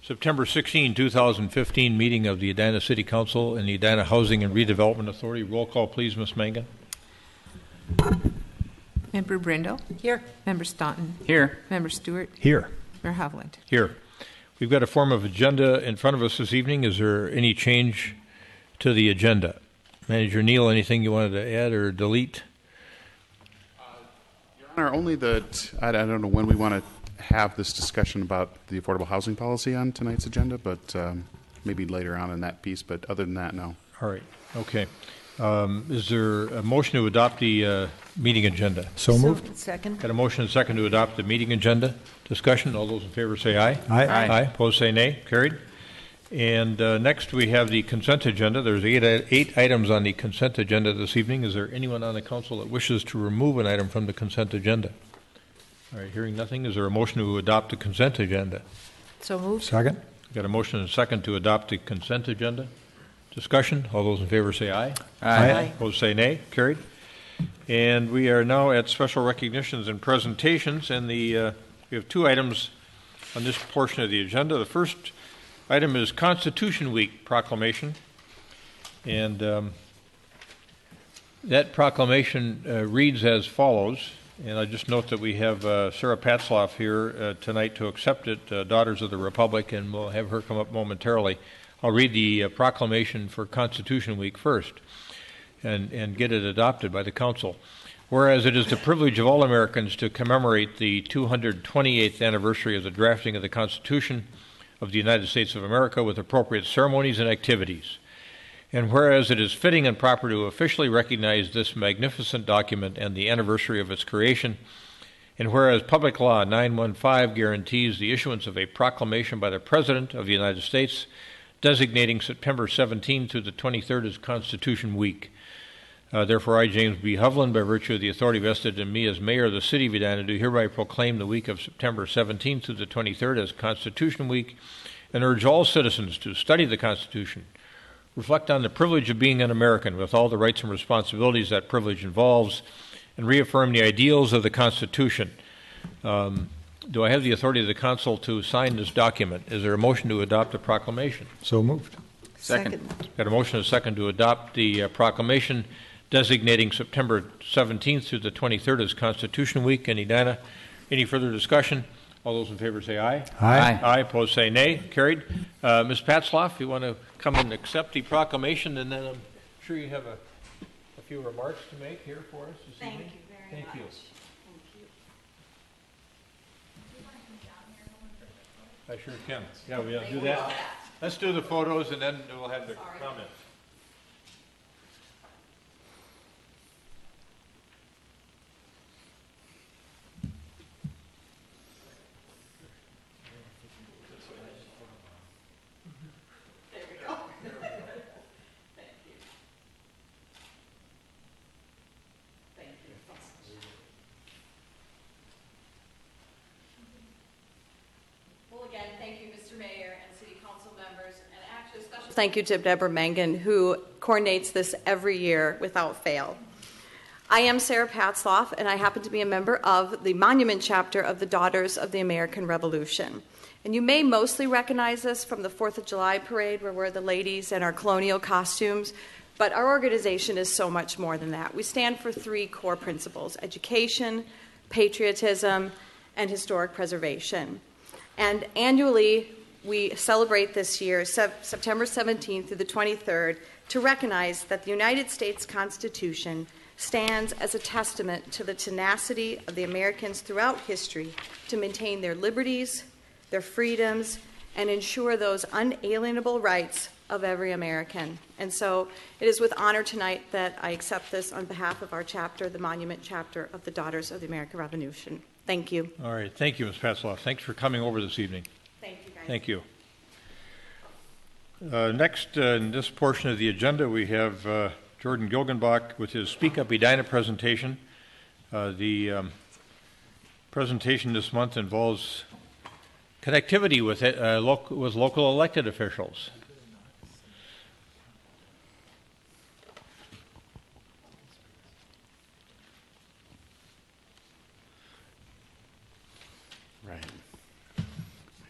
September 16, 2015 meeting of the Edina City Council and the Edina Housing and Redevelopment Authority. Roll call, please, Ms. Mangan. Member Brindle? Here. Member Staunton? Here. Member Stewart? Here. Mayor Hovland? Here. We've got a form of agenda in front of us this evening. Is there any change to the agenda? Manager Neal, anything you wanted to add or delete? Your Honor, only that I don't know when we want to have this discussion about the affordable housing policy on tonight's agenda, but maybe later on in that piece. But other than that, no. All right. Okay. Is there a motion to adopt the meeting agenda? So moved. Second. Got a motion and a second to adopt the meeting agenda. Discussion. All those in favor say aye. Aye. Aye. Opposed say nay. Carried. And next we have the consent agenda. There's eight items on the consent agenda this evening. Is there anyone on the council that wishes to remove an item from the consent agenda? All right, hearing nothing, is there a motion to adopt the consent agenda? So moved. Second. Got a motion and a second to adopt the consent agenda. Discussion. All those in favor say aye. Aye. Opposed say nay. Carried. And we are now at special recognitions and presentations, and we have two items on this portion of the agenda. The first item is Constitution Week proclamation, and that proclamation reads as follows. And I just note that we have Sarah Patzloff here tonight to accept it, Daughters of the Republic, and we'll have her come up momentarily. I'll read the proclamation for Constitution Week first and get it adopted by the Council. Whereas it is the privilege of all Americans to commemorate the 228th anniversary of the drafting of the Constitution of the United States of America with appropriate ceremonies and activities. And whereas it is fitting and proper to officially recognize this magnificent document and the anniversary of its creation, and whereas Public Law 915 guarantees the issuance of a proclamation by the President of the United States designating September 17th through the 23rd as Constitution Week. Therefore, I, James B. Hovland, by virtue of the authority vested in me as Mayor of the City of Edina, do hereby proclaim the week of September 17th through the 23rd as Constitution Week, and urge all citizens to study the Constitution, reflect on the privilege of being an American with all the rights and responsibilities that privilege involves, and reaffirm the ideals of the Constitution. Do I have the authority of the Council to sign this document? Is there a motion to adopt the proclamation? So moved. Second. Got a motion and a second to adopt the proclamation designating September 17th through the 23rd as Constitution Week in Edina. Any further discussion? All those in favor say aye. Aye. Aye. Opposed say nay. Carried. Ms. Patzloff, you want to come and accept the proclamation, and then I'm sure you have a few remarks to make here for us this evening. Thank you very much. Thank you. I sure can. Yeah, we'll do that. Let's do the photos, and then we'll have the comments. Thank you, Mr. Mayor and City Council members, and actually a special thank you to Deborah Mangan, who coordinates this every year without fail. I am Sarah Patzloff, and I happen to be a member of the Monument Chapter of the Daughters of the American Revolution. And you may mostly recognize us from the 4th of July parade, where we're the ladies in our colonial costumes, but our organization is so much more than that. We stand for three core principles: education, patriotism, and historic preservation. And annually, we celebrate this year, September 17th through the 23rd, to recognize that the United States Constitution stands as a testament to the tenacity of the Americans throughout history to maintain their liberties, their freedoms, and ensure those unalienable rights of every American. And so it is with honor tonight that I accept this on behalf of our chapter, the Monument Chapter of the Daughters of the American Revolution. Thank you. All right. Thank you, Ms. Patzloff. Thanks for coming over this evening. Thank you, guys. Thank you. Next, in this portion of the agenda, we have Jordan Gilgenbach with his Speak Up Edina presentation. The presentation this month involves connectivity with local elected officials.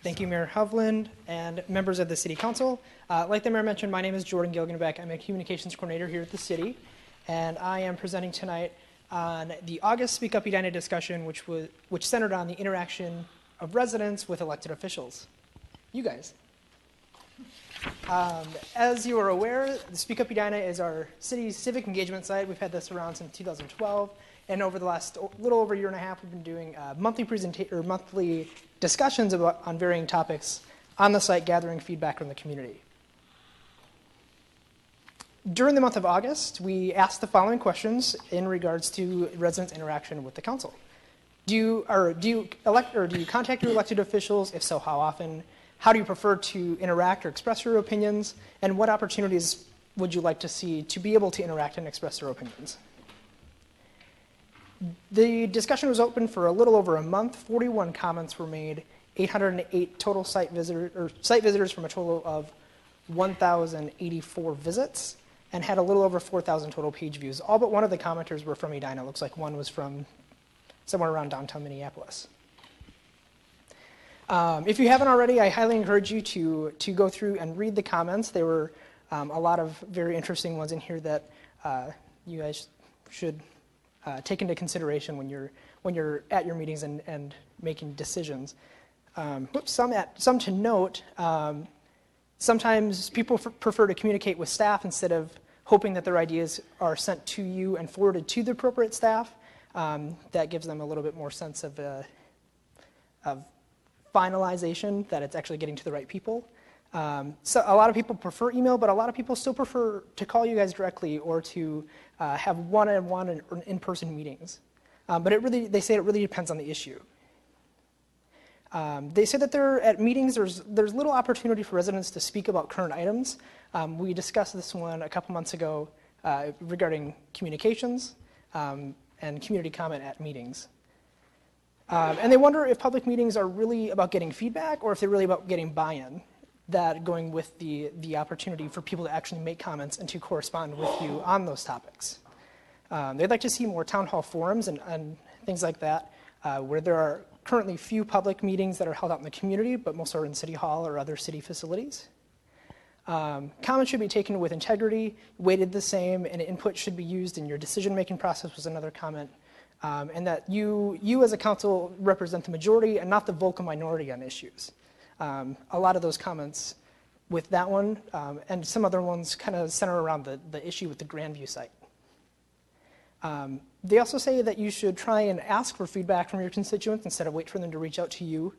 Thank you, Mayor Hovland and members of the City Council. Like the Mayor mentioned, my name is Jordan Gilgenbeck. I'm a Communications Coordinator here at the City, and I am presenting tonight on the August Speak Up Edina discussion, which centered on the interaction of residents with elected officials. You guys. As you are aware, the Speak Up Edina is our city's civic engagement site. We've had this around since 2012, and over the last little over a year and a half, we've been doing monthly discussions on varying topics on the site, gathering feedback from the community. During the month of August, we asked the following questions in regards to residents' interaction with the council. Do you contact your elected officials? If so, how often? How do you prefer to interact or express your opinions? And what opportunities would you like to see to be able to interact and express your opinions? The discussion was open for a little over a month. 41 comments were made, 808 total site visitors from a total of 1,084 visits, and had a little over 4,000 total page views. All but one of the commenters were from Edina. It looks like one was from somewhere around downtown Minneapolis. If you haven't already, I highly encourage you to go through and read the comments. There were a lot of very interesting ones in here that you guys should take into consideration when you're at your meetings and making decisions. Some to note. Sometimes people prefer to communicate with staff instead of hoping that their ideas are sent to you and forwarded to the appropriate staff. That gives them a little bit more sense of finalization, that it's actually getting to the right people. So a lot of people prefer email, but a lot of people still prefer to call you guys directly or to have one-on-one or in-person meetings. But they say it really depends on the issue. They say that at meetings there's little opportunity for residents to speak about current items. We discussed this one a couple months ago regarding communications and community comment at meetings. And they wonder if public meetings are really about getting feedback or if they're really about getting buy-in, that going with the opportunity for people to actually make comments and to correspond with you on those topics. They'd like to see more town hall forums and things like that, where there are currently few public meetings that are held out in the community, but most are in City Hall or other city facilities. Comments should be taken with integrity, weighted the same, and input should be used in your decision-making process was another comment. And that you as a council represent the majority and not the vocal minority on issues. A lot of those comments with that one and some other ones kind of center around the issue with the Grandview site. They also say that you should try and ask for feedback from your constituents instead of wait for them to reach out to you,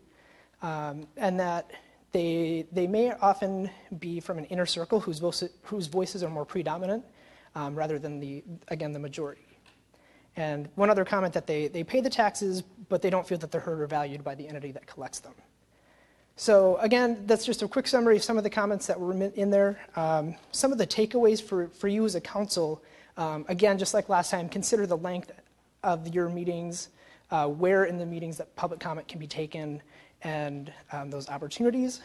and that they may often be from an inner circle whose voices are more predominant rather than the majority. And one other comment, that they pay the taxes, but they don't feel that they're heard or valued by the entity that collects them. So again, that's just a quick summary of some of the comments that were in there. Some of the takeaways for you as a council, again, just like last time, consider the length of your meetings, where in the meetings that public comment can be taken, and those opportunities.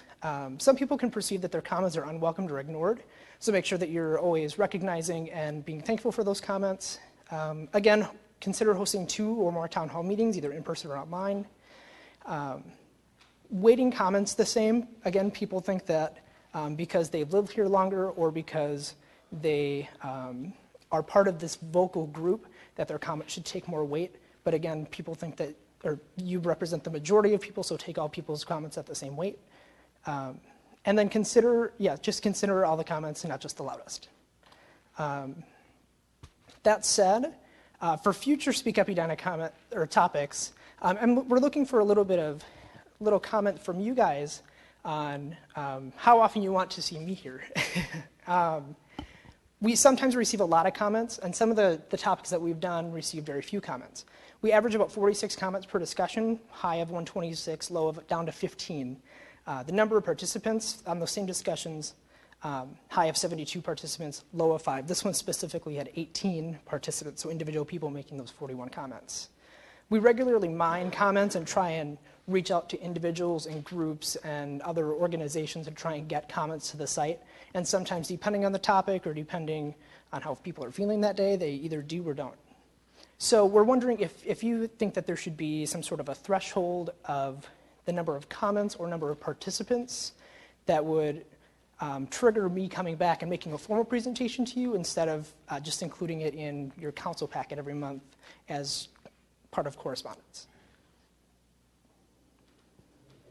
Some people can perceive that their comments are unwelcomed or ignored, so make sure that you're always recognizing and being thankful for those comments. Again, consider hosting 2 or more town hall meetings, either in person or online. Weighting comments the same. Again, people think that because they've lived here longer or because they are part of this vocal group, that their comments should take more weight. But again, people think that, or you represent the majority of people, so take all people's comments at the same weight. And then consider all the comments and not just the loudest. That said, for future Speak Up Edina comment or topics, and we're looking for a little comment from you guys on how often you want to see me here. We sometimes receive a lot of comments, and some of the topics that we've done receive very few comments. We average about 46 comments per discussion, high of 126, low of down to 15. The number of participants on those same discussions, high of 72 participants, low of 5. This one specifically had 18 participants, so individual people making those 41 comments. We regularly mine comments and try and reach out to individuals and groups and other organizations and try and get comments to the site. And sometimes, depending on the topic or depending on how people are feeling that day, they either do or don't. So we're wondering if you think that there should be some sort of a threshold of the number of comments or number of participants that would trigger me coming back and making a formal presentation to you instead of just including it in your council packet every month as part of correspondence.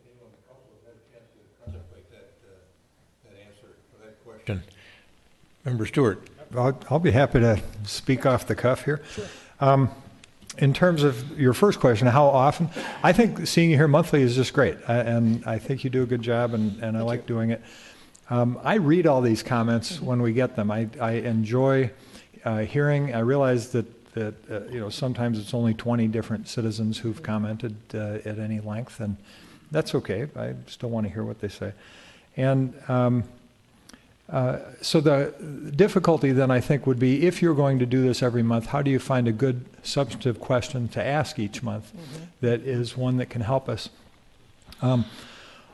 Anyone in the council has had a chance to contemplate that answer for that question? Member Stewart. I'll be happy to speak off the cuff here. Sure. In terms of your first question, how often? I think seeing you here monthly is just great, and I think you do a good job, and I like doing it. I read all these comments when we get them. I enjoy hearing. I realize that sometimes it's only 20 different citizens who've commented at any length, and that's okay. I still want to hear what they say. And so the difficulty then I think would be, if you're going to do this every month, how do you find a good substantive question to ask each month that is one that can help us?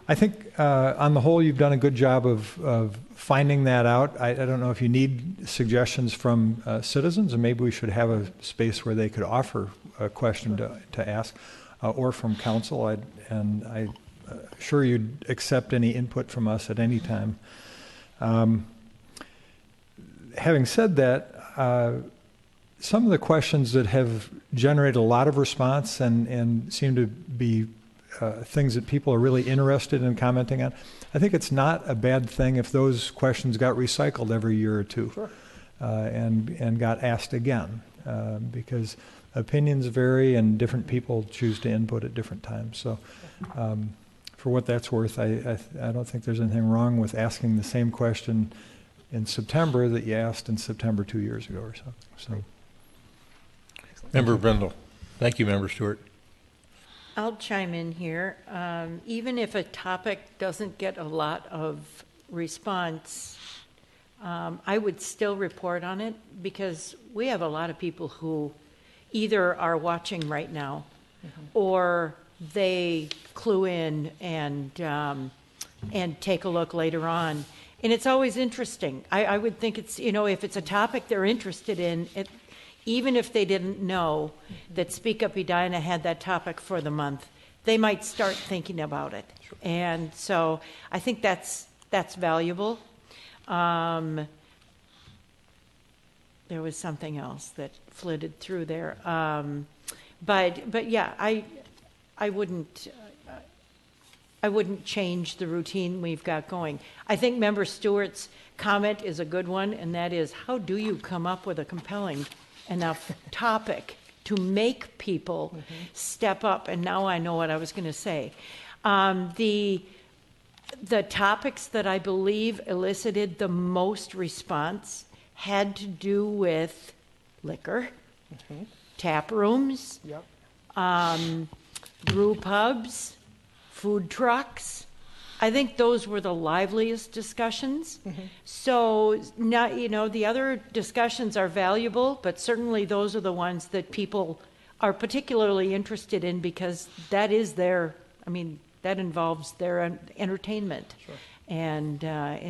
I think on the whole you've done a good job of finding that out. I don't know if you need suggestions from citizens, and maybe we should have a space where they could offer a question to ask, or from council. I'm sure you'd accept any input from us at any time. Having said that, some of the questions that have generated a lot of response and seem to be things that people are really interested in commenting on, I think it's not a bad thing if those questions got recycled every year or two. Sure. And got asked again, because opinions vary and different people choose to input at different times. So for what that's worth, I don't think there's anything wrong with asking the same question in September that you asked in September 2 years ago or so. Member Brindle. Thank you, Member Stewart. I'll chime in here. Even if a topic doesn't get a lot of response, I would still report on it, because we have a lot of people who either are watching right now or they clue in and take a look later on. And it's always interesting. I would think it's, if it's a topic they're interested in, even if they didn't know that Speak Up Edina had that topic for the month, they might start thinking about it. Sure. And so I think that's valuable. There was something else that flitted through there. But yeah, I wouldn't change the routine we've got going. I think Member Stewart's comment is a good one, and that is, how do you come up with a compelling enough topic to make people step up? And now I know what I was going to say. The topics that I believe elicited the most response had to do with liquor, tap rooms, brew pubs, food trucks. I think those were the liveliest discussions. So, the other discussions are valuable, but certainly those are the ones that people are particularly interested in, because that is that involves their entertainment. Sure. And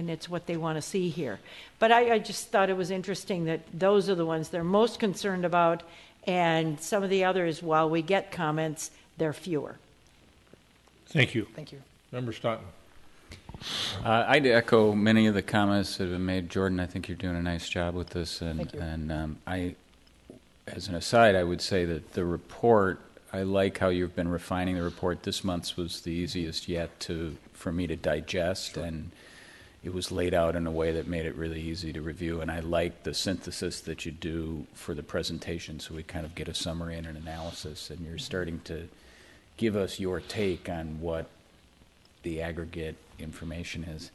it's what they want to see here. But I just thought it was interesting that those are the ones they're most concerned about, and some of the others, while we get comments, they're fewer. Thank you. Thank you. Member Staunton. I'd echo many of the comments that have been made. Jordan, I think you're doing a nice job with this. Thank you. And as an aside, I would say that the report, I like how you've been refining the report. This month's was the easiest yet for me to digest, sure. And it was laid out in a way that made it really easy to review. And I like the synthesis that you do for the presentation, so we kind of get a summary and an analysis, and you're starting to give us your take on what the aggregate information is.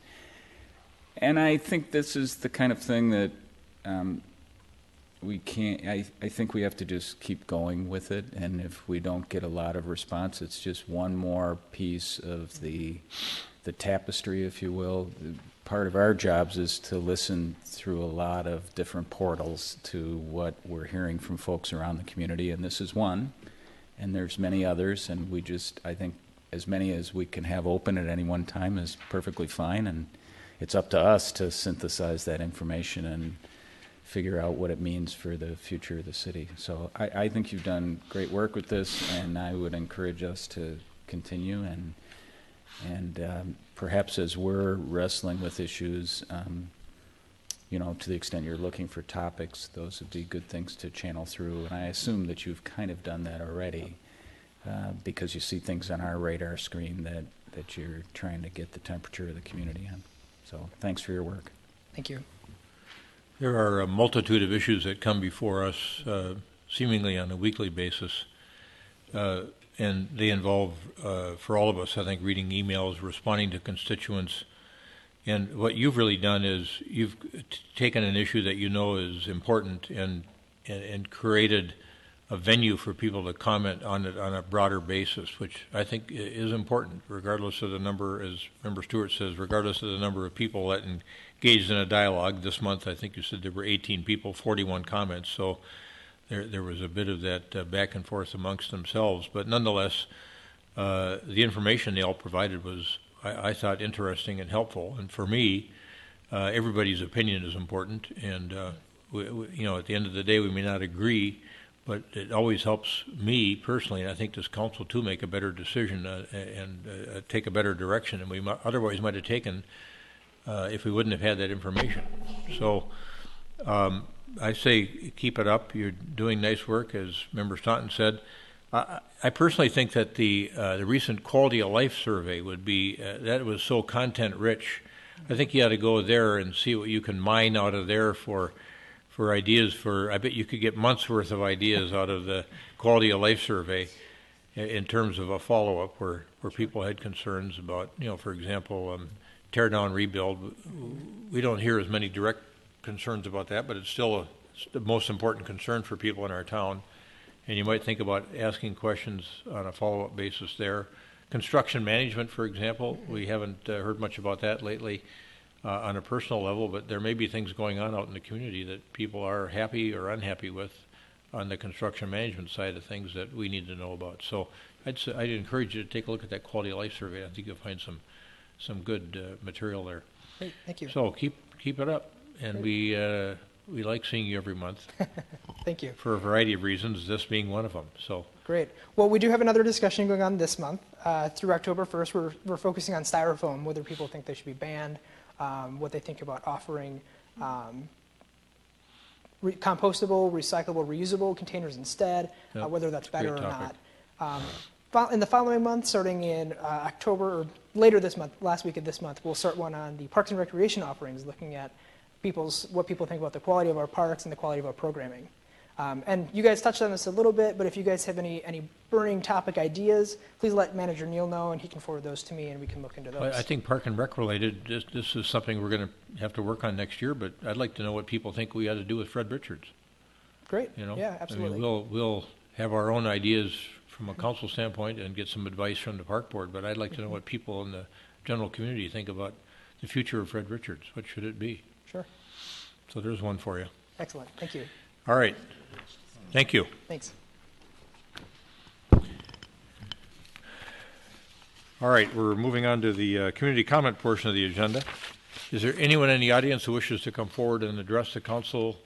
And I think this is the kind of thing that we can't, I think we have to just keep going with it, and if we don't get a lot of response, it's just one more piece of the tapestry, if you will. Part of our jobs is to listen through a lot of different portals to what we're hearing from folks around the community, and this is one, and there's many others, and we just, I think, as many as we can have open at any one time is perfectly fine, and it's up to us to synthesize that information and figure out what it means for the future of the city. So I think you've done great work with this, and I would encourage us to continue. And And perhaps as we're wrestling with issues, to the extent you're looking for topics, those would be good things to channel through. And I assume that you've kind of done that already because you see things on our radar screen that you're trying to get the temperature of the community on. So thanks for your work. Thank you. There are a multitude of issues that come before us seemingly on a weekly basis, and they involve, for all of us, I think, reading emails, responding to constituents. And what you've really done is you've taken an issue that you know is important and created a venue for people to comment on it on a broader basis, which I think is important, regardless of the number, as Member Stewart says, regardless of the number of people that engaged in a dialogue. This month, I think you said there were 18 people, 41 comments, so there was a bit of that back and forth amongst themselves. But nonetheless, the information they all provided was, I thought, interesting and helpful. And for me, everybody's opinion is important, and at the end of the day, we may not agree, but it always helps me personally, and I think this council too, make a better decision and take a better direction than we otherwise might have taken if we wouldn't have had that information. So I say keep it up. You're doing nice work, as Member Staunton said. I personally think that the recent quality of life survey would be, that was so content rich. I think you ought to go there and see what you can mine out of there for ideas I bet you could get months worth of ideas out of the quality of life survey in terms of a follow-up where people had concerns about, for example, tear down, rebuild. We don't hear as many direct concerns about that, but it's still the most important concern for people in our town. And you might think about asking questions on a follow-up basis there. Construction management, for example, we haven't heard much about that lately on a personal level, but there may be things going on out in the community that people are happy or unhappy with on the construction management side of things that we need to know about. So I'd encourage you to take a look at that quality of life survey. I think you'll find some good material there. Great, thank you. So keep it up, and Great. we like seeing you every month. Thank you. For a variety of reasons, this being one of them. So great. Well, we do have another discussion going on this month. Through October 1st, we're focusing on styrofoam, whether people think they should be banned, what they think about offering compostable, recyclable, reusable containers instead, Yep, whether that's better or topic. not. In the following month, starting in October, or later this month, last week of this month, we'll start one on the Parks and Recreation offerings, looking at what people think about the quality of our parks and the quality of our programming. And you guys touched on this a little bit, but if you guys have any burning topic ideas, please let Manager Neal know, and he can forward those to me, and we can look into those. I think Park and Rec related, this is something we're going to have to work on next year, but I'd like to know what people think we ought to do with Fred Richards. Great. Yeah, absolutely. I mean, we'll have our own ideas from a council standpoint and get some advice from the park board, but I'd like to know what people in the general community think about the future of Fred Richards. What should it be? Sure. So there's one for you. Excellent. Thank you. All right. Thank you. Thanks. All right, we're moving on to the community comment portion of the agenda. Is there anyone in the audience who wishes to come forward and address the council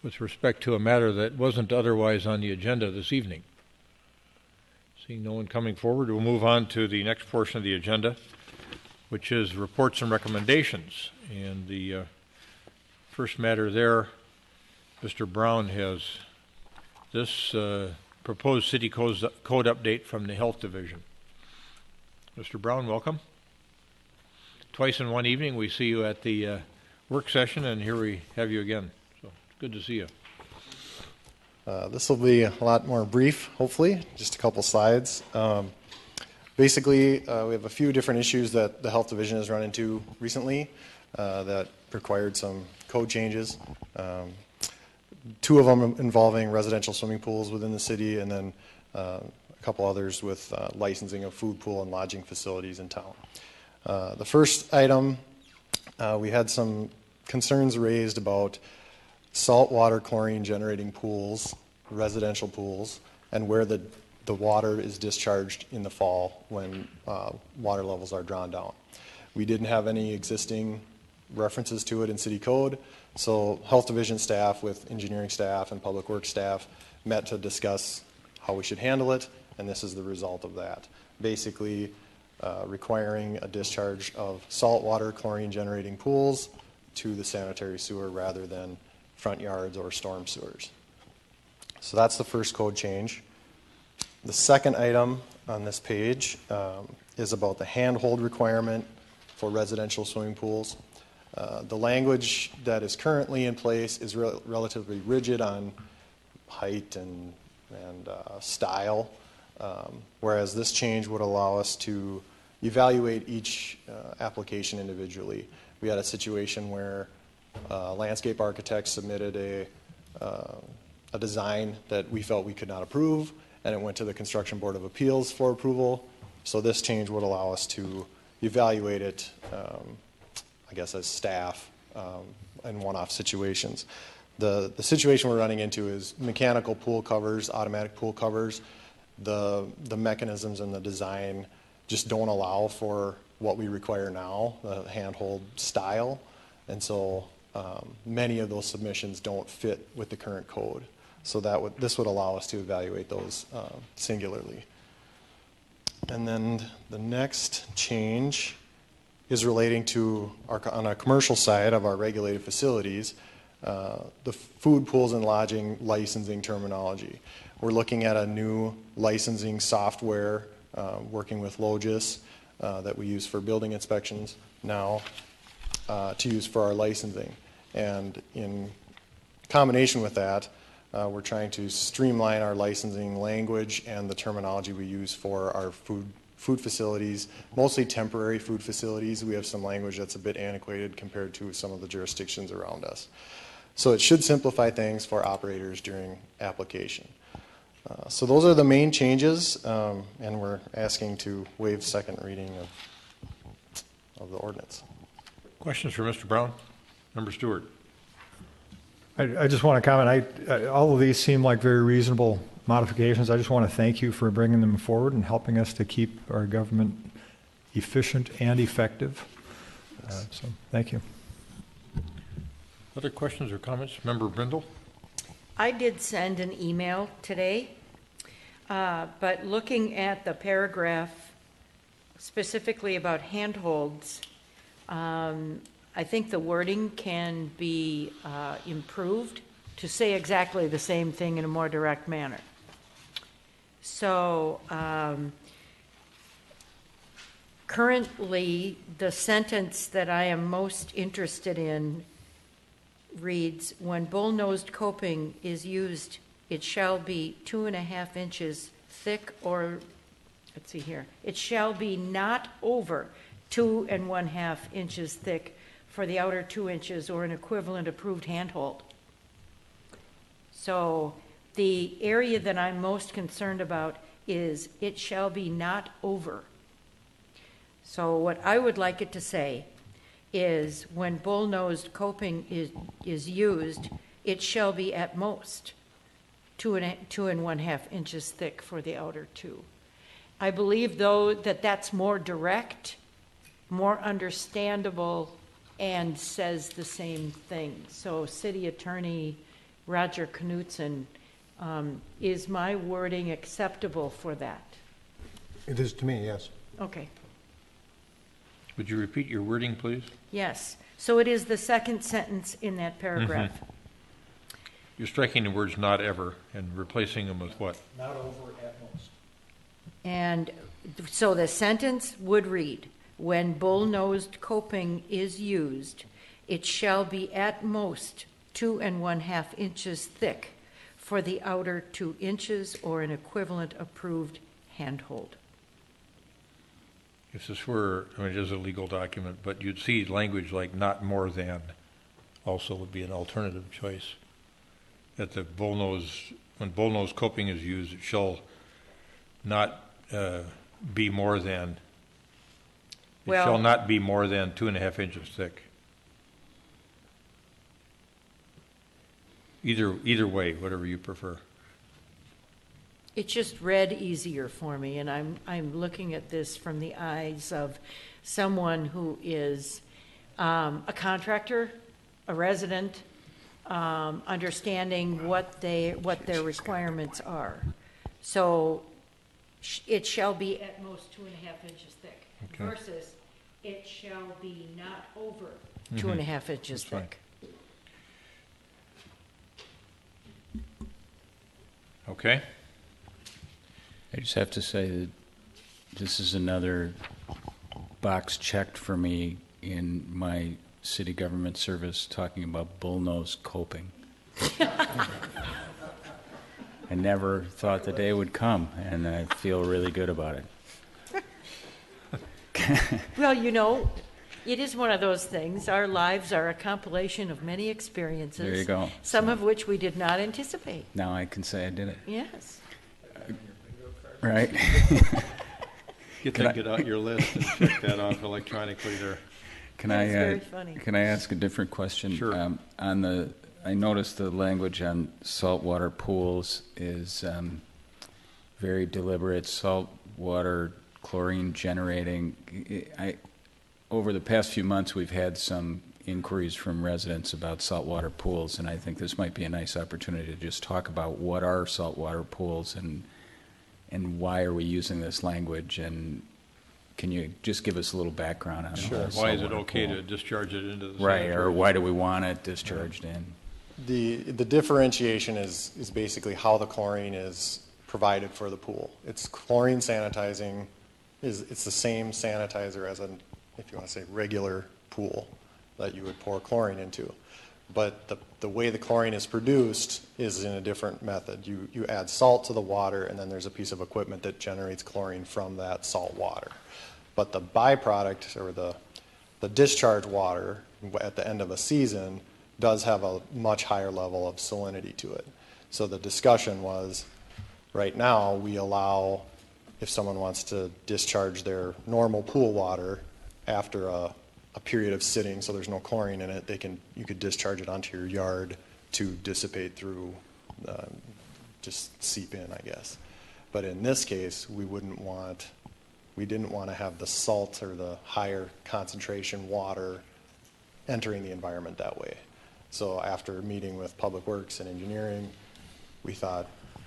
with respect to a matter that wasn't otherwise on the agenda this evening? Seeing no one coming forward, we'll move on to the next portion of the agenda, which is reports and recommendations. And the first matter there, Mr. Brown has this proposed city code update from the Health Division. Mr. Brown, welcome. Twice in one evening, we see you at the work session, and here we have you again. So it's good to see you. This will be a lot more brief, hopefully, just a couple slides. Basically, we have a few different issues that the Health Division has run into recently that required some code changes. Two of them involving residential swimming pools within the city, and then a couple others with licensing of food pool and lodging facilities in town. The first item, we had some concerns raised about saltwater chlorine generating pools, residential pools, and where the water is discharged in the fall when water levels are drawn down. We didn't have any existing references to it in city code, so Health Division staff with engineering staff and public works staff met to discuss how we should handle it, and this is the result of that. Basically, requiring a discharge of saltwater chlorine generating pools to the sanitary sewer rather than front yards or storm sewers. So that's the first code change. The second item on this page is about the handhold requirement for residential swimming pools. The language that is currently in place is relatively rigid on height and style, whereas this change would allow us to evaluate each application individually. We had a situation where landscape architects submitted a design that we felt we could not approve, and it went to the Construction Board of Appeals for approval. So this change would allow us to evaluate it, I guess, as staff in one-off situations. The situation we're running into is mechanical pool covers, automatic pool covers. The mechanisms and the design just don't allow for what we require now, the handhold style. And so many of those submissions don't fit with the current code. So this would allow us to evaluate those singularly. And then the next change is relating to on our commercial side of our regulated facilities, the food pools and lodging licensing terminology. We're looking at a new licensing software working with Logis that we use for building inspections now to use for our licensing. And in combination with that, we're trying to streamline our licensing language and the terminology we use for our food facilities, mostly temporary food facilities. We have some language that's a bit antiquated compared to some of the jurisdictions around us. So it should simplify things for operators during application. So those are the main changes, and we're asking to waive second reading of the ordinance. Questions for Mr. Brown? Member Stewart. I just want to comment. All of these seem like very reasonable modifications. I just want to thank you for bringing them forward and helping us to keep our government efficient and effective. So thank you. Other questions or comments? Member Brindle? I did send an email today, but looking at the paragraph specifically about handholds, I think the wording can be improved to say exactly the same thing in a more direct manner. So currently, the sentence that I am most interested in reads, when bull-nosed coping is used, it shall be 2.5 inches thick or, let's see here, it shall be not over 2.5 inches thick for the outer 2 inches or an equivalent approved handhold. So the area that I'm most concerned about is it shall be not over. So what I would like it to say is when bull-nosed coping is used, it shall be at most 2.5 inches thick for the outer 2. I believe, though, that that's more direct, more understandable, and says the same thing. So City Attorney Roger Knutson, is my wording acceptable for that? It is to me, yes. Okay. Would you repeat your wording, please? Yes. So it is the second sentence in that paragraph. Mm-hmm. You're striking the words "not ever" and replacing them with what? Not over at most. And so the sentence would read, when bull-nosed coping is used, it shall be at most 2.5 inches thick for the outer 2 inches or an equivalent approved handhold. If this were, I mean, it is a legal document, but you'd see language like "not more than" also would be an alternative choice. That the when bull-nose coping is used, it shall not be more than. It shall not be more than 2.5 inches thick. Either way, whatever you prefer. It just read easier for me, and I'm looking at this from the eyes of someone who is a contractor, a resident, understanding what their requirements are. So it shall be at most 2.5 inches thick Okay. versus it shall be not over 2.5 inches That's fine. thick. Okay. I just have to say that this is another box checked for me in my city government service talking about bullnose coping. I never thought the day would come, and I feel really good about it. Well, you know, it is one of those things. Our lives are a compilation of many experiences. There you go. Some of which we did not anticipate. Now I can say I did it. Yes. Right? Get out your list and check that off electronically there. That's very funny. Can I ask a different question? Sure. I noticed the language on saltwater pools is very deliberate. Saltwater chlorine generating. Over the past few months, we've had some inquiries from residents about saltwater pools, and I think this might be a nice opportunity to just talk about what are saltwater pools and why are we using this language, and can you just give us a little background on Sure. Why is it okay to discharge it into the right, sanitary? or why do we want it discharged in? The differentiation is basically how the chlorine is provided for the pool. It's chlorine sanitizing. It's the same sanitizer as if you want to say, regular pool that you would pour chlorine into. But the way the chlorine is produced is in a different method. You add salt to the water, and then there's a piece of equipment that generates chlorine from that salt water. But the byproduct, or the discharge water at the end of a season, does have a much higher level of salinity to it. So the discussion was, right now we allow, if someone wants to discharge their normal pool water after a period of sitting, so there's no chlorine in it, you could discharge it onto your yard to dissipate through, just seep in, I guess. But in this case, we didn't want to have the salt or the higher concentration water entering the environment that way. So after meeting with Public Works and Engineering, we thought,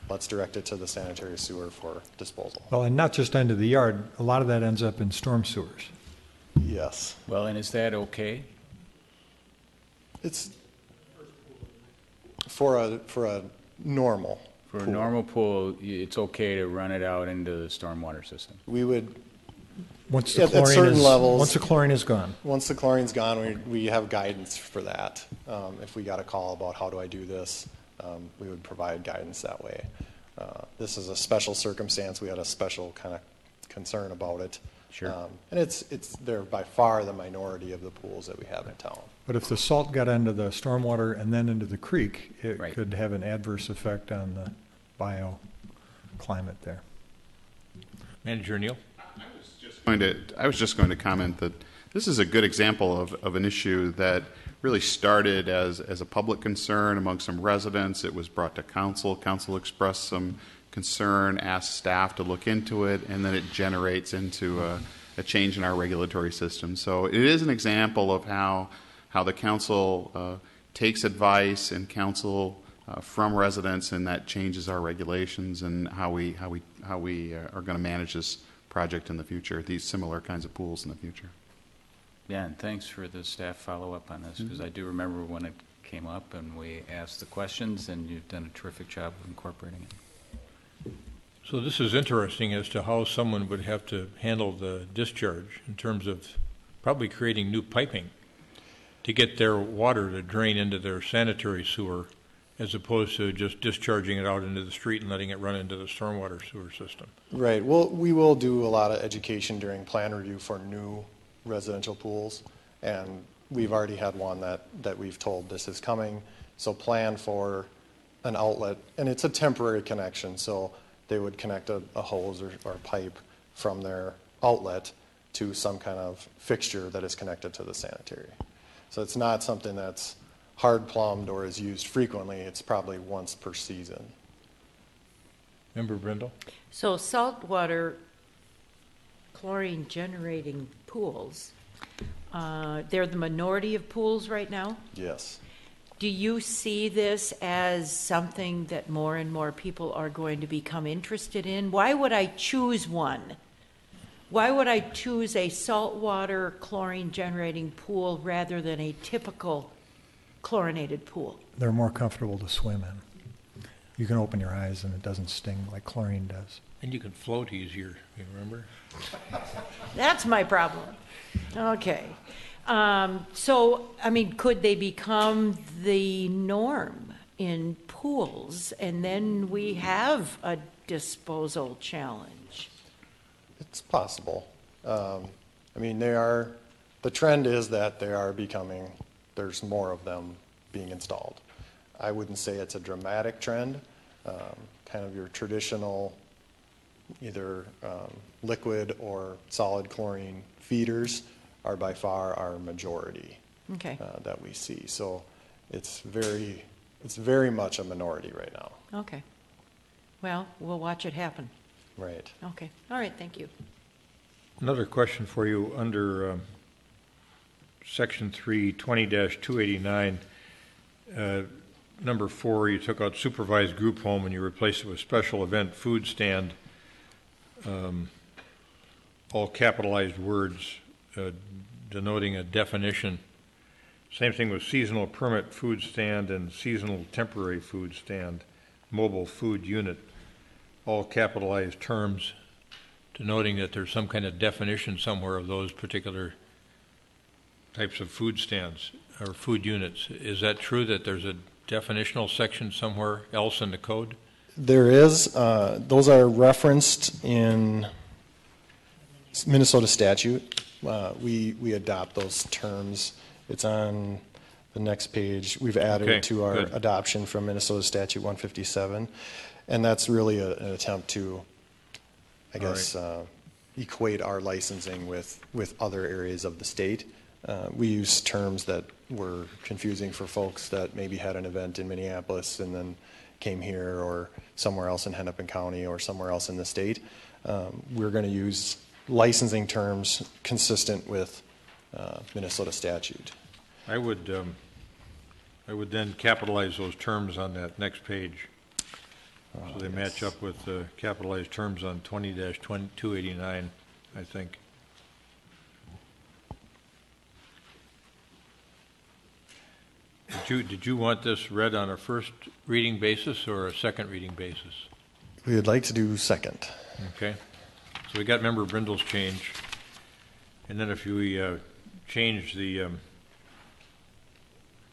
let's direct it to the sanitary sewer for disposal. Well, and not just into the yard, a lot of that ends up in storm sewers. Yes. Well, and is that okay? It's for a normal For pool. a normal pool, it's okay to run it out into the stormwater system. We would, Once the At chlorine certain is levels- once the chlorine is gone. once the chlorine's gone, we have guidance for that. If we got a call about how do I do this, we would provide guidance that way. This is a special circumstance. We had a special kind of concern about it. Sure. And they're by far the minority of the pools that we have in town. But if the salt got into the stormwater and then into the creek, it Right. could have an adverse effect on the bioclimate there. Manager Neal? I was just going to comment that this is a good example of an issue that really started as a public concern among some residents. It was brought to council. Council expressed some concern, asked staff to look into it, and then it generates into a change in our regulatory system. So it is an example of how the council takes advice and counsel from residents, and that changes our regulations and how we are going to manage this project in the future, these similar kinds of pools in the future. Yeah, and thanks for the staff follow-up on this, because I do remember when it came up and we asked the questions, and you've done a terrific job of incorporating it. So this is interesting as to how someone would have to handle the discharge in terms of probably creating new piping to get their water to drain into their sanitary sewer, as opposed to just discharging it out into the street and letting it run into the stormwater sewer system. Right. Well, we will do a lot of education during plan review for new residential pools, and we've already had one that we've told this is coming. So plan for an outlet, and it's a temporary connection, so they would connect a hose or pipe from their outlet to some kind of fixture that is connected to the sanitary. So it's not something that's hard plumbed or is used frequently. It's probably once per season. Member Brindle? So saltwater chlorine generating pools, they're the minority of pools right now. Yes. Do you see this as something that more and more people are going to become interested in? Why would I choose one? Why would I choose a saltwater chlorine generating pool rather than a typical chlorinated pool? They're more comfortable to swim in. You can open your eyes and it doesn't sting like chlorine does. And you can float easier, you remember? That's my problem. Okay. Could they become the norm in pools, and then we have a disposal challenge? It's possible. The trend is that they are becoming, there's more of them being installed. I wouldn't say it's a dramatic trend. Kind of your traditional either liquid or solid chlorine feeders are by far our majority that we see. So it's very much a minority right now. Okay. Well, we'll watch it happen. Right. Okay. All right. Thank you. Another question for you under Section 3, 20-289, number 4, you took out supervised group home and you replaced it with special event food stand, all capitalized words denoting a definition. Same thing with seasonal permit food stand and seasonal temporary food stand, mobile food unit, all capitalized terms denoting that there's some kind of definition somewhere of those particular types of food stands or food units. Is that true that there's a definitional section somewhere else in the code? There is. Those are referenced in Minnesota statute. We adopt those terms. It's on the next page. We've added to our adoption from Minnesota Statute 157. And that's really an attempt to, equate our licensing with other areas of the state. We use terms that were confusing for folks that maybe had an event in Minneapolis and then came here or somewhere else in Hennepin County or somewhere else in the state. We're going to use licensing terms consistent with Minnesota statute. I would then capitalize those terms on that next page so they match up with the capitalized terms on 20-289, I think. Did you want this read on a first reading basis or a second reading basis? We would like to do second. Okay. So we got Member Brindle's change. And then if we change the,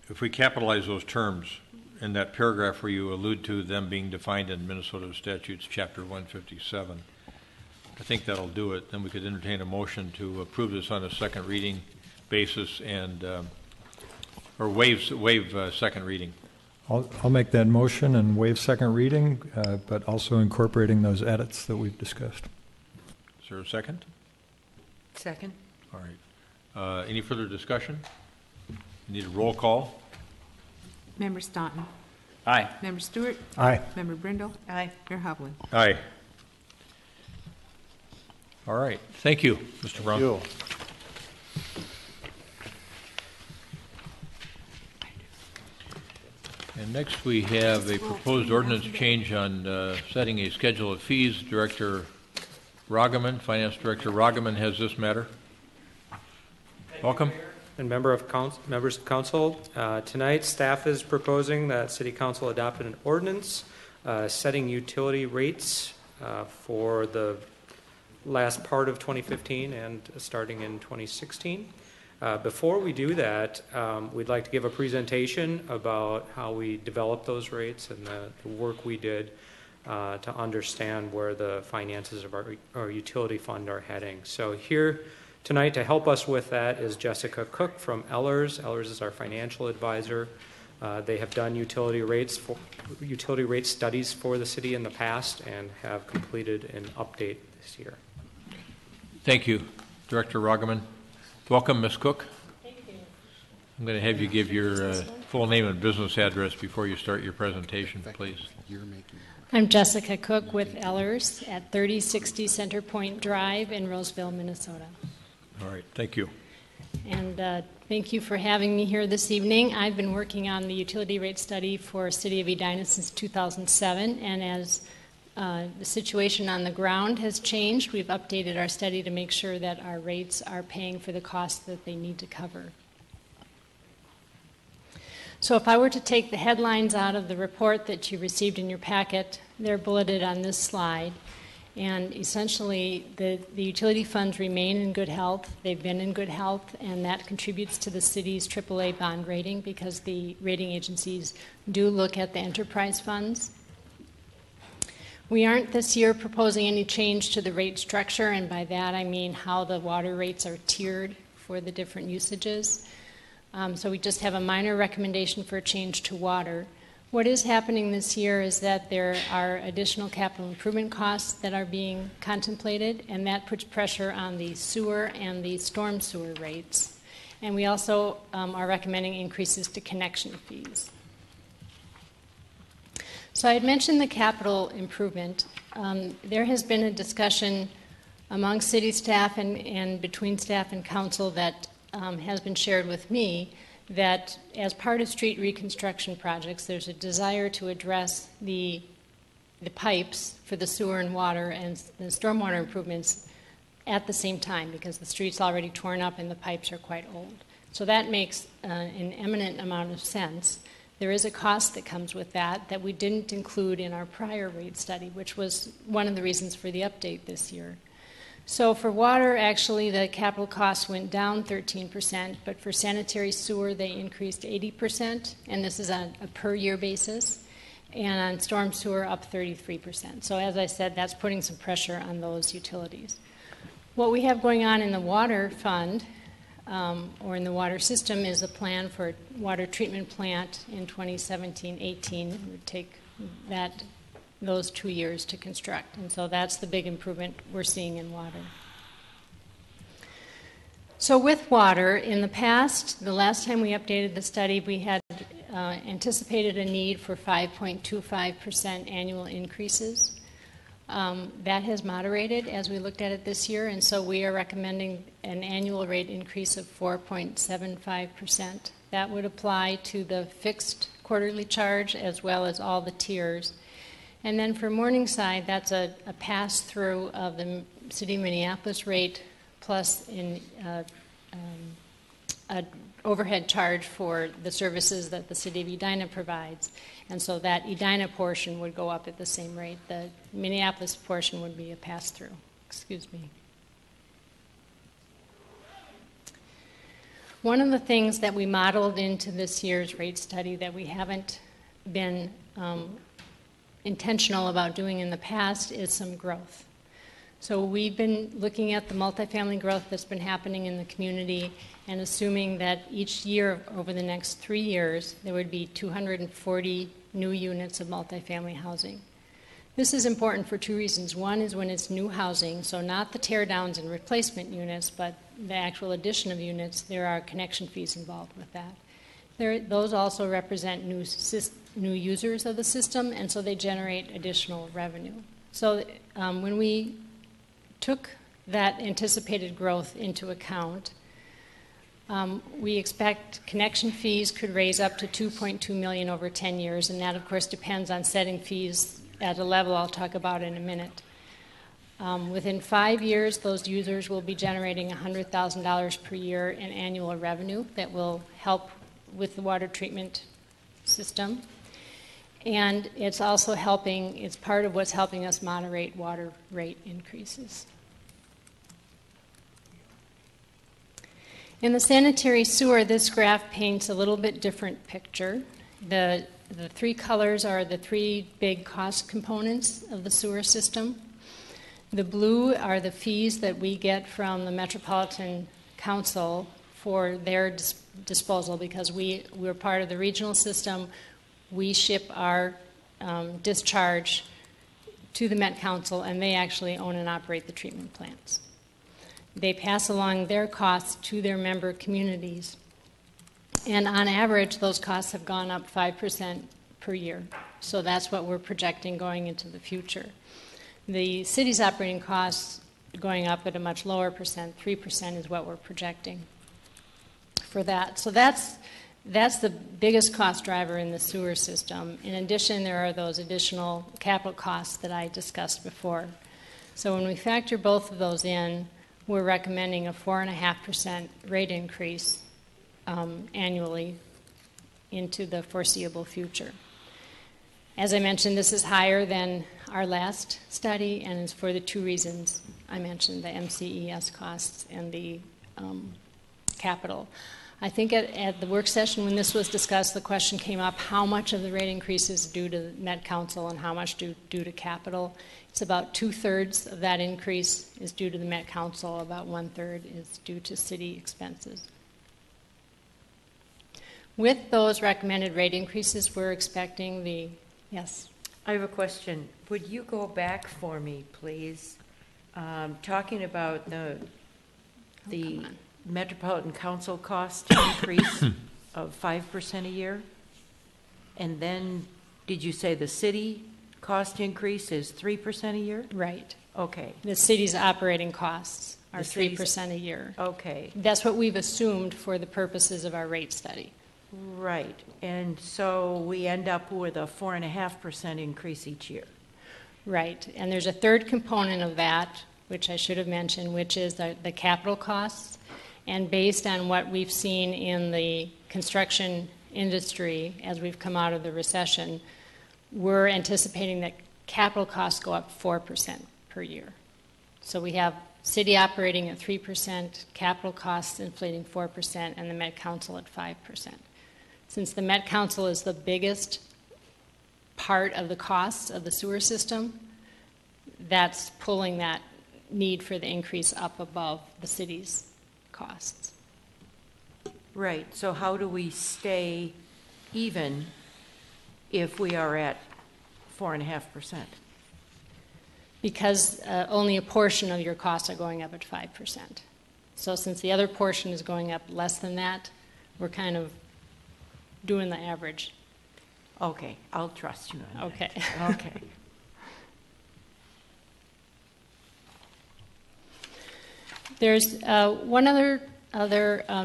if we capitalize those terms in that paragraph where you allude to them being defined in Minnesota Statutes Chapter 157, I think that'll do it. Then we could entertain a motion to approve this on a second reading basis and or waive second reading. I'll make that motion and waive second reading, but also incorporating those edits that we've discussed. Is there a second? Second. All right. Any further discussion? Need a roll call? Member Staunton. Aye. Member Stewart. Aye. Member Brindle. Aye. Mayor Hovland. Aye. All right. Thank you, Mr. Brown. Thank you. And next we have a proposed ordinance change on setting a schedule of fees. Director Ragaman, Finance Director Ragaman has this matter. Welcome. And members of council, tonight staff is proposing that City Council adopted an ordinance setting utility rates for the last part of 2015 and starting in 2016. Before we do that, we'd like to give a presentation about how we developed those rates and the work we did to understand where the finances of our utility fund are heading. So here tonight to help us with that is Jessica Cook from Ellers. Ellers is our financial advisor. They have done utility rate studies for the city in the past and have completed an update this year. Thank you, Director Ragaman. Welcome, Ms. Cook. Thank you. I'm going to have you give your full name and business address before you start your presentation, please. I'm Jessica Cook with Ellers at 3060 Center Point Drive in Roseville, Minnesota. All right, thank you. and thank you for having me here this evening. I've been working on the utility rate study for City of Edina since 2007, and as the situation on the ground has changed, we've updated our study to make sure that our rates are paying for the costs that they need to cover. So if I were to take the headlines out of the report that you received in your packet, they're bulleted on this slide. And essentially, the utility funds remain in good health. They've been in good health, and that contributes to the city's AAA bond rating because the rating agencies do look at the enterprise funds. We aren't this year proposing any change to the rate structure, and by that I mean how the water rates are tiered for the different usages. So we just have a minor recommendation for a change to water. What is happening this year is that there are additional capital improvement costs that are being contemplated, and that puts pressure on the sewer and the storm sewer rates. And we also are recommending increases to connection fees. So I had mentioned the capital improvement. There has been a discussion among city staff and between staff and council that has been shared with me that as part of street reconstruction projects, there's a desire to address the pipes for the sewer and water and the stormwater improvements at the same time because the street's already torn up and the pipes are quite old. So that makes an eminent amount of sense. There is a cost that comes with that we didn't include in our prior rate study, which was one of the reasons for the update this year. So for water, actually, the capital costs went down 13%, but for sanitary sewer, they increased 80%, and this is on a per-year basis, and on storm sewer, up 33%. So as I said, that's putting some pressure on those utilities. What we have going on in the water fund, or in the water system, is a plan for a water treatment plant in 2017-18. It would take those 2 years to construct. And so that's the big improvement we're seeing in water. So with water, in the past, the last time we updated the study, we had anticipated a need for 5.25% annual increases. That has moderated as we looked at it this year, and so we are recommending an annual rate increase of 4.75%. That would apply to the fixed quarterly charge as well as all the tiers. And then for Morningside, that's a pass-through of the City of Minneapolis rate plus an overhead charge for the services that the City of Edina provides. And so that Edina portion would go up at the same rate. The Minneapolis portion would be a pass-through. Excuse me. One of the things that we modeled into this year's rate study that we haven't been intentional about doing in the past is some growth. So we've been looking at the multifamily growth that's been happening in the community and assuming that each year over the next 3 years there would be 240 new units of multifamily housing. This is important for two reasons. One is when it's new housing, so not the tear downs and replacement units, but the actual addition of units, there are connection fees involved with that. Those also represent new users of the system, and so they generate additional revenue. So when we took that anticipated growth into account, we expect connection fees could raise up to $2.2 million over 10 years, and that, of course, depends on setting fees at a level I'll talk about in a minute. Within 5 years, those users will be generating $100,000 per year in annual revenue that will help with the water treatment system. And it's also it's part of what's helping us moderate water rate increases. In the sanitary sewer, this graph paints a little bit different picture. The three colors are the three big cost components of the sewer system. The blue are the fees that we get from the Metropolitan Council for their disposal because we're part of the regional system. We ship our discharge to the Met Council, and they actually own and operate the treatment plants. They pass along their costs to their member communities. And on average, those costs have gone up 5% per year. So that's what we're projecting going into the future. The city's operating costs going up at a much lower percent, 3% is what we're projecting. for that. So that's the biggest cost driver in the sewer system. In addition, there are those additional capital costs that I discussed before. So when we factor both of those in, we're recommending a 4.5% rate increase annually into the foreseeable future. As I mentioned, this is higher than our last study, and it's for the two reasons I mentioned, the MCES costs and the capital. I think at the work session when this was discussed, the question came up, how much of the rate increase is due to Met Council and how much due to capital? It's about 2/3 of that increase is due to the Met Council, about 1/3 is due to city expenses. With those recommended rate increases, we're expecting yes? I have a question. Would you go back for me, please? Talking about the Metropolitan Council cost increase of 5% a year. And then, did you say the city cost increase is 3% a year? Right. Okay. The city's operating costs are 3% a year. Okay. That's what we've assumed for the purposes of our rate study. Right. And so we end up with a 4.5% increase each year. Right. And there's a third component of that, which I should have mentioned, which is the capital costs. And based on what we've seen in the construction industry as we've come out of the recession, we're anticipating that capital costs go up 4% per year. So we have city operating at 3%, capital costs inflating 4%, and the Met Council at 5%. Since the Met Council is the biggest part of the costs of the sewer system, that's pulling that need for the increase up above the city's costs. Right. So how do we stay even if we are at 4.5%? Because only a portion of your costs are going up at 5%. So since the other portion is going up less than that, we're kind of doing the average. Okay. I'll trust you on Okay. that. Okay. There's one other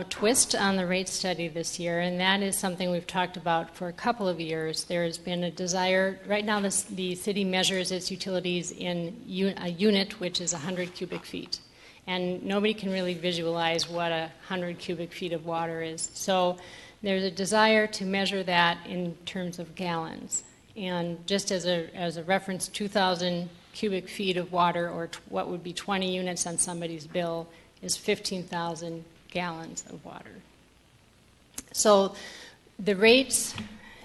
twist on the rate study this year, and that is something we've talked about for a couple of years. There has been a desire, right now the city measures its utilities in a unit which is 100 cubic feet. And nobody can really visualize what 100 cubic feet of water is. So there's a desire to measure that in terms of gallons. And just as a reference, 2,000 cubic feet of water, or what would be 20 units on somebody's bill, is 15,000 gallons of water. So the rates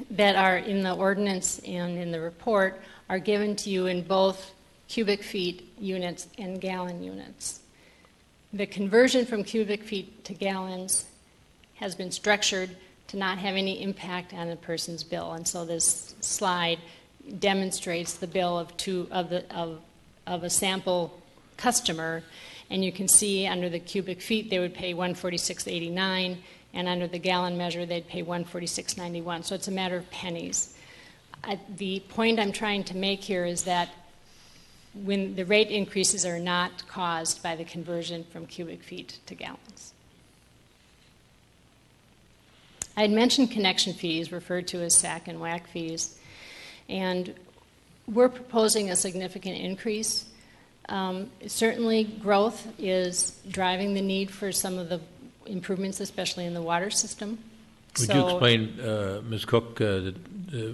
that are in the ordinance and in the report are given to you in both cubic feet units and gallon units. The conversion from cubic feet to gallons has been structured to not have any impact on a person's bill. And so this slide demonstrates the bill of a sample customer, and you can see under the cubic feet they would pay $146.89, and under the gallon measure they'd pay $146.91. So it's a matter of pennies. The point I'm trying to make here is that when the rate increases are not caused by the conversion from cubic feet to gallons. I had mentioned connection fees, referred to as SAC and WAC fees, and we're proposing a significant increase. Certainly growth is driving the need for some of the improvements, especially in the water system. Would you explain, Ms. Cook,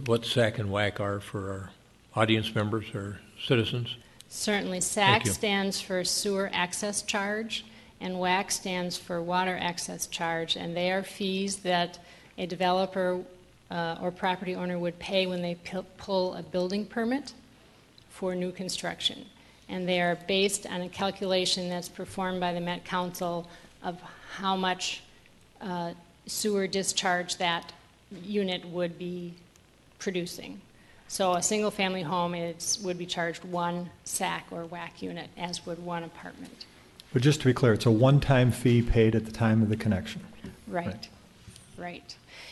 what SAC and WAC are for our audience members or citizens? Certainly. SAC stands for Sewer Access Charge, and WAC stands for Water Access Charge, and they are fees that a developer or property owner would pay when they pull a building permit for new construction. And they are based on a calculation that's performed by the Met Council of how much sewer discharge that unit would be producing. So a single-family home would be charged one SAC or WAC unit, as would one apartment. But just to be clear, it's a one-time fee paid at the time of the connection. Right.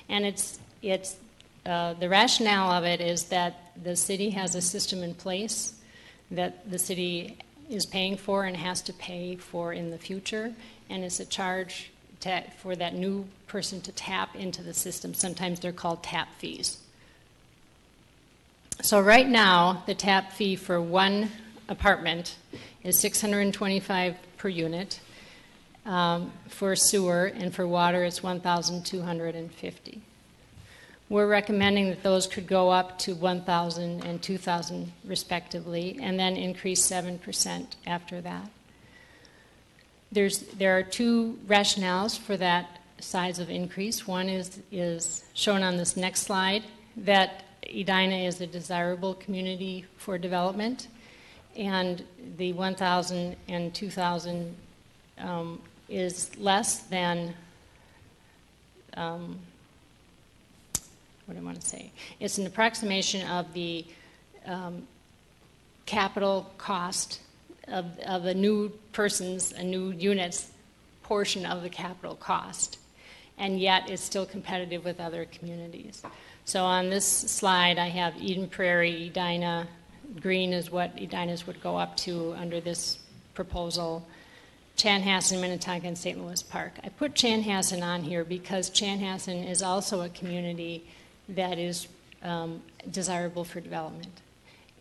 And it's the rationale of it is that the city has a system in place that the city is paying for and has to pay for in the future, and it's a charge for that new person to tap into the system. Sometimes they're called tap fees. So right now, the tap fee for one apartment is $625 per unit. For sewer, and for water it's $1,250. We're recommending that those could go up to $1,000 and $2,000 respectively, and then increase 7% after that. There are two rationales for that size of increase. One is shown on this next slide, that Edina is a desirable community for development, and the 1,000 and 2,000 is less than, what do I want to say? It's an approximation of the capital cost of a new unit's portion of the capital cost, and yet it's still competitive with other communities. So on this slide, I have Eden Prairie, Edina. Green is what Edina's would go up to under this proposal. Chanhassen, Minnetonka, and St. Louis Park. I put Chanhassen on here because Chanhassen is also a community that is desirable for development.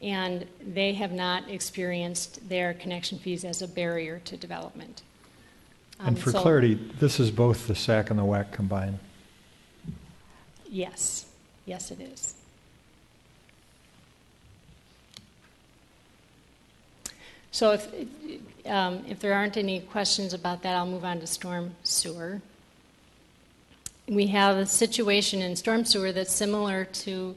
And they have not experienced their connection fees as a barrier to development. And for clarity, this is both the SAC and the WAC combined. Yes. Yes, it is. So if there aren't any questions about that, I'll move on to storm sewer. We have a situation in storm sewer that's similar to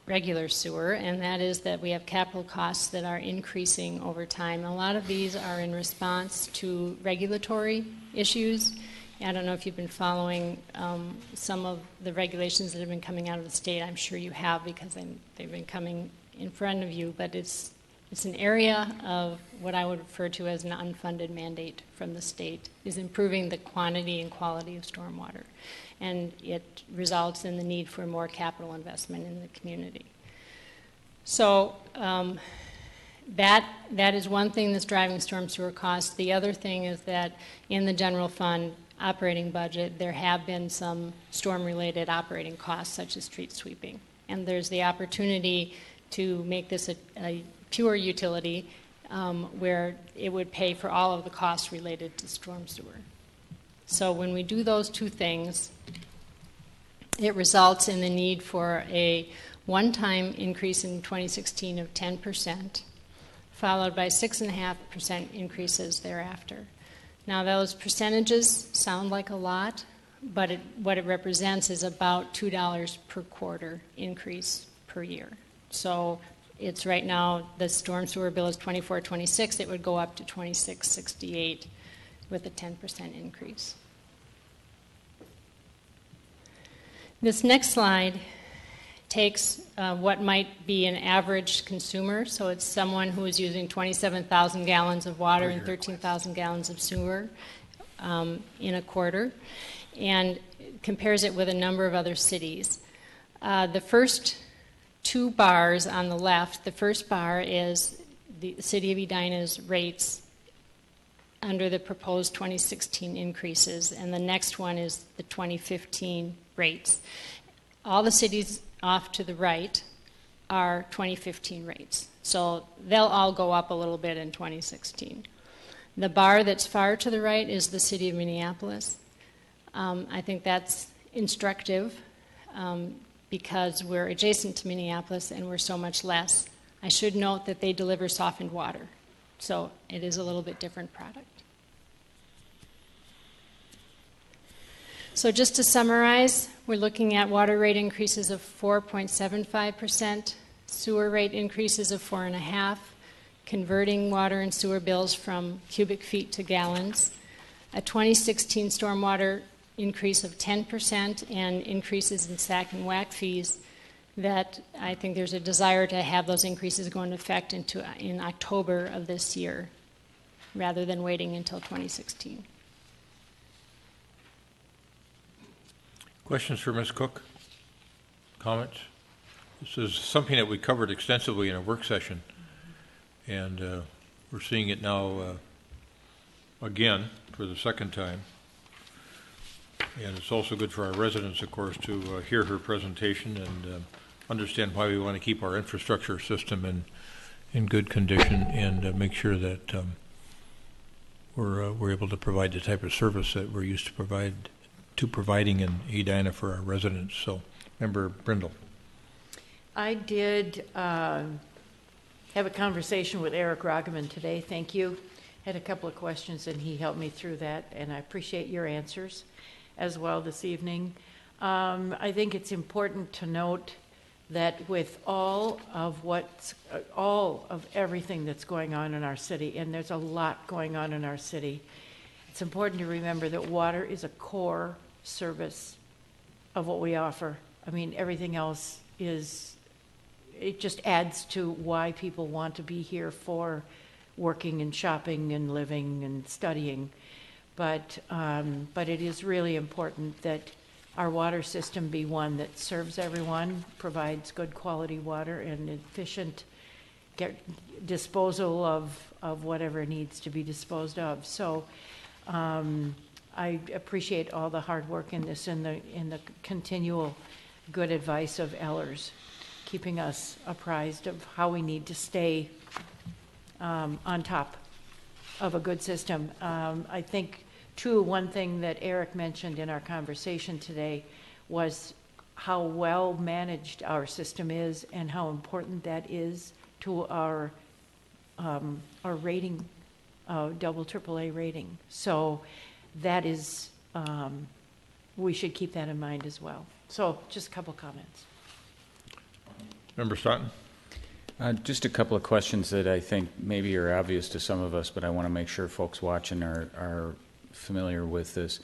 regular sewer, and that is that we have capital costs that are increasing over time. A lot of these are in response to regulatory issues. I don't know if you've been following some of the regulations that have been coming out of the state. I'm sure you have, because they've been coming in front of you, but it's an area of what I would refer to as an unfunded mandate from the state, is improving the quantity and quality of stormwater. And it results in the need for more capital investment in the community. So that is one thing that's driving storm sewer costs. The other thing is that in the general fund operating budget, there have been some storm-related operating costs, such as street sweeping. And there's the opportunity to make this a pure utility where it would pay for all of the costs related to storm sewer. So when we do those two things, it results in the need for a one-time increase in 2016 of 10%, followed by 6.5% increases thereafter. Now those percentages sound like a lot, but what it represents is about $2 per quarter increase per year. So it's right now, the storm sewer bill is $24.26. It would go up to $26.68 with a 10% increase. This next slide takes what might be an average consumer. So it's someone who is using 27,000 gallons of water and 13,000 gallons of sewer in a quarter, and compares it with a number of other cities. The first two bars on the left, the first bar is the City of Edina's rates under the proposed 2016 increases, and the next one is the 2015 rates. All the cities off to the right are 2015 rates, so they'll all go up a little bit in 2016. The bar that's far to the right is the City of Minneapolis. I think that's instructive because we're adjacent to Minneapolis and we're so much less. I should note that they deliver softened water, so it is a little bit different product. So just to summarize, we're looking at water rate increases of 4.75%, sewer rate increases of 4.5%, converting water and sewer bills from cubic feet to gallons, a 2016 stormwater increase of 10%, and increases in SAC and WAC fees that I think there's a desire to have those increases go into effect in October of this year rather than waiting until 2016. Questions for Ms. Cook? Comments? This is something that we covered extensively in a work session, and we're seeing it now again for the second time. And it's also good for our residents, of course, to hear her presentation and understand why we want to keep our infrastructure system in good condition and make sure that we're able to provide the type of service that we're used to providing in Edina for our residents. So, Member Brindle. I did have a conversation with Eric Roggeman today. Thank you. Had a couple of questions, and he helped me through that, and I appreciate your answers as well this evening. I think it's important to note that with all of everything that's going on in our city, and there's a lot going on in our city, it's important to remember that water is a core service of what we offer. I mean, everything else it just adds to why people want to be here for working and shopping and living and studying. But it is really important that our water system be one that serves everyone, provides good quality water and efficient disposal of whatever needs to be disposed of. So I appreciate all the hard work in this and the continual good advice of Ellers, keeping us apprised of how we need to stay on top of a good system. I think, too, one thing that Eric mentioned in our conversation today was how well managed our system is and how important that is to our rating, double AAA rating. So that is, we should keep that in mind as well. So just a couple comments. Member Staunton. Just a couple of questions that I think maybe are obvious to some of us, but I want to make sure folks watching are familiar with this.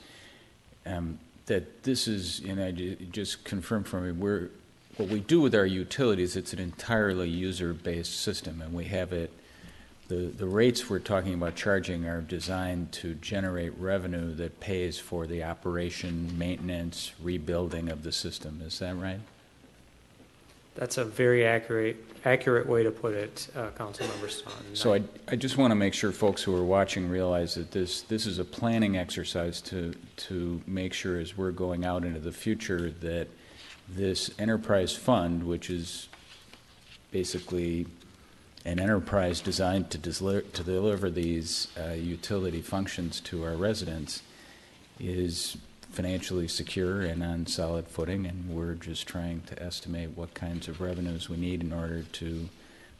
That this is, and I just confirm for me, what we do with our utilities, it's an entirely user-based system, and we have it. The rates we're talking about charging are designed to generate revenue that pays for the operation, maintenance, rebuilding of the system. Is that right? That's a very accurate way to put it, Councilmember Staunton. So I just want to make sure folks who are watching realize that this is a planning exercise to make sure as we're going out into the future that this enterprise fund, which is basically an enterprise designed to deliver these utility functions to our residents, is financially secure and on solid footing, and we're just trying to estimate what kinds of revenues we need in order to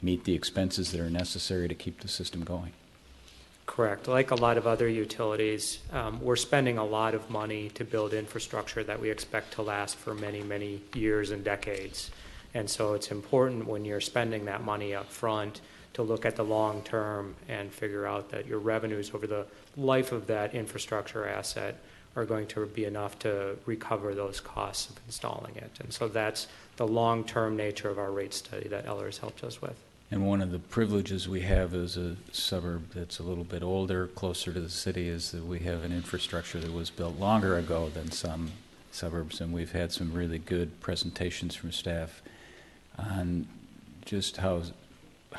meet the expenses that are necessary to keep the system going. Correct. Like a lot of other utilities, we're spending a lot of money to build infrastructure that we expect to last for many, many years and decades. And so it's important when you're spending that money up front to look at the long term and figure out that your revenues over the life of that infrastructure asset are going to be enough to recover those costs of installing it. And so that's the long-term nature of our rate study that Ellers helped us with. And one of the privileges we have as a suburb that's a little bit older, closer to the city, is that we have an infrastructure that was built longer ago than some suburbs, and we've had some really good presentations from staff on just how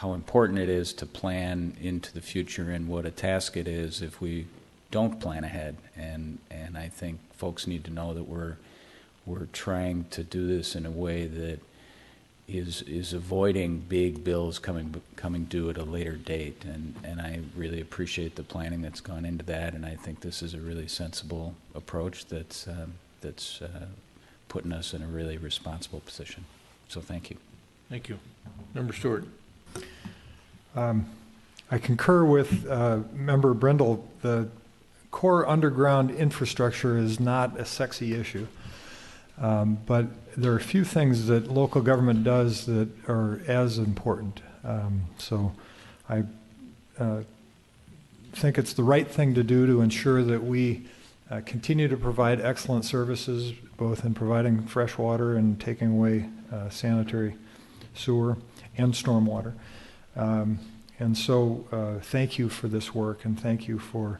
important it is to plan into the future and what a task it is if we don't plan ahead. And I think folks need to know that we're trying to do this in a way that is avoiding big bills coming due at a later date. And I really appreciate the planning that's gone into that, and I think this is a really sensible approach that's putting us in a really responsible position. So thank you. Thank you. Member Stewart. I concur with Member Brindle. The core underground infrastructure is not a sexy issue, but there are a few things that local government does that are as important. So I think it's the right thing to do to ensure that we continue to provide excellent services, both in providing fresh water and taking away sanitary sewer and stormwater. And so thank you for this work, and thank you for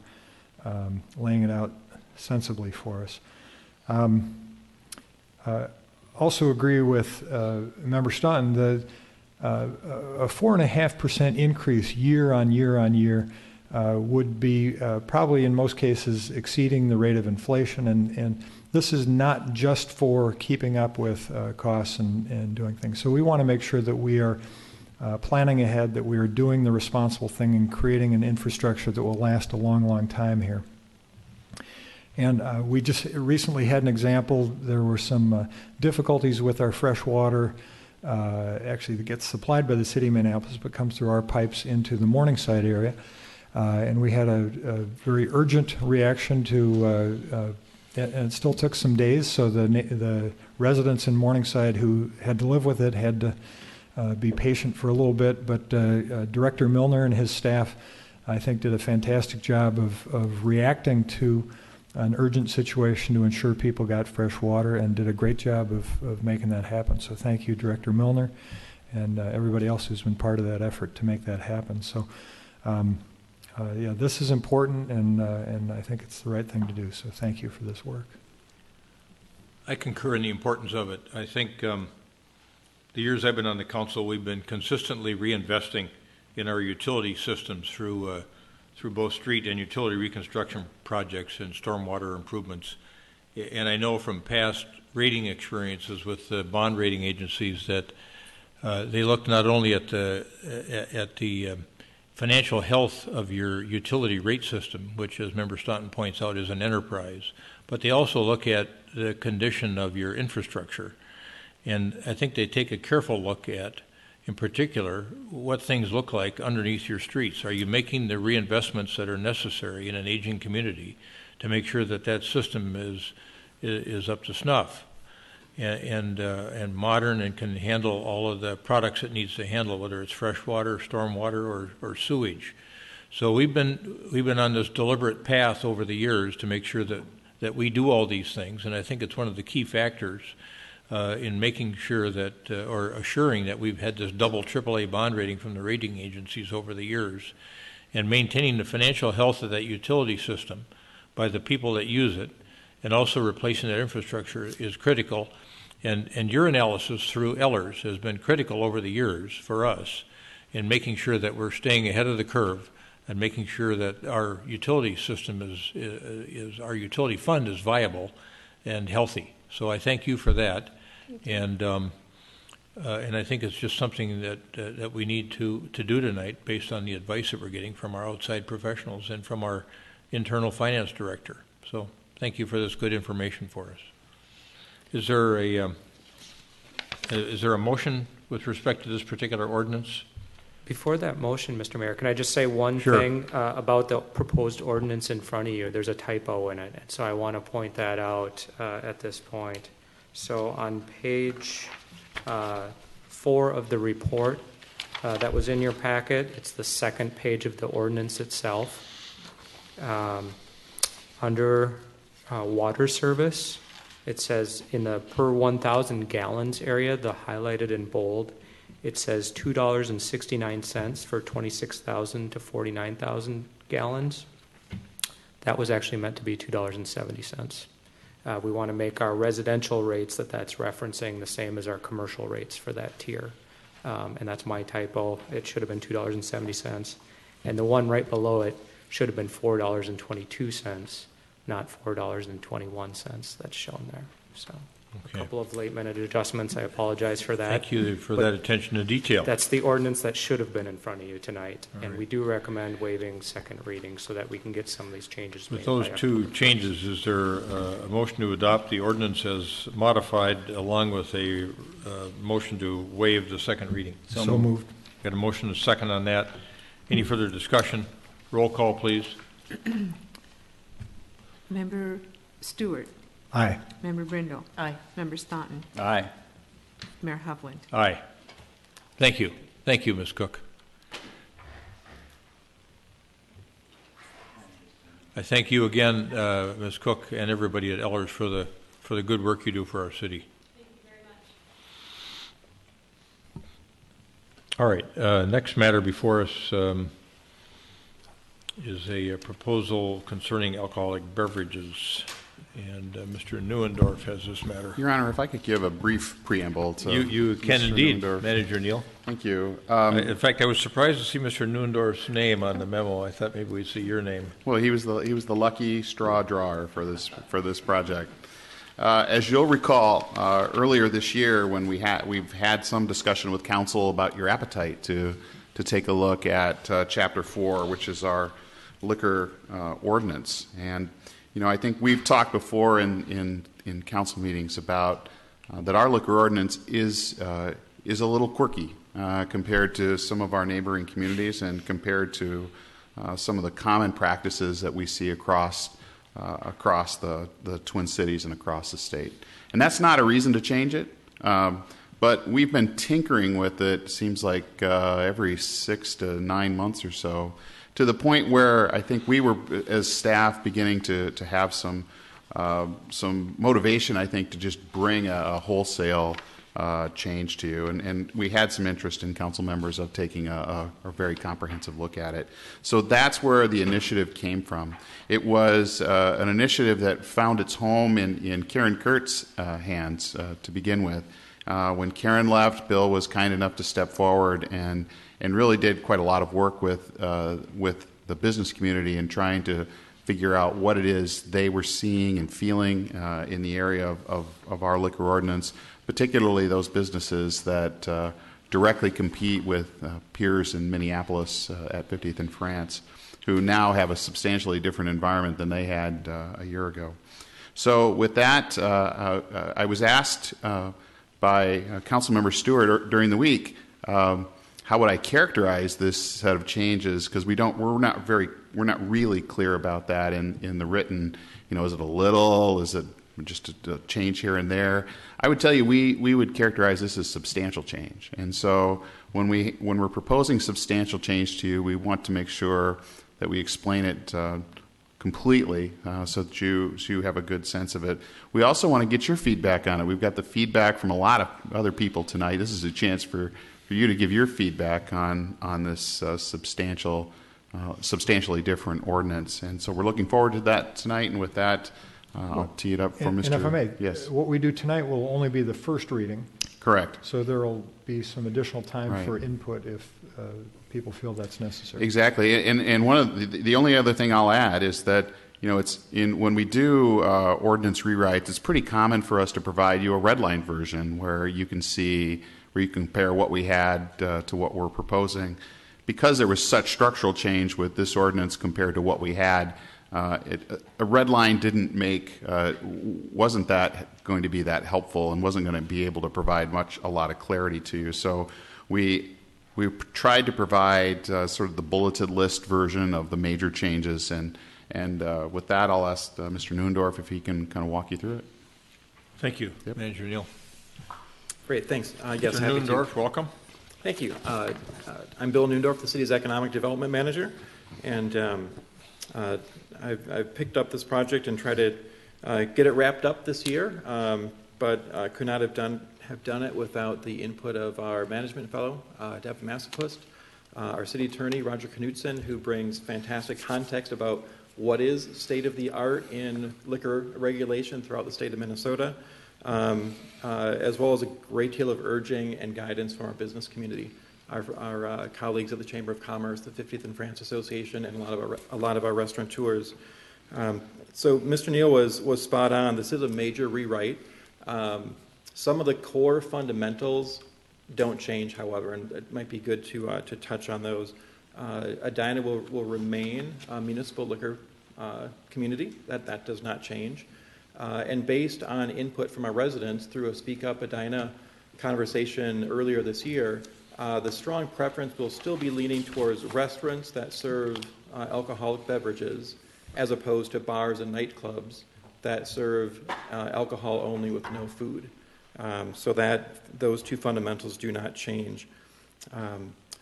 laying it out sensibly for us. Also agree with Member Staunton that a 4.5% increase year on year on year would be probably in most cases exceeding the rate of inflation. And this is not just for keeping up with costs and doing things. So we want to make sure that we are planning ahead, that we are doing the responsible thing and creating an infrastructure that will last a long, long time here. And we just recently had an example. There were some difficulties with our fresh water, actually that gets supplied by the city of Minneapolis, but comes through our pipes into the Morningside area. And we had a very urgent reaction to, and it still took some days, so the residents in Morningside who had to live with it had to be patient for a little bit, but Director Milner and his staff, I think, did a fantastic job of reacting to an urgent situation to ensure people got fresh water, and did a great job of making that happen. So thank you, Director Milner, and everybody else who's been part of that effort to make that happen. So yeah, this is important, and I think it's the right thing to do. So thank you for this work. I concur in the importance of it. I think the years I've been on the council, we've been consistently reinvesting in our utility systems through both street and utility reconstruction projects and stormwater improvements. And I know from past rating experiences with the bond rating agencies that they look not only at the financial health of your utility rate system, which, as Member Staunton points out, is an enterprise, but they also look at the condition of your infrastructure. And I think they take a careful look at, in particular, what things look like underneath your streets. Are you making the reinvestments that are necessary in an aging community to make sure that that system is up to snuff and modern and can handle all of the products it needs to handle, whether it's fresh water, storm water, or sewage? So we've been on this deliberate path over the years to make sure that we do all these things, and I think it's one of the key factors in making sure that, or assuring that we've had this double AAA bond rating from the rating agencies over the years, and maintaining the financial health of that utility system by the people that use it, and also replacing that infrastructure is critical. And your analysis through Ellers has been critical over the years for us in making sure that we're staying ahead of the curve and making sure that our utility system our utility fund is viable and healthy. So I thank you for that. And I think it's just something that we need to do tonight based on the advice that we're getting from our outside professionals and from our internal finance director. So thank you for this good information for us. Is there a motion with respect to this particular ordinance? Before that motion, Mr. Mayor, can I just say one Sure. thing about the proposed ordinance in front of you? There's a typo in it, and so I want to point that out at this point. So on page 4 of the report that was in your packet, it's the second page of the ordinance itself. Under water service, it says in the per 1,000 gallons area, the highlighted in bold, it says $2.69 for 26,000 to 49,000 gallons. That was actually meant to be $2.70. We want to make our residential rates that's referencing the same as our commercial rates for that tier. And that's my typo. It should have been $2.70. And the one right below it should have been $4.22, not $4.21 that's shown there. So Okay. a couple of late-minute adjustments. I apologize for that. Thank you for that attention to detail. That's the ordinance that should have been in front of you tonight. All And right. we do recommend waiving second reading so that we can get some of these changes made. With those by two October. changes, is there a motion to adopt the ordinance as modified along with a motion to waive the second reading? So moved. Got a motion and a second on that. Any further discussion? Roll call, please. Member Stewart. Aye. Member Brindle. Aye. Member Staunton. Aye. Mayor Hovland. Aye. Thank you. Thank you, Ms. Cook. I thank you again, Ms. Cook, and everybody at Ellers for the good work you do for our city. Thank you very much. All right. Next matter before us is a proposal concerning alcoholic beverages. And Mr. Neuendorf has this matter. Your Honor, if I could give a brief preamble to You can Mr. indeed, Neuendorf. Manager Neal. Thank you. In fact, I was surprised to see Mr. Neuendorf's name on the memo. I thought maybe we'd see your name. Well, he was the lucky straw drawer for this project. As you'll recall, earlier this year, when we've had some discussion with council about your appetite to take a look at Chapter 4, which is our liquor ordinance. And I think we've talked before in council meetings about that our liquor ordinance is a little quirky compared to some of our neighboring communities and compared to some of the common practices that we see across the Twin Cities and across the state. And that's not a reason to change it, but we've been tinkering with it, seems like every 6 to 9 months or so, to the point where I think we were, as staff, beginning to have some motivation, I think, to just bring a wholesale change to you. And we had some interest in council members of taking a very comprehensive look at it. So that's where the initiative came from. It was an initiative that found its home in Karen Kurt's hands to begin with. When Karen left, Bill was kind enough to step forward and really did quite a lot of work with the business community in trying to figure out what it is they were seeing and feeling in the area of our liquor ordinance, particularly those businesses that directly compete with peers in Minneapolis at 50th and France, who now have a substantially different environment than they had a year ago. So with that, I was asked by Councilmember Stewart during the week, how would I characterize this set of changes? Because we're not really clear about that in the written. Is it a little? Is it just a change here and there? I would tell you we would characterize this as substantial change. And so when we're proposing substantial change to you, we want to make sure that we explain it completely so that you have a good sense of it. We also want to get your feedback on it. We've got the feedback from a lot of other people tonight. This is a chance for you to give your feedback on this substantially different ordinance. And so we're looking forward to that tonight. And with that, I'll tee it up for Mr. And if I may, yes. What we do tonight will only be the first reading. Correct. So there will be some additional time Right. for input if people feel that's necessary. Exactly. And one of the only other thing I'll add is that when we do ordinance rewrites, it's pretty common for us to provide you a red line version where you can compare what we had to what we're proposing. Because there was such structural change with this ordinance compared to what we had, a red line wasn't that going to be that helpful and wasn't going to be able to provide a lot of clarity to you. So we tried to provide sort of the bulleted list version of the major changes, and with that, I'll ask Mr. Neuendorf if he can kind of walk you through it. Thank you, Yep. Manager Neal. Great, thanks. Mr. Neuendorf, welcome. Thank you. I'm Bill Neuendorf, the city's economic development manager, and I've picked up this project and tried to get it wrapped up this year, but could not have done it without the input of our management fellow, Deb Massapust, our city attorney, Roger Knudsen, who brings fantastic context about what is state-of-the-art in liquor regulation throughout the state of Minnesota, as well as a great deal of urging and guidance from our business community, our colleagues at the Chamber of Commerce, the 50th and France Association, and a lot of our restaurateurs. So Mr. Neal was spot on. This is a major rewrite. Some of the core fundamentals don't change, however, and it might be good to touch on those. Edina will remain a municipal liquor community. That does not change. And based on input from our residents through a Speak Up Edina conversation earlier this year, the strong preference will still be leaning towards restaurants that serve alcoholic beverages as opposed to bars and nightclubs that serve alcohol only with no food. So that those two fundamentals do not change.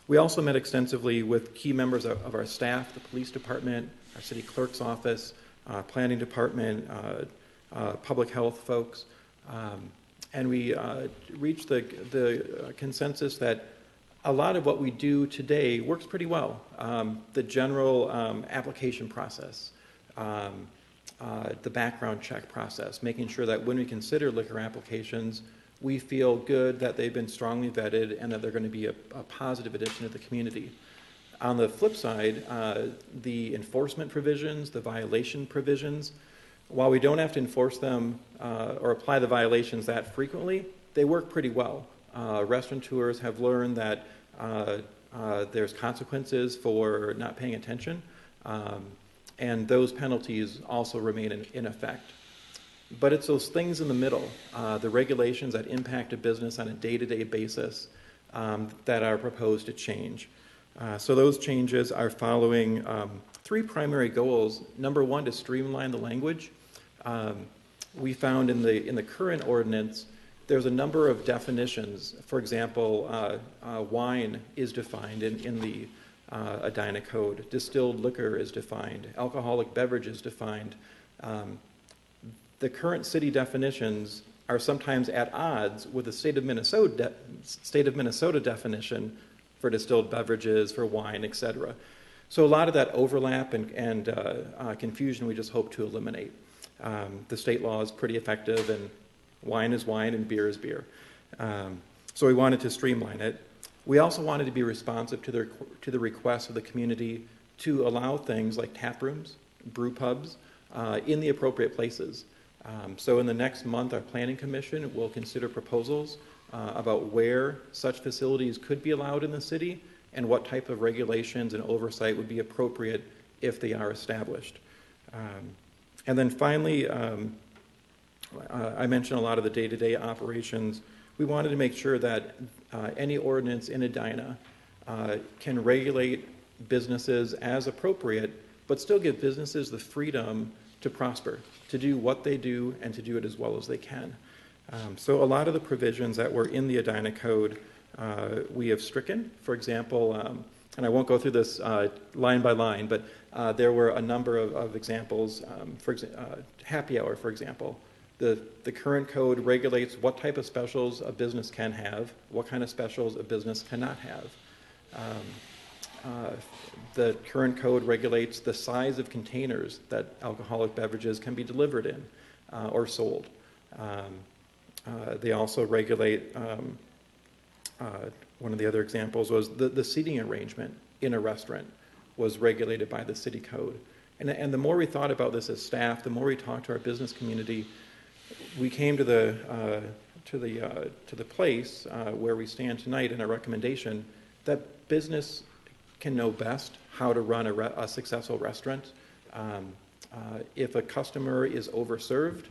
We also met extensively with key members of our staff, the police department, our city clerk's office, planning department, public health folks, and we reached the consensus that a lot of what we do today works pretty well. The general application process, the background check process, making sure that when we consider liquor applications, we feel good that they've been strongly vetted and that they're going to be a positive addition to the community. On the flip side, the enforcement provisions, the violation provisions, while we don't have to enforce them or apply the violations that frequently, they work pretty well. Restaurateurs have learned that there's consequences for not paying attention, and those penalties also remain in effect. But it's those things in the middle, the regulations that impact a business on a day-to-day basis that are proposed to change. So those changes are following three primary goals. Number one, to streamline the language. We found in the current ordinance, there's a number of definitions. For example, wine is defined in the Edina Code. Distilled liquor is defined. Alcoholic beverage is defined. The current city definitions are sometimes at odds with the state of Minnesota definition for distilled beverages, for wine, etc. So a lot of that overlap and confusion we just hope to eliminate. The state law is pretty effective, and wine is wine and beer is beer. So we wanted to streamline it. We also wanted to be responsive to the requests of the community to allow things like tap rooms, brew pubs, in the appropriate places. So in the next month, our Planning Commission will consider proposals about where such facilities could be allowed in the city and what type of regulations and oversight would be appropriate if they are established. And then finally, I mentioned a lot of the day-to-day operations. We wanted to make sure that any ordinance in Edina can regulate businesses as appropriate, but still give businesses the freedom to prosper, to do what they do and to do it as well as they can. So a lot of the provisions that were in the Edina Code we have stricken. For example, and I won't go through this line by line, but there were a number of examples. Happy hour, for example. The current code regulates what type of specials a business can have, what kind of specials a business cannot have. The current code regulates the size of containers that alcoholic beverages can be delivered in or sold. They also regulate, one of the other examples was the seating arrangement in a restaurant was regulated by the city code. And the more we thought about this as staff, the more we talked to our business community, we came to the place where we stand tonight in our recommendation that business can know best how to run a successful restaurant. If a customer is overserved,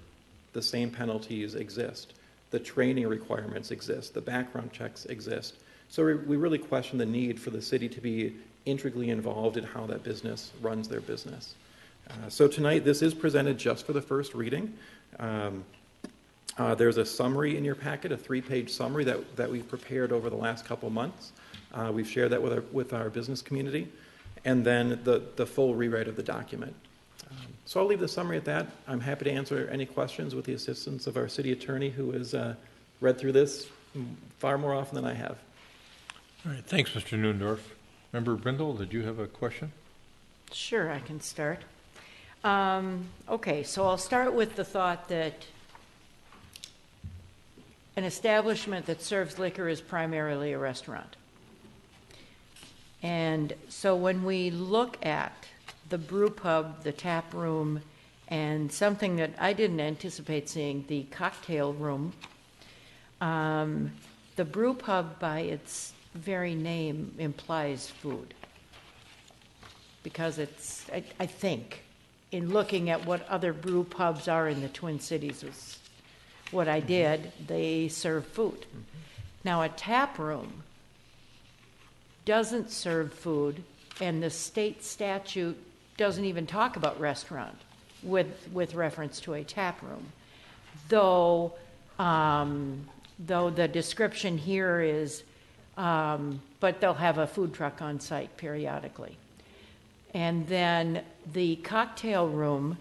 the same penalties exist. The training requirements exist. The background checks exist. So we really question the need for the city to be integrally involved in how that business runs their business. So tonight, this is presented just for the first reading. There's a summary in your packet, a 3-page summary that we've prepared over the last couple months. We've shared that with our business community, and then the full rewrite of the document. So I'll leave the summary at that. I'm happy to answer any questions with the assistance of our city attorney, who has read through this far more often than I have. All right, thanks, Mr. Neundorf. Member Brindle, did you have a question? Sure, I can start. Okay, so I'll start with the thought that an establishment that serves liquor is primarily a restaurant. And so when we look at the brew pub, the tap room, and something that I didn't anticipate seeing, the cocktail room, the brew pub by its very name implies food. Because it's, I think, in looking at what other brew pubs are in the Twin Cities was what I did, they serve food. Mm-hmm. Now a tap room doesn't serve food, and the state statute doesn't even talk about restaurant with reference to a tap room. Though the description here is, but they'll have a food truck on site periodically. And then the cocktail room,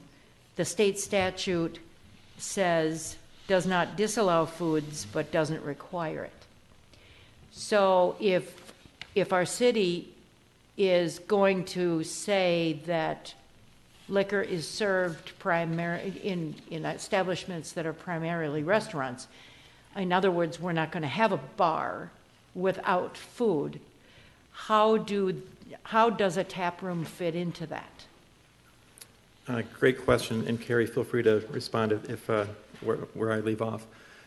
the state statute says does not disallow foods but doesn't require it. So if our city is going to say that liquor is served in establishments that are primarily restaurants. In other words, we're not going to have a bar without food. How does a tap room fit into that? Great question, and Carrie, feel free to respond if where I leave off.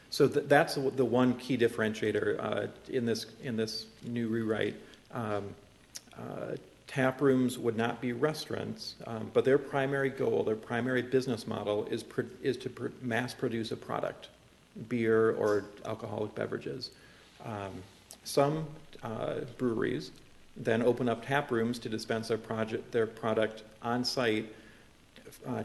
So that's the one key differentiator in this new rewrite. Tap rooms would not be restaurants, but their primary goal, their primary business model is to mass produce a product, beer or alcoholic beverages. Some breweries then open up tap rooms to dispense their product on site.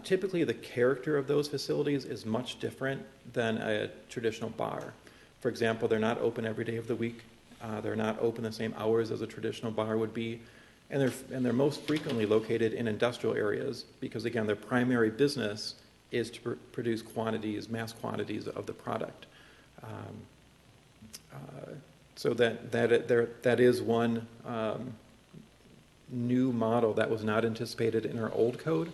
Typically, the character of those facilities is much different than a traditional bar. For example, they're not open every day of the week. They're not open the same hours as a traditional bar would be. And they're most frequently located in industrial areas because, again, their primary business is to produce mass quantities of the product. So that is one new model that was not anticipated in our old code.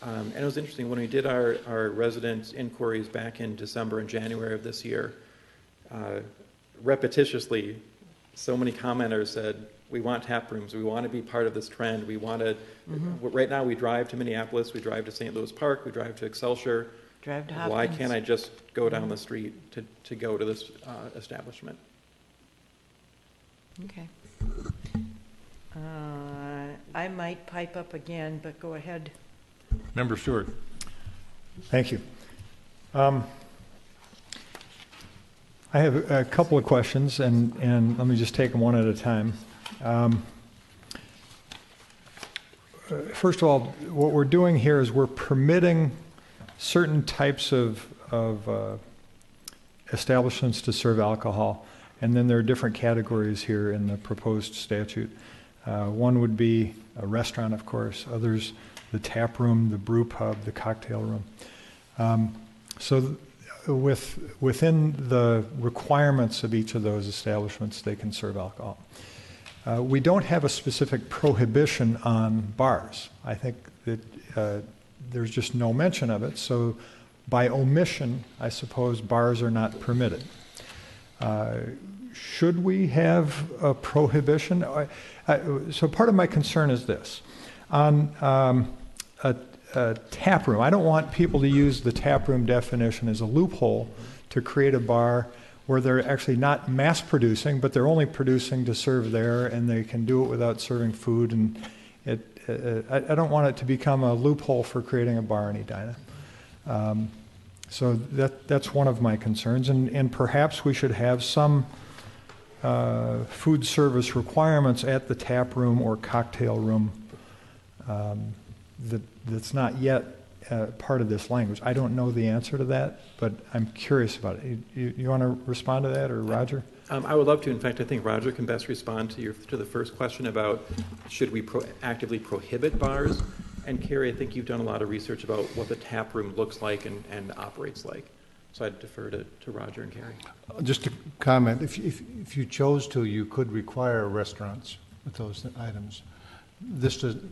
And it was interesting, when we did our resident inquiries back in December and January of this year, repetitiously, so many commenters said, we want tap rooms, we want to be part of this trend, we want to, right now we drive to Minneapolis, we drive to St. Louis Park, we drive to Excelsior. Drive to Hopkins. Why can't I just go down the street to go to this establishment? Okay. I might pipe up again, but go ahead. Member Stewart. Thank you. I have a couple of questions, and let me just take them one at a time. First of all, what we're doing here is we're permitting certain types of establishments to serve alcohol, and then there are different categories here in the proposed statute. One would be a restaurant, of course. Others, the tap room, the brew pub, the cocktail room. So within the requirements of each of those establishments, they can serve alcohol. We don't have a specific prohibition on bars. I think that there's just no mention of it. So by omission, I suppose bars are not permitted. Should we have a prohibition? So part of my concern is this. On a tap room, I don't want people to use the tap room definition as a loophole to create a bar where they're actually not mass producing, but they're only producing to serve there, and they can do it without serving food. And I don't want it to become a loophole for creating a bar in Edina. So that's one of my concerns, and perhaps we should have some food service requirements at the tap room or cocktail room that's not yet part of this language. I don't know the answer to that, but I'm curious about it. You want to respond to that, or Roger? I would love to. In fact, I think Roger can best respond to the first question about should we actively prohibit bars. And Carrie, I think you've done a lot of research about what the tap room looks like and operates like. So I'd defer to Roger and Carrie. Just to comment, if you chose to, you could require restaurants with those items.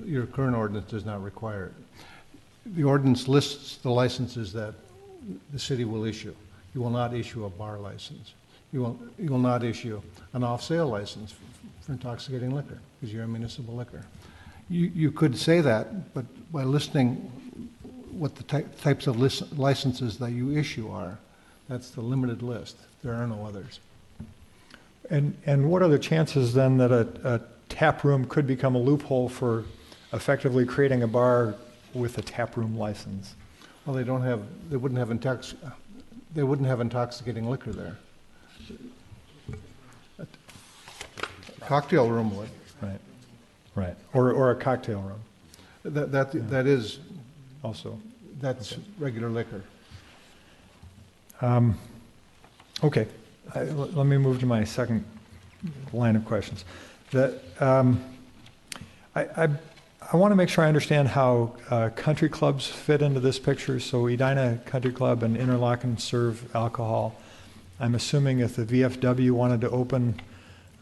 Your current ordinance does not require it. The ordinance lists the licenses that the city will issue. You will not issue a bar license. You will not issue an off-sale license for intoxicating liquor because you're a municipal liquor. You could say that, but by listing what the types of licenses that you issue are, that's the limited list. There are no others. And what are the chances then that a tap room could become a loophole for effectively creating a bar with a tap room license? Well, they wouldn't have intoxicating liquor there. A cocktail room would. Right. Or a cocktail room. That is also. That's regular liquor. Okay. Let me move to my second line of questions. I want to make sure I understand how country clubs fit into this picture. So Edina Country Club and Interlochen serve alcohol. I'm assuming if the VFW wanted to open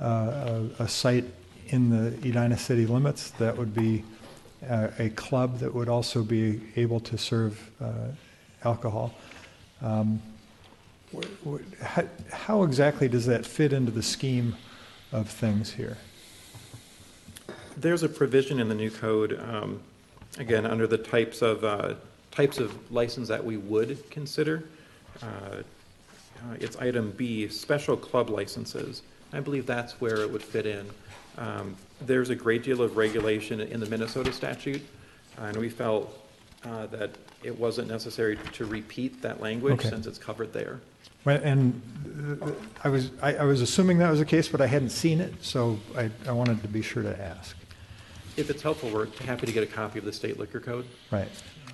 a site in the Edina city limits, that would be a club that would also be able to serve alcohol. How exactly does that fit into the scheme of things here? There's a provision in the new code, again, under the types of license that we would consider. It's item B, special club licenses. I believe that's where it would fit in. There's a great deal of regulation in the Minnesota statute, and we felt that it wasn't necessary to repeat that language since it's covered there. And I was assuming that was the case, but I hadn't seen it, so I wanted to be sure to ask. If it's helpful, we're happy to get a copy of the state liquor code. Right.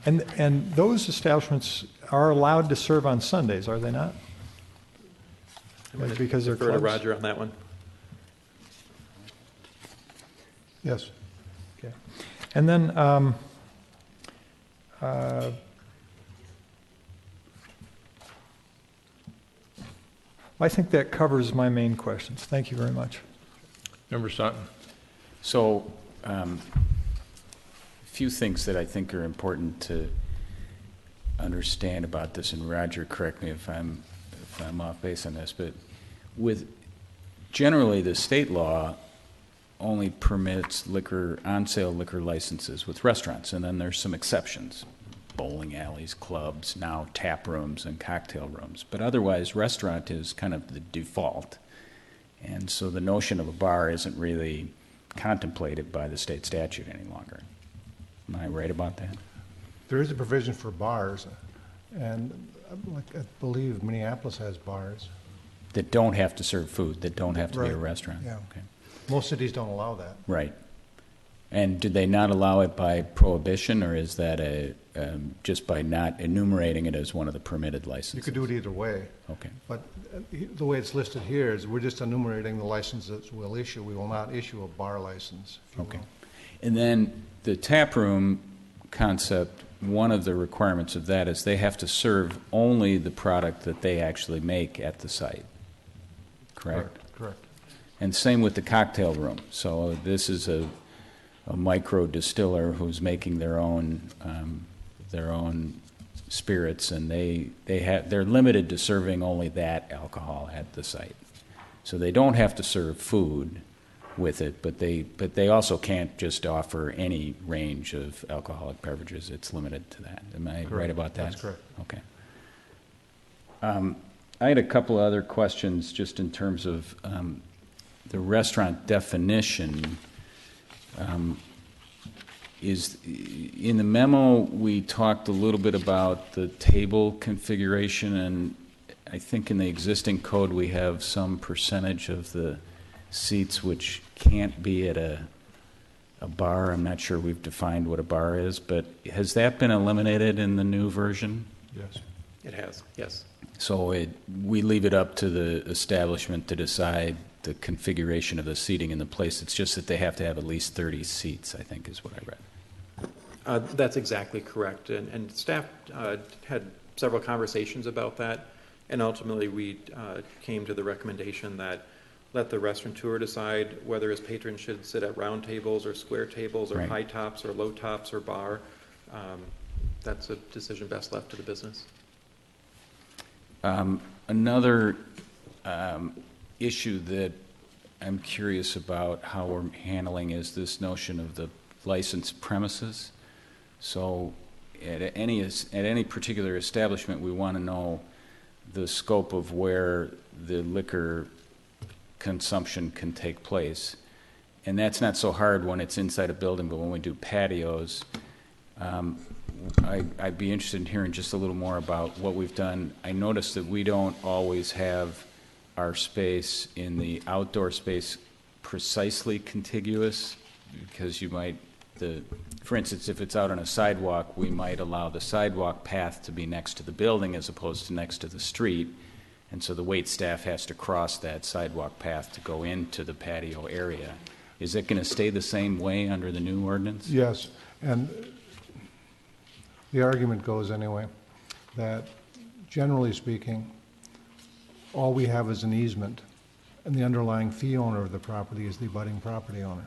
And those establishments are allowed to serve on Sundays, are they not? Because they're Defer to clubs? Roger on that one. Yes. Okay. And then I think that covers my main questions. Thank you very much. Member Sutton. So, a few things that I think are important to understand about this, and Roger, correct me if I'm off base on this, but with generally the state law only permits on-sale liquor licenses with restaurants, and then there's some exceptions. Bowling alleys, clubs, now tap rooms and cocktail rooms. But otherwise, restaurant is kind of the default. And so the notion of a bar isn't really contemplated by the state statute any longer. Am I right about that? There is a provision for bars, and I believe Minneapolis has bars. That don't have to serve food, that don't have to be a restaurant? Yeah. Okay. Most cities don't allow that. Right. And do they not allow it by prohibition, or is that just by not enumerating it as one of the permitted licenses? You could do it either way. Okay. But the way it's listed here is we're just enumerating the licenses we'll issue. We will not issue a bar license. Okay. And then the tap room concept, one of the requirements of that is they have to serve only the product that they actually make at the site. Correct? Correct. And same with the cocktail room. So this is a micro distiller who's making their own spirits, and they're limited to serving only that alcohol at the site. So they don't have to serve food with it, but they also can't just offer any range of alcoholic beverages. It's limited to that. Am I right about that? That's correct. Okay. I had a couple other questions just in terms of the restaurant definition. Is in the memo we talked a little bit about the table configuration, and I think in the existing code we have some percentage of the seats which can't be at a bar. I'm not sure we've defined what a bar is, but has that been eliminated in the new version? Yes. It has, yes. So we leave it up to the establishment to decide the configuration of the seating in the place. It's just that they have to have at least 30 seats, I think is what I read. That's exactly correct. And staff had several conversations about that, and ultimately we came to the recommendation that let the restaurateur decide whether his patrons should sit at round tables or square tables or high tops or low tops or bar. That's a decision best left to the business. Another issue that I'm curious about how we're handling is this notion of the licensed premises. So at any particular establishment, we want to know the scope of where the liquor consumption can take place. And that's not so hard when it's inside a building, but when we do patios, I'd be interested in hearing just a little more about what we've done. I noticed that we don't always have our space in the outdoor space precisely contiguous, because you might, for instance, if it's out on a sidewalk, we might allow the sidewalk path to be next to the building as opposed to next to the street, and so the wait staff has to cross that sidewalk path to go into the patio area. Is it going to stay the same way under the new ordinance? Yes, and the argument goes anyway that generally speaking, all we have is an easement, and the underlying fee owner of the property is the abutting property owner.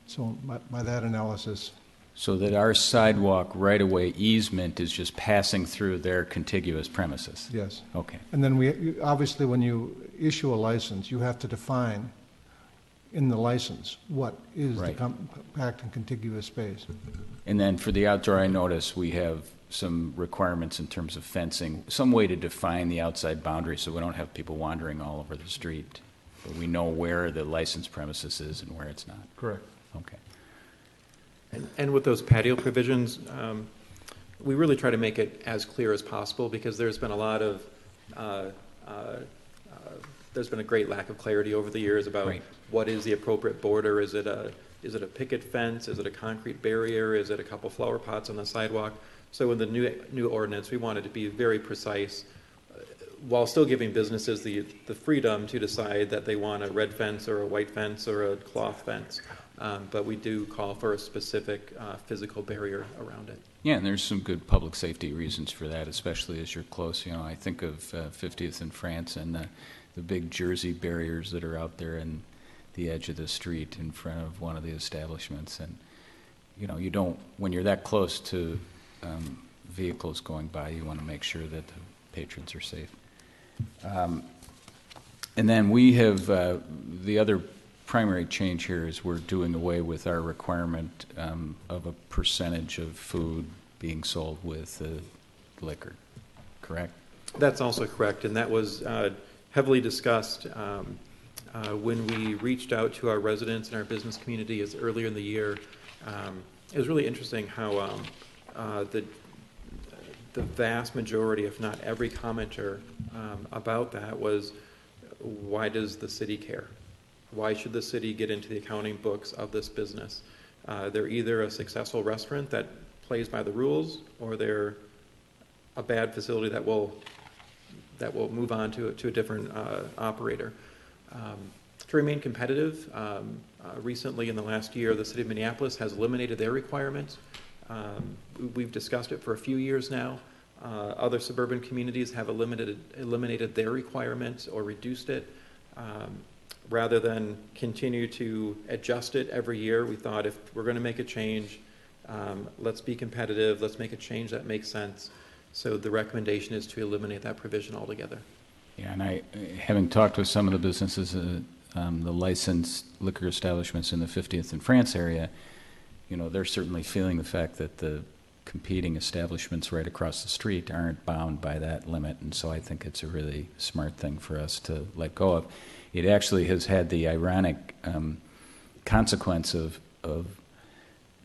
So by that analysis, So that our sidewalk right-of-way easement is just passing through their contiguous premises? Yes. Okay. And then obviously, when you issue a license, you have to define in the license what is the Right. compact and contiguous space. And then for the outdoor, I notice we have some requirements in terms of fencing, some way to define the outside boundary so we don't have people wandering all over the street. But we know where the licensed premises is and where it's not. Correct. Okay. And with those patio provisions, we really try to make it as clear as possible because there's been a lot of, there's been a great lack of clarity over the years about Right. what is the appropriate border. Is it a picket fence? Is it a concrete barrier? Is it a couple flower pots on the sidewalk? So in the new ordinance, we wanted to be very precise while still giving businesses the freedom to decide that they want a red fence or a white fence or a cloth fence. But we do call for a specific physical barrier around it. Yeah, and there's some good public safety reasons for that, especially as you're close. You know, I think of 50th in France and the big Jersey barriers that are out there in the edge of the street in front of one of the establishments. And, you know, you don't, when you're that close to vehicles going by, you want to make sure that the patrons are safe. And then we have the other primary change here is we're doing away with our requirement of a percentage of food being sold with liquor, correct? That's also correct, and that was heavily discussed when we reached out to our residents and our business community as earlier in the year. It was really interesting how the vast majority, if not every commenter about that was, why does the city care? Why should the city get into the accounting books of this business? They're either a successful restaurant that plays by the rules, or they're a bad facility that will move on to a different operator. To remain competitive, recently in the last year, the city of Minneapolis has eliminated their requirements. We've discussed it for a few years now. Other suburban communities have eliminated their requirements or reduced it. Rather than continue to adjust it every year, we thought if we're going to make a change, let's be competitive, let's make a change that makes sense. So the recommendation is to eliminate that provision altogether. Yeah, and having talked with some of the businesses, the licensed liquor establishments in the 50th and France area, you know, they're certainly feeling the fact that the competing establishments right across the street aren't bound by that limit, and so I think it's a really smart thing for us to let go of. It actually has had the ironic consequence of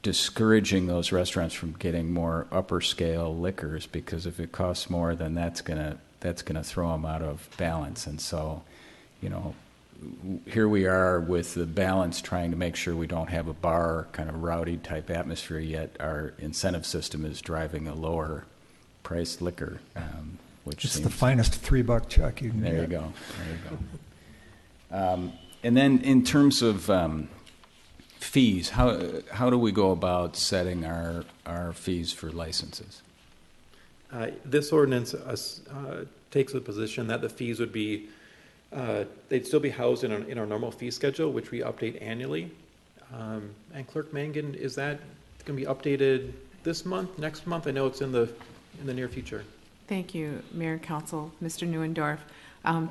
discouraging those restaurants from getting more upper scale liquors, because if it costs more, then that's gonna throw them out of balance. And so, you know, here we are with the balance, trying to make sure we don't have a bar kind of rowdy type atmosphere, yet our incentive system is driving a lower priced liquor, which it's seems the finest $3 check you can there get. you go. And then in terms of fees, how do we go about setting our fees for licenses? This ordinance takes the position that the fees would be, they'd still be housed in our normal fee schedule, which we update annually. And Clerk Mangan, is that going to be updated this month, next month? I know it's in the near future. Thank you, Mayor and Council. Mr. Neuendorf.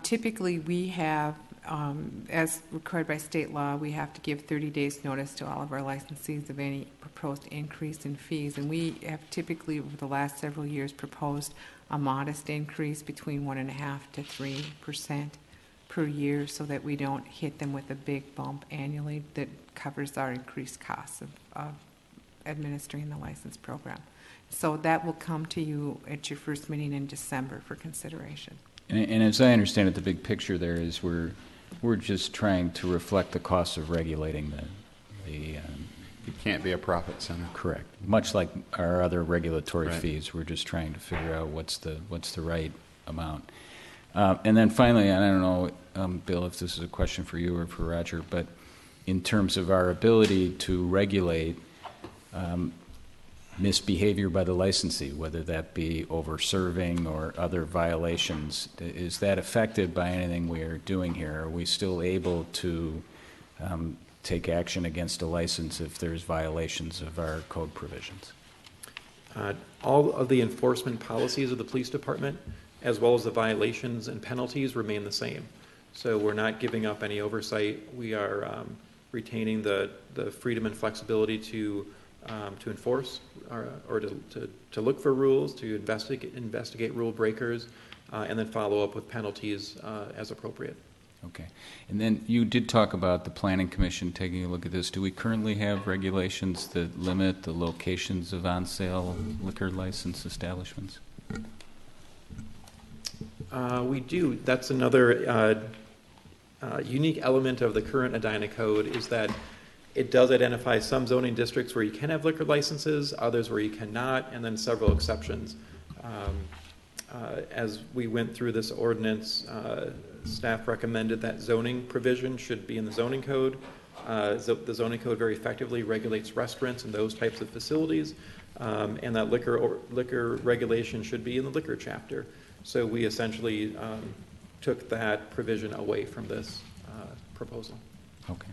Typically, we have, as required by state law, we have to give 30 days notice to all of our licensees of any proposed increase in fees. And we have typically, over the last several years, proposed a modest increase between 1.5% to 3% per year, so that we don't hit them with a big bump annually that covers our increased costs of administering the license program. So that will come to you at your first meeting in December for consideration. And as I understand it, the big picture there is we're just trying to reflect the cost of regulating the It can't be a profit center. correct. Much like our other regulatory Right. fees, we're just trying to figure out what's the right amount. And then finally, and I don't know, Bill, if this is a question for you or for Roger, but in terms of our ability to regulate misbehavior by the licensee, whether that be over-serving or other violations, is that affected by anything we are doing here? Are we still able to take action against a license if there's violations of our code provisions? All of the enforcement policies of the police department, as well as the violations and penalties, remain the same. So we're not giving up any oversight. We are retaining the freedom and flexibility to enforce or to look for rules, to investigate rule breakers, and then follow up with penalties as appropriate. Okay. And then you did talk about the Planning Commission taking a look at this. Do we currently have regulations that limit the locations of on-sale liquor license establishments? We do. That's another unique element of the current Edina Code, is that it does identify some zoning districts where you can have liquor licenses, others where you cannot, and then several exceptions. As we went through this ordinance, staff recommended that zoning provision should be in the zoning code. The zoning code very effectively regulates restaurants and those types of facilities, and that liquor regulation should be in the liquor chapter. So we essentially took that provision away from this proposal. Okay.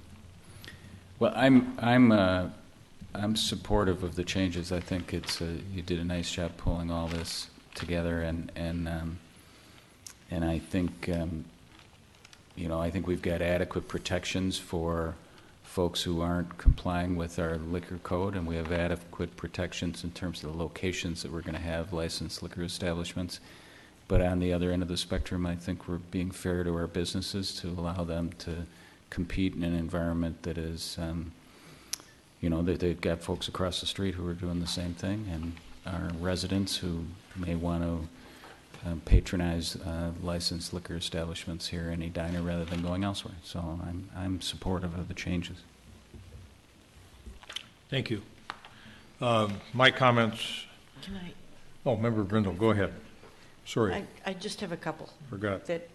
Well, I'm supportive of the changes. I think you did a nice job pulling all this together, and I think I think we've got adequate protections for folks who aren't complying with our liquor code, and we have adequate protections in terms of the locations that we're going to have licensed liquor establishments. But on the other end of the spectrum, I think we're being fair to our businesses to allow them to compete in an environment that is, that they've got folks across the street who are doing the same thing, and our residents who may want to patronize licensed liquor establishments here in Edina rather than going elsewhere. So I'm supportive of the changes. Thank you. My comments. Can I? Oh, Member Brindle, go ahead. Sorry. I just have a couple. Forgot. That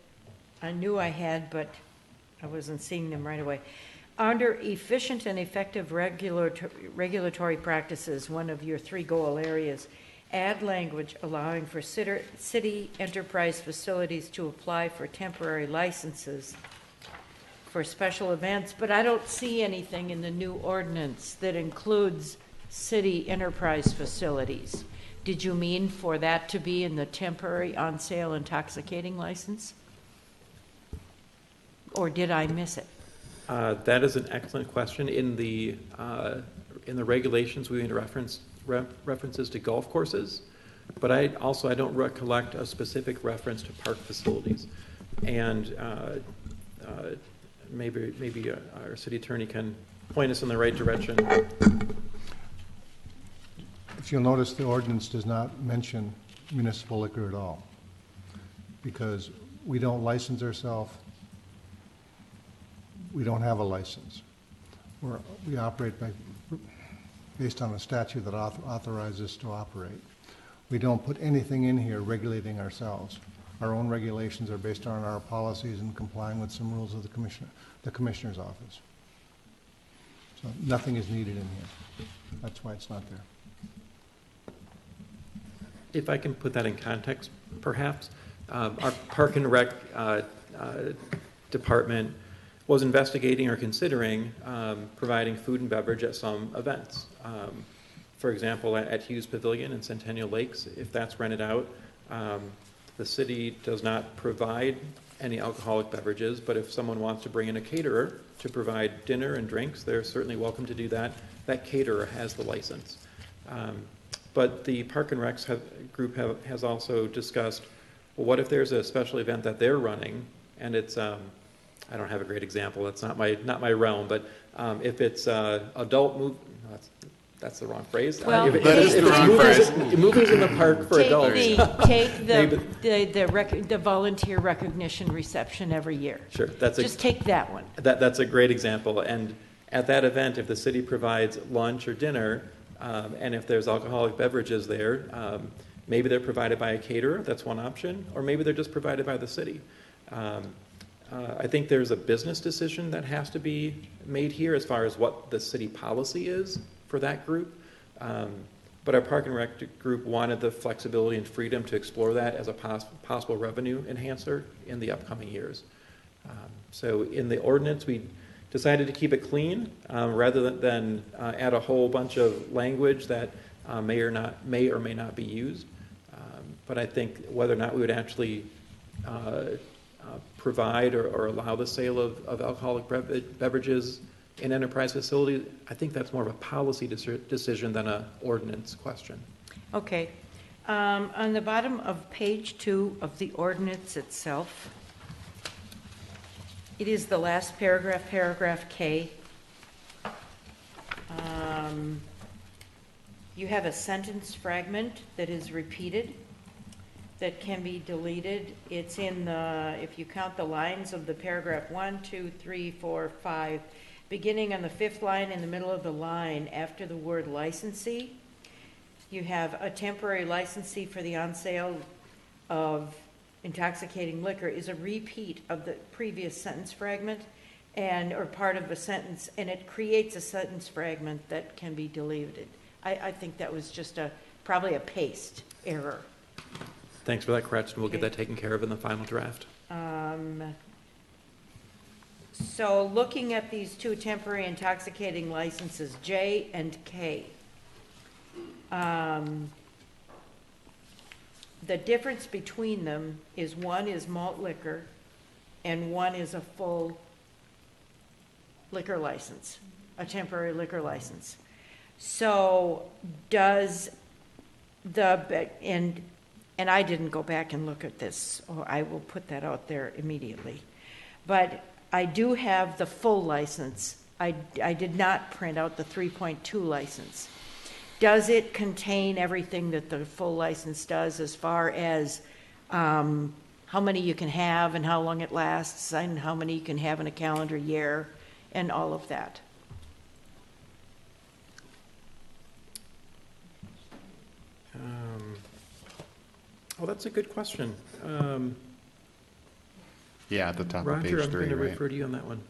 I knew I had, but I wasn't seeing them right away. Under efficient and effective regulatory practices, one of your 3 goal areas, add language allowing for city enterprise facilities to apply for temporary licenses for special events, but I don't see anything in the new ordinance that includes city enterprise facilities. Did you mean for that to be in the temporary on-sale intoxicating license? Or did I miss it? That is an excellent question. In the regulations, we made references to golf courses, but I don't recollect a specific reference to park facilities. And maybe our city attorney can point us in the right direction. If you'll notice, the ordinance does not mention municipal liquor at all, because we don't license ourselves. We don't have a license. We operate based on a statute that authorizes us to operate. We don't put anything in here regulating ourselves. Our own regulations are based on our policies and complying with some rules of the commissioner's office. So nothing is needed in here. That's why it's not there. If I can put that in context, perhaps, our Park and Rec department was investigating or considering providing food and beverage at some events. For example, at Hughes Pavilion in Centennial Lakes, if that's rented out, the city does not provide any alcoholic beverages, but if someone wants to bring in a caterer to provide dinner and drinks, they're certainly welcome to do that. That caterer has the license. But the Park and Rec group has also discussed, well, what if there's a special event that they're running, and it's I don't have a great example. That's not my realm. But if it's adult movie, no, that's the wrong phrase. Well, if it's movies in the park for adults. Take the volunteer recognition reception every year. Sure, take that one. That's a great example. And at that event, if the city provides lunch or dinner, and if there's alcoholic beverages there, maybe they're provided by a caterer. That's one option, or maybe they're just provided by the city. I think there's a business decision that has to be made here as far as what the city policy is for that group. But our Park and Rec group wanted the flexibility and freedom to explore that as a possible revenue enhancer in the upcoming years. So in the ordinance, we decided to keep it clean rather than add a whole bunch of language that may or may not be used. But I think whether or not we would actually provide or allow the sale of alcoholic beverages in enterprise facilities, I think that's more of a policy decision than an ordinance question. Okay. On the bottom of page 2 of the ordinance itself, it is the last paragraph, paragraph K. You have a sentence fragment that is repeated that can be deleted. It's in the, if you count the lines of the paragraph 1, 2, 3, 4, 5, beginning on the 5th line in the middle of the line after the word licensee, you have a temporary licensee for the on sale of intoxicating liquor is a repeat of the previous sentence fragment or part of a sentence, and it creates a sentence fragment that can be deleted. I think that was just probably a paste error. Thanks for that correction. We'll get that taken care of in the final draft. So looking at these two temporary intoxicating licenses, J and K, the difference between them is one is malt liquor and one is a full liquor license, a temporary liquor license. So does and I didn't go back and look at this, or I will put that out there immediately. But I do have the full license. I did not print out the 3.2 license. Does it contain everything that the full license does as far as how many you can have and how long it lasts and how many you can have in a calendar year and all of that? Oh, that's a good question. Yeah, at the top Roger, of page 3, I'm going to right? refer to you on that one.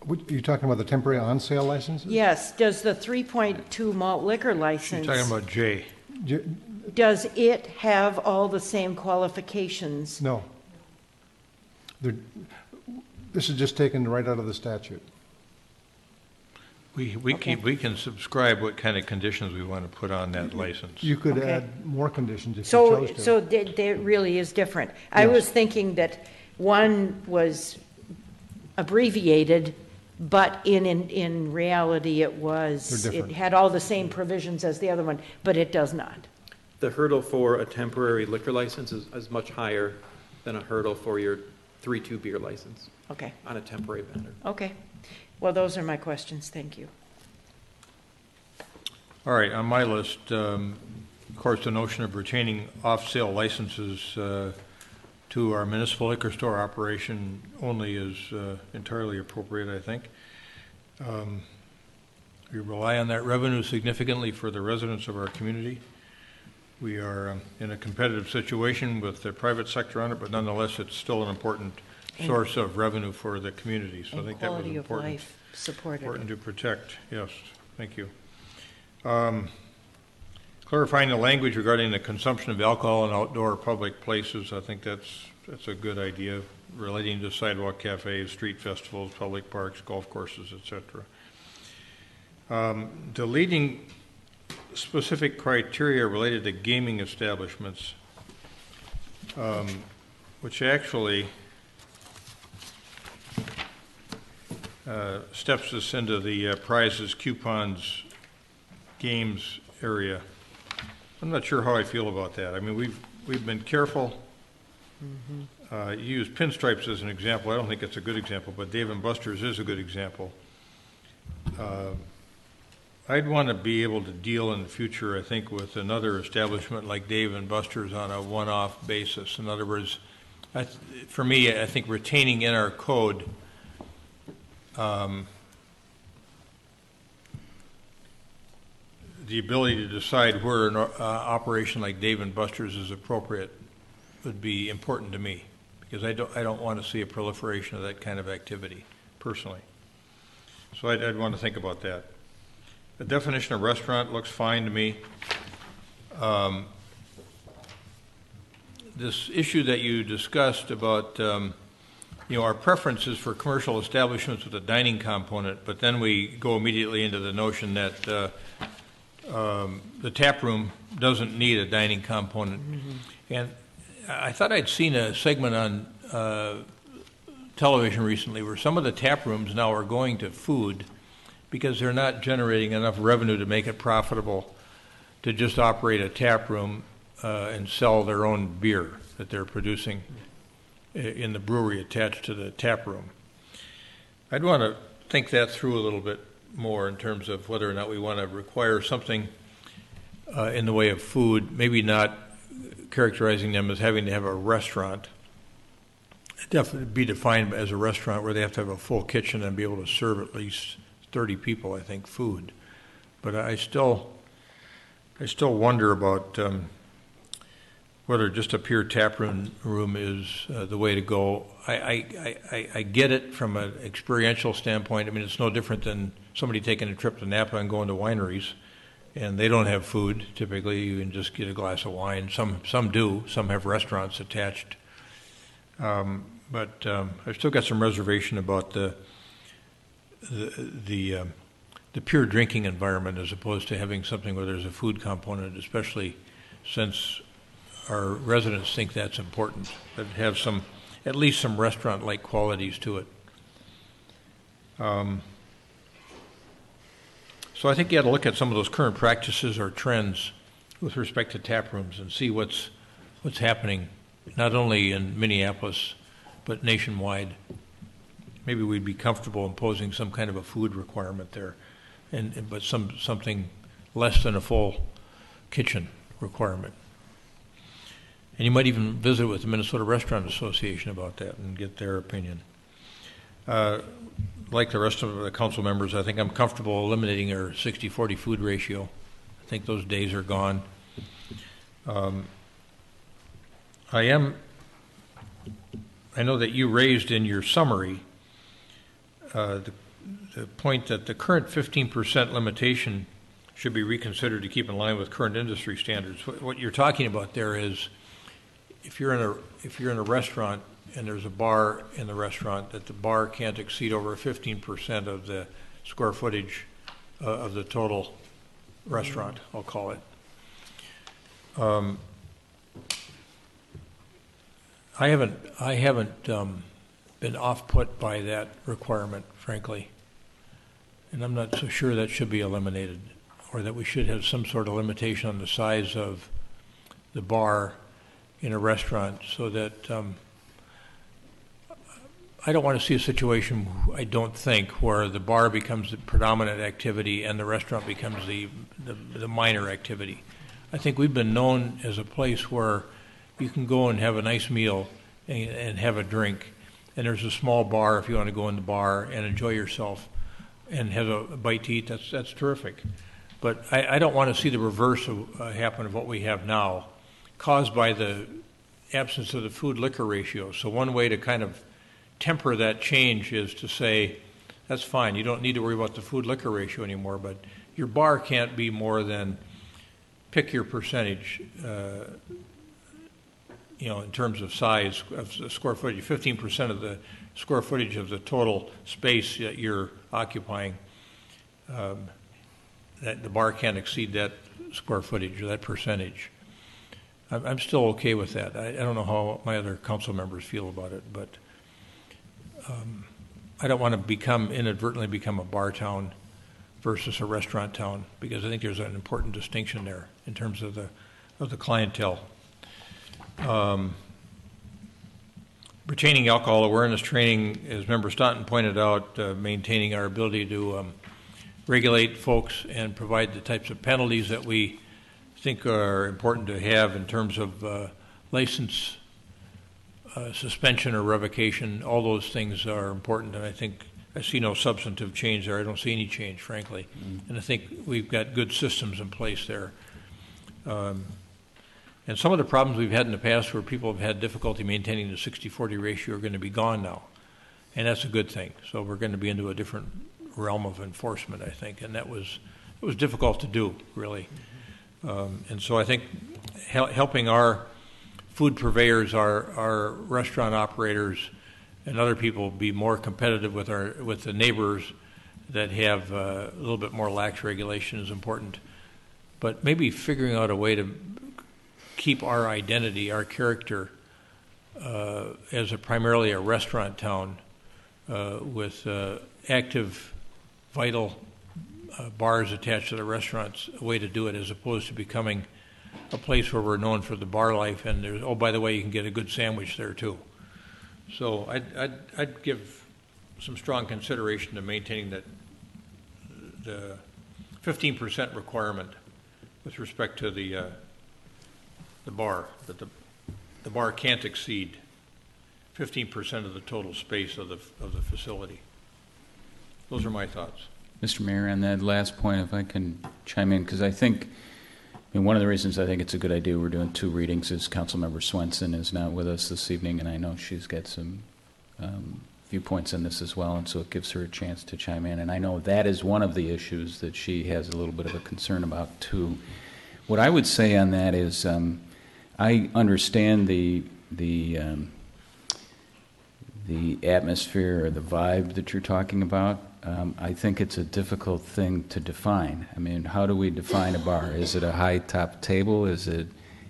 Are you talking about the temporary on-sale licenses? Yes. Does the 3.2 malt liquor license, She's talking about J. does it have all the same qualifications? No. This is just taken right out of the statute. We can subscribe what kind of conditions we want to put on that license. You could add more conditions if you chose to. So that really is different. I was thinking that one was abbreviated, but in reality it had all the same provisions as the other one, but it does not. The hurdle for a temporary liquor license is much higher than a hurdle for your 3.2 beer license. Okay. On a temporary matter. Okay. Well, those are my questions. Thank you. All right, on my list, of course, the notion of retaining off-sale licenses to our municipal liquor store operation only is entirely appropriate, I think. We rely on that revenue significantly for the residents of our community. We are in a competitive situation with the private sector on it, but nonetheless, it's still an important source of revenue for the community. So I think that was important. Quality of life supported. Important to protect. Yes, thank you. Clarifying the language regarding the consumption of alcohol in outdoor public places, I think that's a good idea, relating to sidewalk cafes, street festivals, public parks, golf courses, etc. Deleting specific criteria related to gaming establishments, which actually steps us into the prizes, coupons, games area. I'm not sure how I feel about that. I mean, we've been careful. You use pinstripes as an example. I don't think it's a good example, but Dave & Buster's is a good example. I'd want to be able to deal in the future, I think, with another establishment like Dave & Buster's on a one-off basis. In other words, for me, I think retaining in our code the ability to decide where an operation like Dave & Buster's is appropriate would be important to me, because I don't want to see a proliferation of that kind of activity, personally. So I'd want to think about that. The definition of restaurant looks fine to me. This issue that you discussed about our preference is for commercial establishments with a dining component, but then we go immediately into the notion that the tap room doesn't need a dining component. Mm-hmm. And I thought I'd seen a segment on television recently where some of the tap rooms now are going to food because they're not generating enough revenue to make it profitable to just operate a tap room and sell their own beer that they're producing in the brewery attached to the tap room. I'd want to think that through a little bit more in terms of whether or not we want to require something in the way of food, maybe not characterizing them as having to have a restaurant. Definitely be defined as a restaurant where they have to have a full kitchen and be able to serve at least 30 people, I think, food. But I still wonder about whether just a pure tap room is the way to go. I get it from an experiential standpoint. I mean, it's no different than somebody taking a trip to Napa and going to wineries, and they don't have food. Typically, you can just get a glass of wine. Some do. Some have restaurants attached. But I've still got some reservation about the pure drinking environment as opposed to having something where there's a food component, especially since our residents think that's important, that have at least some restaurant-like qualities to it. So I think you ought to look at some of those current practices or trends with respect to tap rooms and see what's happening, not only in Minneapolis, but nationwide. Maybe we'd be comfortable imposing some kind of a food requirement there, but something less than a full kitchen requirement. And you might even visit with the Minnesota Restaurant Association about that and get their opinion. Like the rest of the council members, I think I'm comfortable eliminating our 60-40 food ratio. I think those days are gone. I know that you raised in your summary the point that the current 15% limitation should be reconsidered to keep in line with current industry standards. What you're talking about there is if you're in a restaurant and there's a bar in the restaurant, that the bar can't exceed over 15% of the square footage of the total restaurant, I'll call it. I haven't been off-put by that requirement, frankly, and I'm not so sure that should be eliminated, or that we should have some sort of limitation on the size of the bar in a restaurant, so that I don't want to see a situation, I don't think, where the bar becomes the predominant activity and the restaurant becomes the minor activity. I think we've been known as a place where you can go and have a nice meal and have a drink, and there's a small bar if you want to go in the bar and enjoy yourself and have a bite to eat. That's terrific. But I don't want to see the reverse happen of what we have now, caused by the absence of the food-liquor ratio. So one way to kind of temper that change is to say, that's fine, you don't need to worry about the food-liquor ratio anymore, but your bar can't be more than, pick your percentage, in terms of size of the square footage, 15% of the square footage of the total space that you're occupying, that the bar can't exceed that square footage or that percentage. I'm still okay with that. I don't know how my other council members feel about it, but I don't want to inadvertently become a bar town versus a restaurant town, because I think there's an important distinction there in terms of the clientele. Retaining alcohol awareness training, as Member Staunton pointed out, maintaining our ability to regulate folks and provide the types of penalties that we think are important to have in terms of license suspension or revocation. All those things are important, and I think I see no substantive change there. I don't see any change, frankly. And I think we've got good systems in place there. And some of the problems we've had in the past where people have had difficulty maintaining the 60-40 ratio are going to be gone now. And that's a good thing. So we're going to be into a different realm of enforcement, I think. And it was difficult to do, really. And so I think helping our food purveyors, our restaurant operators, and other people be more competitive with the neighbors that have a little bit more lax regulation is important. But maybe figuring out a way to keep our identity, our character, as primarily a restaurant town with active, vital bars attached to the restaurants, a way to do it, as opposed to becoming a place where we're known for the bar life, and there's, oh, by the way, you can get a good sandwich there too. So I'd give some strong consideration to maintaining that the 15% requirement with respect to the bar, that the bar can't exceed 15% of the total space of the facility. Those are my thoughts. Mr. Mayor, on that last point, if I can chime in, because I think, one of the reasons I think it's a good idea we're doing 2 readings is Councilmember Swenson is not with us this evening, and I know she's got some viewpoints in this as well, and so it gives her a chance to chime in. And I know that is one of the issues that she has a little bit of a concern about, too. What I would say on that is I understand the atmosphere or the vibe that you're talking about. I think it's a difficult thing to define. I mean, how do we define a bar? Is it a high-top table? Is it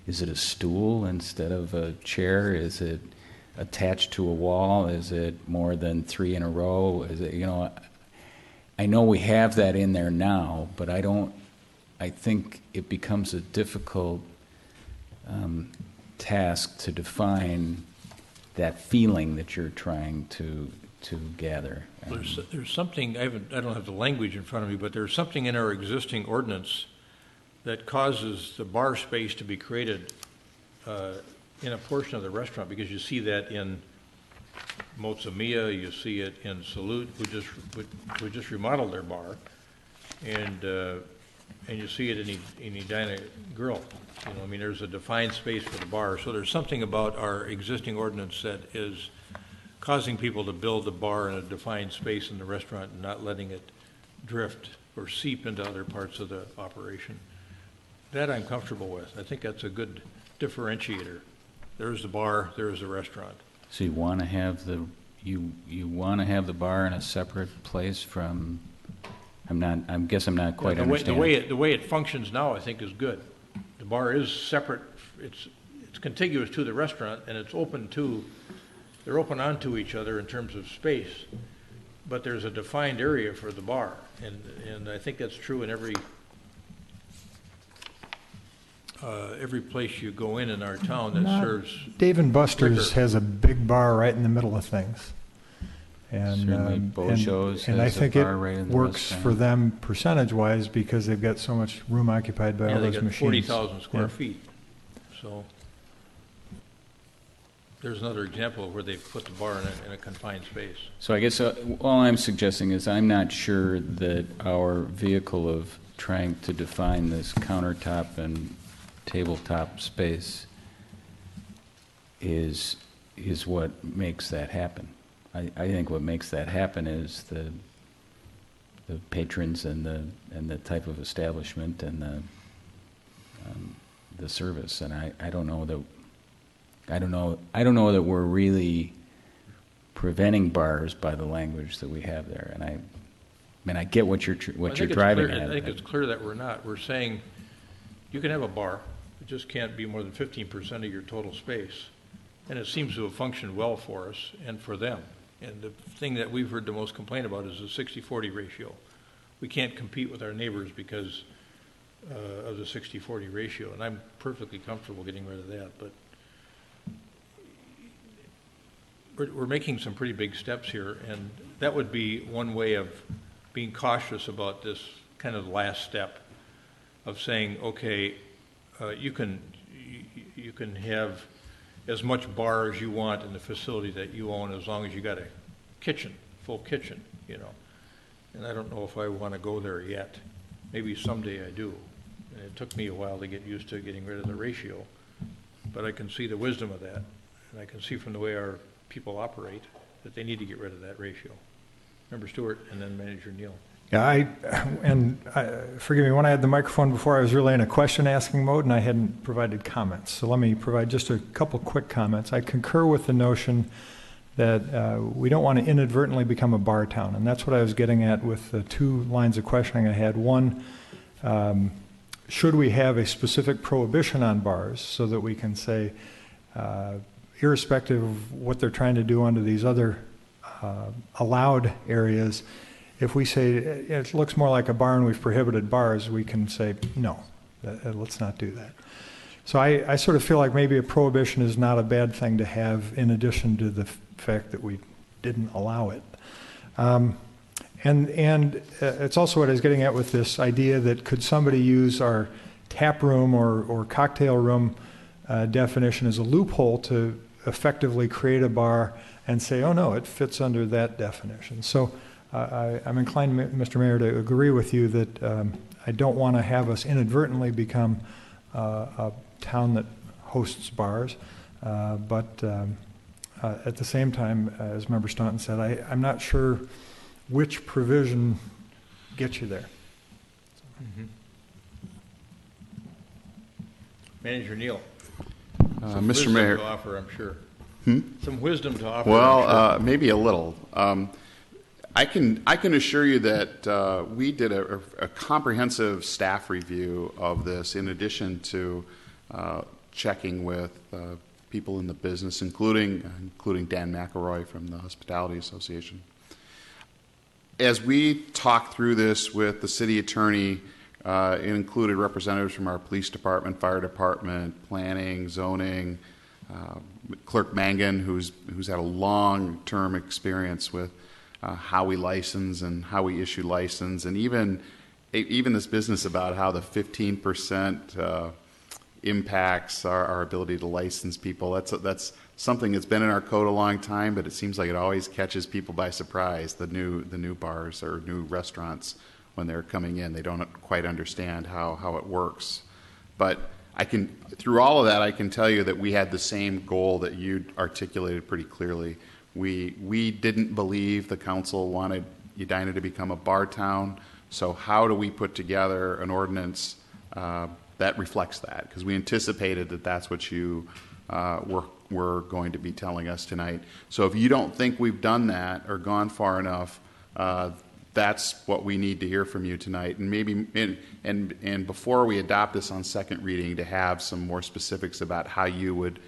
a stool instead of a chair? Is it attached to a wall? Is it more than 3 in a row? Is it, I know we have that in there now, but I think it becomes a difficult task to define that feeling that you're trying to gather. There's something, I don't have the language in front of me, but there's something in our existing ordinance that causes the bar space to be created in a portion of the restaurant, because you see that in Moza Mia, you see it in Salute, who just remodeled their bar, and you see it in Edina Grill. There's a defined space for the bar. So there's something about our existing ordinance that is causing people to build the bar in a defined space in the restaurant and not letting it drift or seep into other parts of the operation. That I'm comfortable with. I think that's a good differentiator. There's the bar, there's the restaurant. So you want to have the bar in a separate place from. I guess I'm not quite understanding. The way it functions now, I think, is good. The bar is separate. It's contiguous to the restaurant, and they're open onto each other in terms of space, but there's a defined area for the bar, and I think that's true in every place you go in our town that serves. Dave & Buster's has a big bar right in the middle of things, and I think it works for them percentage-wise because they've got so much room occupied by all those machines. 40,000 square feet, so. There's another example of where they've put the bar in a confined space. So I guess all I'm suggesting is I'm not sure that our vehicle of trying to define this countertop and tabletop space is what makes that happen. I think what makes that happen is the patrons and the type of establishment and the service. And I don't know that we're really preventing bars by the language that we have there. And I get what you're driving at. I think it's clear that we're not. We're saying you can have a bar, it just can't be more than 15% of your total space. And it seems to have functioned well for us and for them. And the thing that we've heard the most complaint about is the 60-40 ratio. We can't compete with our neighbors because of the 60-40 ratio. And I'm perfectly comfortable getting rid of that. But we're making some pretty big steps here, and that would be one way of being cautious about this kind of last step of saying, okay, you can have as much bar as you want in the facility that you own as long as you got a kitchen, full kitchen, And I don't know if I want to go there yet. Maybe someday I do. And it took me a while to get used to getting rid of the ratio, but I can see the wisdom of that, and I can see from the way our people operate that they need to get rid of that ratio. Member Stewart, and then Manager Neal. Yeah, forgive me, when I had the microphone before, I was really in a question-asking mode, and I hadn't provided comments. So let me provide just a couple quick comments. I concur with the notion that we don't want to inadvertently become a bar town. And that's what I was getting at with the two lines of questioning I had. One, should we have a specific prohibition on bars so that we can say, irrespective of what they're trying to do under these other allowed areas, if we say it looks more like a bar and we've prohibited bars, we can say, no, let's not do that. So I sort of feel like maybe a prohibition is not a bad thing to have in addition to the fact that we didn't allow it. And it's also what I was getting at with this idea that could somebody use our tap room or cocktail room definition as a loophole to effectively create a bar and say, oh no, it fits under that definition. So I'm inclined, Mr. Mayor, to agree with you that I don't want to have us inadvertently become a town that hosts bars, but at the same time, as Member Staunton said, I'm not sure which provision gets you there. Mm-hmm. Manager Neal. Mr. Mayor. To offer, I'm sure. Hmm? Some wisdom to offer. Well, maybe a little. I can assure you that we did a comprehensive staff review of this, in addition to checking with people in the business, including Dan McElroy from the Hospitality Association. As we talked through this with the city attorney, it included representatives from our police department, fire department, planning, zoning, Clerk Mangan, who's had a long-term experience with how we license and how we issue license, and even this business about how the 15% impacts our ability to license people. That's something that's been in our code a long time, but it seems like it always catches people by surprise. The new bars or new restaurants, when they're coming in, they don't quite understand how it works. But through all of that, I can tell you that we had the same goal that you articulated pretty clearly. We didn't believe the council wanted Edina to become a bar town, so how do we put together an ordinance that reflects that? Because we anticipated that that's what you were going to be telling us tonight. So if you don't think we've done that or gone far enough, that's what we need to hear from you tonight. And maybe and before we adopt this on second reading, to have some more specifics about how you would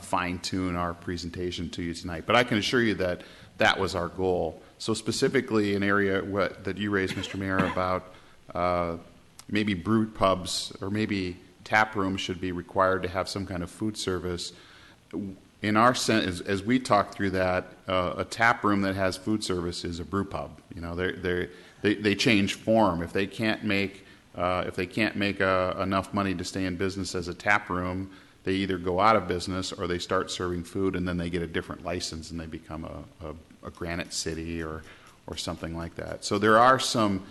fine-tune our presentation to you tonight. But I can assure you that that was our goal. So specifically an area that you raised, Mr. Mayor, about maybe brew pubs or maybe tap rooms should be required to have some kind of food service. In our sense, as we talk through that, a tap room that has food service is a brew pub. You know, they change form. If they can't make enough money to stay in business as a tap room, they either go out of business or they start serving food, and then they get a different license and they become a Granite City or something like that. So there are some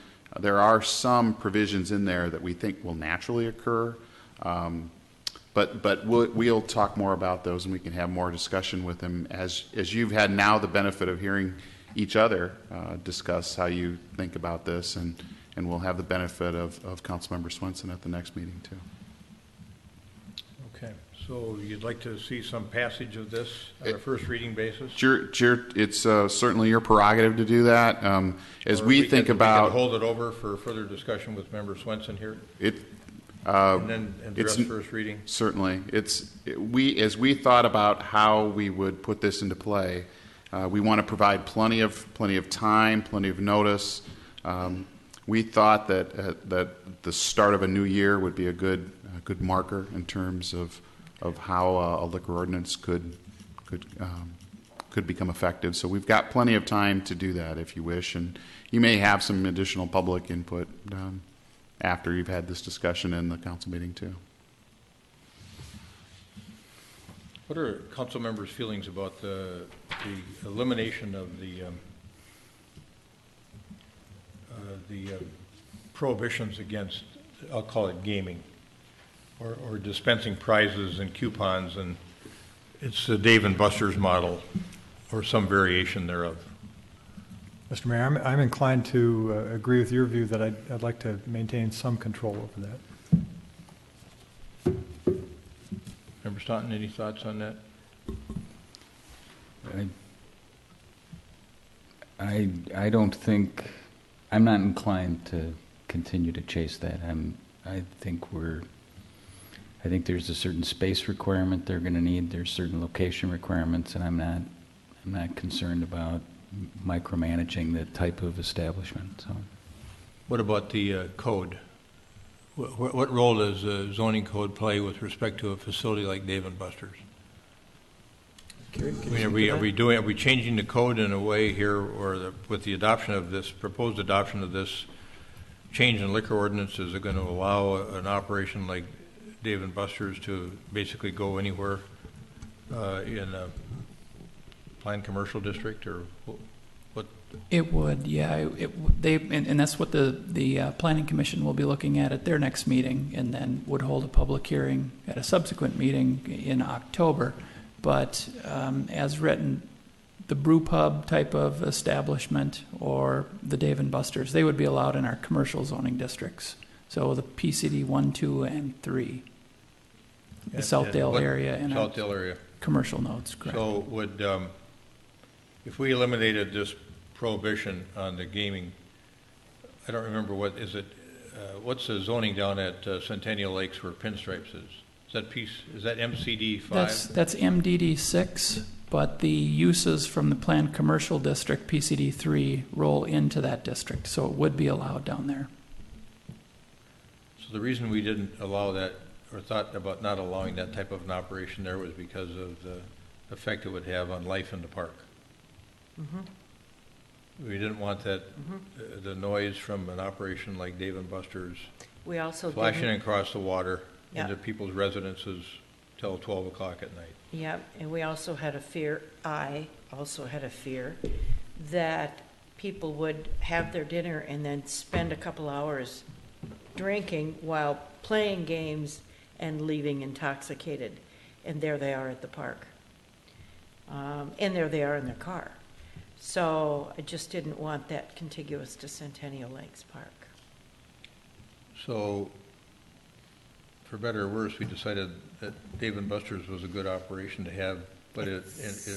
provisions in there that we think will naturally occur. But we'll talk more about those, and we can have more discussion with them as you've had now the benefit of hearing each other discuss how you think about this, and we'll have the benefit of Councilmember Swenson at the next meeting too. Okay, so you'd like to see some passage of this on a first reading basis? It's certainly your prerogative to do that. As we think about, we can hold it over for further discussion with Member Swenson here. And then address first reading. Certainly, as we thought about how we would put this into play, we want to provide plenty of time, plenty of notice. We thought that the start of a new year would be a good marker in terms of how a liquor ordinance could become effective. So we've got plenty of time to do that if you wish, and you may have some additional public input after you've had this discussion in the council meeting too. What are council members' feelings about the elimination of the prohibitions against, I'll call it gaming, or dispensing prizes and coupons, and it's the Dave and Buster's model or some variation thereof? Mr. Mayor, I'm inclined to agree with your view that I'd like to maintain some control over that. Member Staunton, any thoughts on that? I don't think, I'm not inclined to continue to chase that. I think there's a certain space requirement they're going to need. There's certain location requirements, and I'm not concerned about micromanaging the type of establishment. So, What about the code? What role does the zoning code play with respect to a facility like Dave & Buster's? Are we changing the code in a way here, or with the adoption of this proposed adoption of this change in liquor ordinance, is it going to allow an operation like Dave & Buster's to basically go anywhere in a planned commercial district, or what? It would, yeah. And that's what the Planning Commission will be looking at their next meeting, and then would hold a public hearing at a subsequent meeting in October. But as written, the brew pub type of establishment or the Dave & Buster's, they would be allowed in our commercial zoning districts. So the PCD 1, 2, and 3. The Southdale area and Southdale area. Commercial nodes, correct. So would, if we eliminated this prohibition on the gaming, I don't remember what's the zoning down at Centennial Lakes where Pinstripes is? Is that MCD 5? That's MDD 6, but the uses from the planned commercial district, PCD 3, roll into that district, so it would be allowed down there. So the reason we didn't allow that, or thought about not allowing that type of an operation there, was because of the effect it would have on life in the park. Mm-hmm. We didn't want that, the noise from an operation like Dave & Buster's We also flashing across the water Yeah. into people's residences till 12 o'clock at night. Yeah, and we also had a fear, I also had a fear that people would have their dinner and then spend a couple hours drinking while playing games and leaving intoxicated. And there they are at the park. And there they are in their car. So I just didn't want that contiguous to Centennial Lakes Park. So, for better or worse, we decided that Dave & Buster's was a good operation to have, but it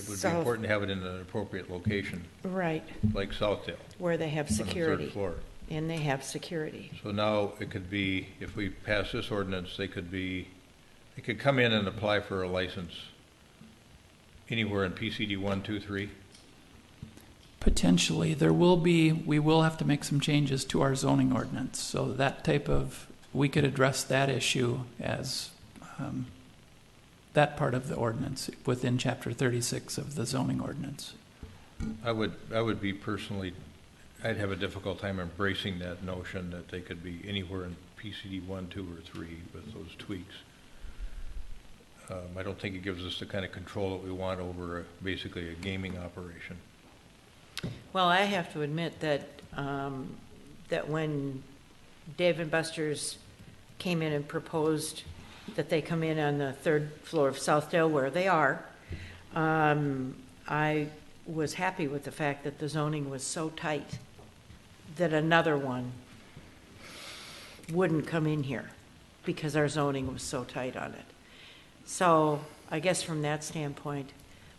would be important to have it in an appropriate location. Right. Like Southdale. Where they have security. On the 3rd floor. And they have security. So now it could be, if we pass this ordinance, they could come in and apply for a license anywhere in PCD 1, 2, 3? Potentially. We will have to make some changes to our zoning ordinance. So we could address that issue as that part of the ordinance within Chapter 36 of the zoning ordinance. I would be personally, I'd have a difficult time embracing that notion that they could be anywhere in PCD 1, 2, or 3 with those tweaks. I don't think it gives us the kind of control that we want over basically a gaming operation. Well, I have to admit that that when Dave & Buster's came in and proposed that they come in on the 3rd floor of Southdale, where they are, I was happy with the fact that the zoning was so tight that another one wouldn't come in here because our zoning was so tight on it. So I guess from that standpoint,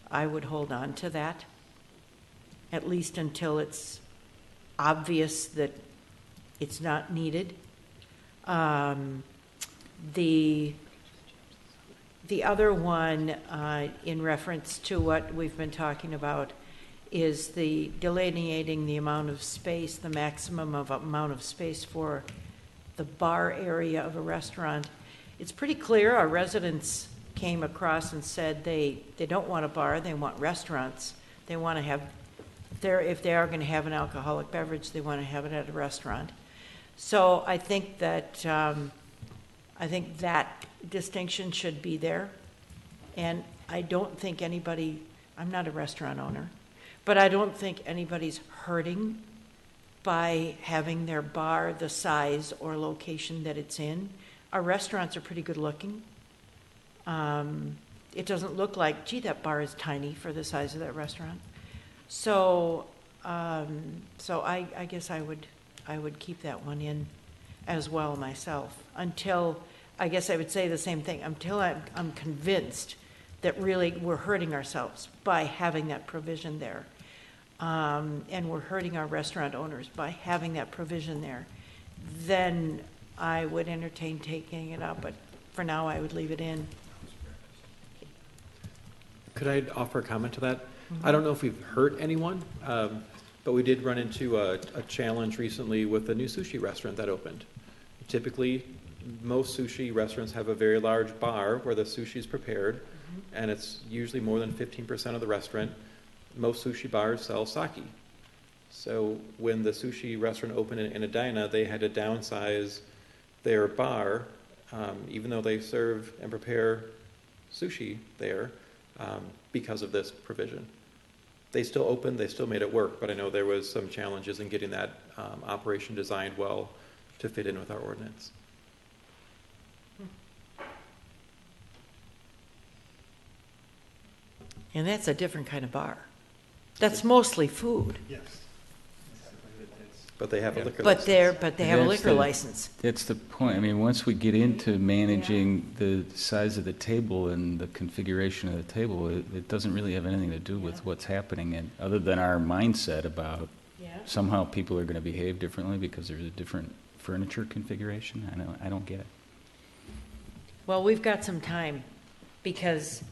I would hold on to that, at least until it's obvious that it's not needed. The other one, in reference to what we've been talking about, is the delineating the amount of space, the maximum amount of space for the bar area of a restaurant. It's pretty clear. Our residents came across and said they don't want a bar, they want restaurants. They want to have, if they are going to have an alcoholic beverage, they want to have it at a restaurant. So I think that distinction should be there. And I don't think anybody, I'm not a restaurant owner, but I don't think anybody's hurting by having their bar the size or location that it's in. Our restaurants are pretty good looking. It doesn't look like, gee, that bar is tiny for the size of that restaurant. So I guess I would keep that one in as well myself until, I guess I would say the same thing, until I'm convinced that really we're hurting ourselves by having that provision there. and we're hurting our restaurant owners by having that provision there, then I would entertain taking it out, but for now, I would leave it in. Could I offer a comment to that? I don't know if we've hurt anyone, but we did run into a challenge recently with a new sushi restaurant that opened. Typically, most sushi restaurants have a very large bar where the sushi is prepared, and it's usually more than 15% of the restaurant. Most sushi bars sell sake. So when the sushi restaurant opened in Edina, they had to downsize their bar, even though they serve and prepare sushi there, because of this provision. They still opened, they still made it work, but I know there was some challenges in getting that operation designed well to fit in with our ordinance. And that's a different kind of bar. That's mostly food. Yes. But they have a liquor But license. they have a liquor license. That's the point. I mean, once we get into managing the size of the table and the configuration of the table, it doesn't really have anything to do with what's happening, and other than our mindset about somehow people are going to behave differently because there's a different furniture configuration. I don't get it. Well, we've got some time because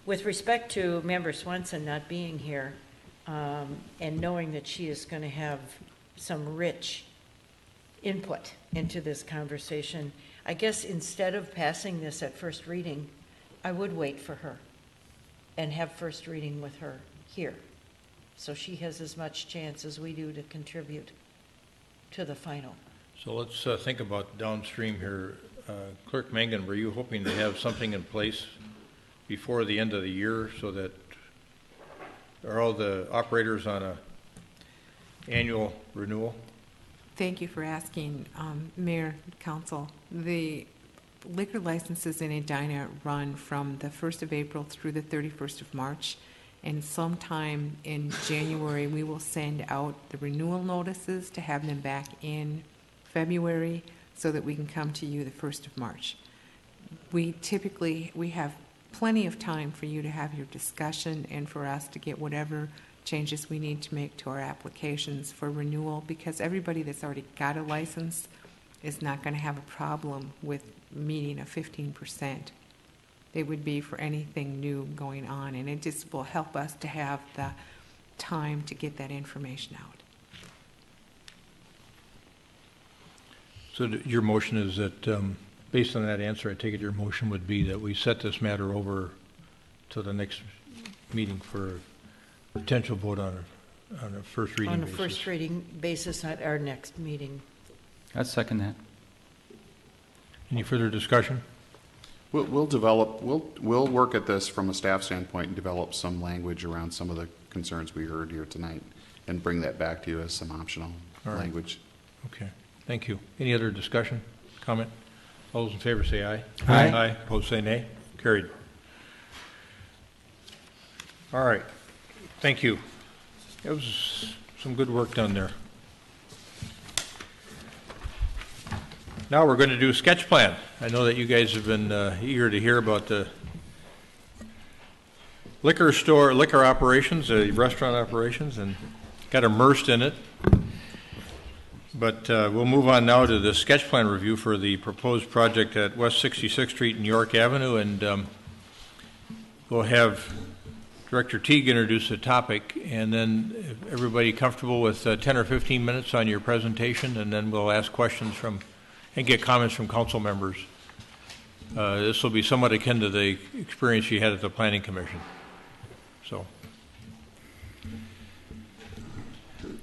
with respect to Member Swenson not being here, and knowing that she is going to have some rich input into this conversation, I guess instead of passing this at first reading, I would wait for her and have first reading with her here, so she has as much chance as we do to contribute to the final. So let's think about downstream here. Clerk Mangan, were you hoping to have something in place before the end of the year so that are all the operators on a annual renewal? Thank you for asking, Mayor, Council. The liquor licenses in Edina run from the 1st of April through the 31st of March, and sometime in January we will send out the renewal notices to have them back in February so that we can come to you the 1st of March. We have plenty of time for you to have your discussion and for us to get whatever changes we need to make to our applications for renewal, because everybody that's already got a license is not going to have a problem with meeting a 15%. It would be for anything new going on, and it just will help us to have the time to get that information out. So your motion is that based on that answer, I take it your motion would be that we set this matter over to the next meeting for a potential vote on a first reading basis. On a first reading basis at our next meeting. I'd second that. Any further discussion? We'll work at this from a staff standpoint and develop some language around some of the concerns we heard here tonight and bring that back to you as some optional language. Okay, thank you. Any other discussion, comment? All those in favor say aye. Aye. Aye. Opposed say nay. Carried. All right. Thank you. It was some good work done there. Now we're going to do sketch plan. I know that you guys have been eager to hear about the liquor operations, restaurant operations, and got immersed in it. But we'll move on now to the sketch plan review for the proposed project at West 66th Street and York Avenue, and we'll have Director Teague introduce the topic, and then if everybody comfortable with 10 or 15 minutes on your presentation, and then we'll ask questions from and get comments from council members. This will be somewhat akin to the experience you had at the Planning Commission. So.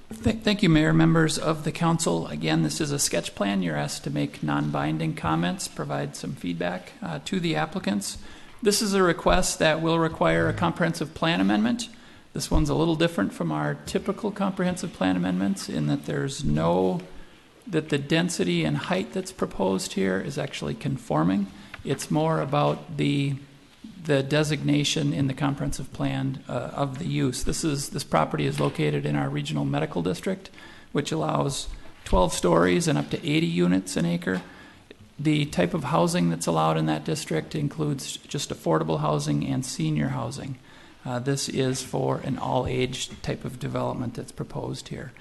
Thank you, Mayor, members of the council. Again, this is a sketch plan. You're asked to make non-binding comments, provide some feedback to the applicants. This is a request that will require a comprehensive plan amendment. This one's a little different from our typical comprehensive plan amendments in that that the density and height that's proposed here is actually conforming. It's more about the designation in the comprehensive plan of the use. This property is located in our regional medical district, which allows 12 stories and up to 80 units an acre. The type of housing that's allowed in that district includes just affordable housing and senior housing. This is for an all-age type of development that's proposed here.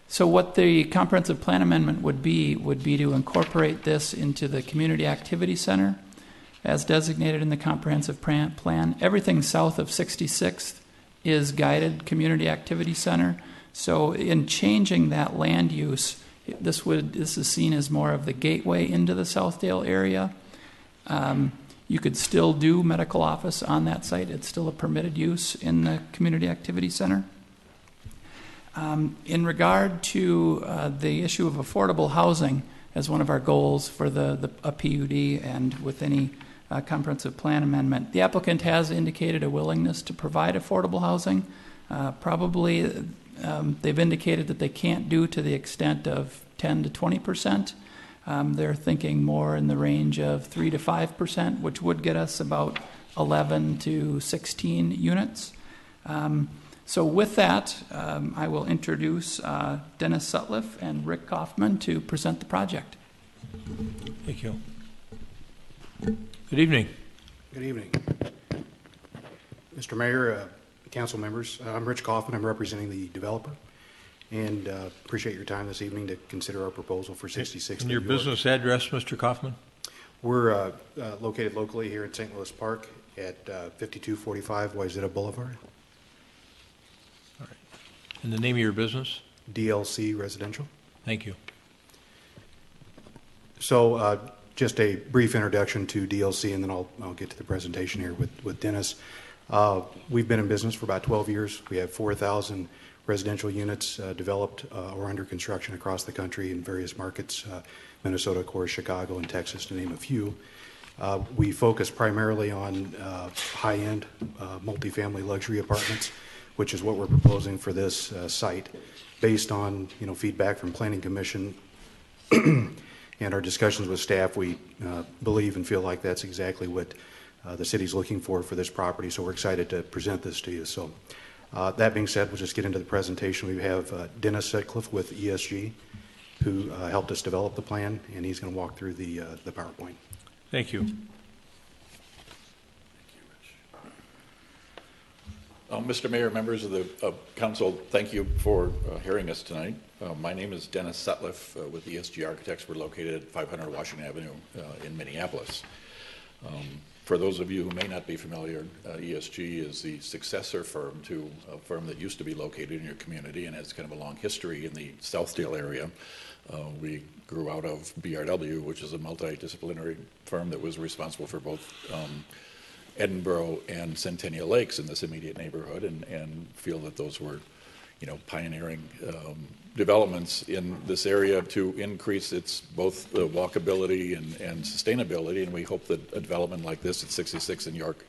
So what the comprehensive plan amendment would be to incorporate this into the community activity center as designated in the comprehensive plan. Everything south of 66th is guided community activity center. So in changing that land use, this is seen as more of the gateway into the Southdale area. You could still do medical office on that site. It's still a permitted use in the community activity center. In regard to the issue of affordable housing as one of our goals for a PUD and with any comprehensive plan amendment, the applicant has indicated a willingness to provide affordable housing. Probably they've indicated that they can't do to the extent of 10 to 20%. They're thinking more in the range of 3 to 5%, which would get us about 11 to 16 units. So with that, I will introduce Dennis Sutliff and Rick Kaufman to present the project. Thank you. Good evening. Good evening. Mr. Mayor, council members, I'm Rich Kaufman. I'm representing the developer, and appreciate your time this evening to consider our proposal for 66. And your business address, Mr. Kaufman? We're located locally here in St. Louis Park at 5245 Wayzata Boulevard. All right. And the name of your business? DLC Residential. Thank you. So just a brief introduction to DLC, and then I'll get to the presentation here with Dennis. We've been in business for about 12 years. We have 4,000 residential units developed or under construction across the country in various markets, Minnesota, of course, Chicago, and Texas, to name a few. We focus primarily on high-end multifamily luxury apartments, which is what we're proposing for this site, based on feedback from Planning Commission and our discussions with staff. We believe and feel like that's exactly what the city's looking for this property, so we're excited to present this to you. So that being said, we'll just get into the presentation. We have Dennis Sutliff with ESG, who helped us develop the plan, and he's going to walk through the PowerPoint. Thank you. Mr. Mayor, members of the council, thank you for hearing us tonight. My name is Dennis Sutliff with ESG Architects. We're located at 500 Washington Avenue in Minneapolis. For those of you who may not be familiar, ESG is the successor firm to a firm that used to be located in your community and has kind of a long history in the Southdale area. We grew out of BRW, which is a multidisciplinary firm that was responsible for both Edinburgh and Centennial Lakes in this immediate neighborhood, and feel that those were, pioneering developments in this area to increase its both walkability and sustainability. And we hope that a development like this at 66 in York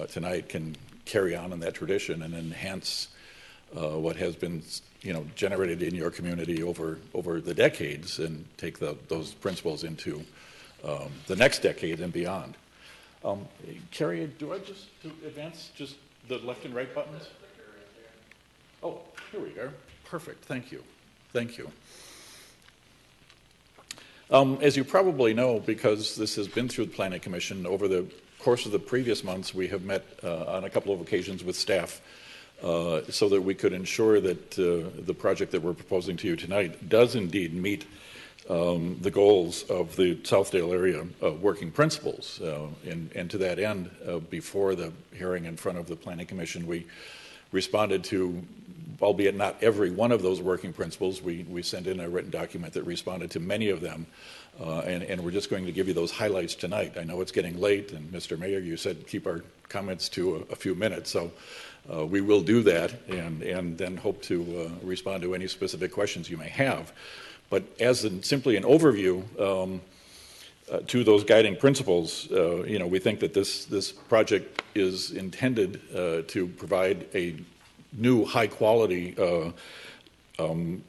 tonight can carry on in that tradition and enhance what has been, generated in your community over the decades, and take those principles into the next decade and beyond. Carrie, do I just advance just the left and right buttons? Oh, here we go. Perfect. Thank you. Thank you. As you probably know, because this has been through the Planning Commission, over the course of the previous months, we have met on a couple of occasions with staff so that we could ensure that the project that we're proposing to you tonight does indeed meet the goals of the Southdale area working principles. And to that end, before the hearing in front of the Planning Commission, we responded to, albeit not every one of those working principles, we sent in a written document that responded to many of them. And we're just going to give you those highlights tonight. I know it's getting late, and Mr. Mayor, you said keep our comments to a few minutes. So we will do that, and then hope to respond to any specific questions you may have. But as simply an overview to those guiding principles, we think that this project is intended to provide a new high-quality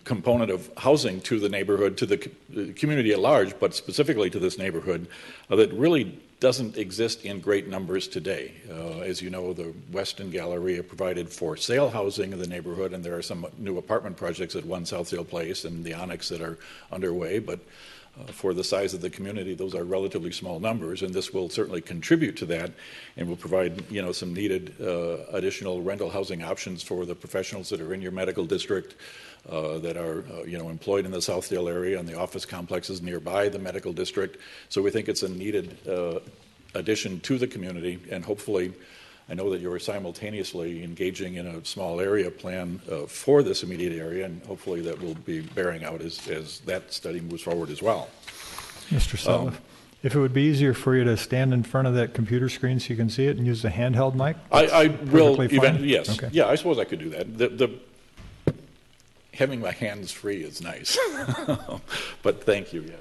component of housing to the neighborhood, to the community at large, but specifically to this neighborhood that really doesn't exist in great numbers today. As you know, the Weston Galleria provided for sale housing in the neighborhood, and there are some new apartment projects at 1 Southdale Place and the Onyx that are underway, but For the size of the community, those are relatively small numbers, and this will certainly contribute to that and will provide, some needed additional rental housing options for the professionals that are in your medical district, that are, employed in the Southdale area and the office complexes nearby the medical district. So we think it's a needed addition to the community, and hopefully, I know that you're simultaneously engaging in a small area plan for this immediate area, and hopefully that will be bearing out as that study moves forward as well. Mr. Sutliff, if it would be easier for you to stand in front of that computer screen so you can see it and use the handheld mic? I will, yes. Okay. Yeah, I suppose I could do that. Having my hands free is nice. But thank you, yes.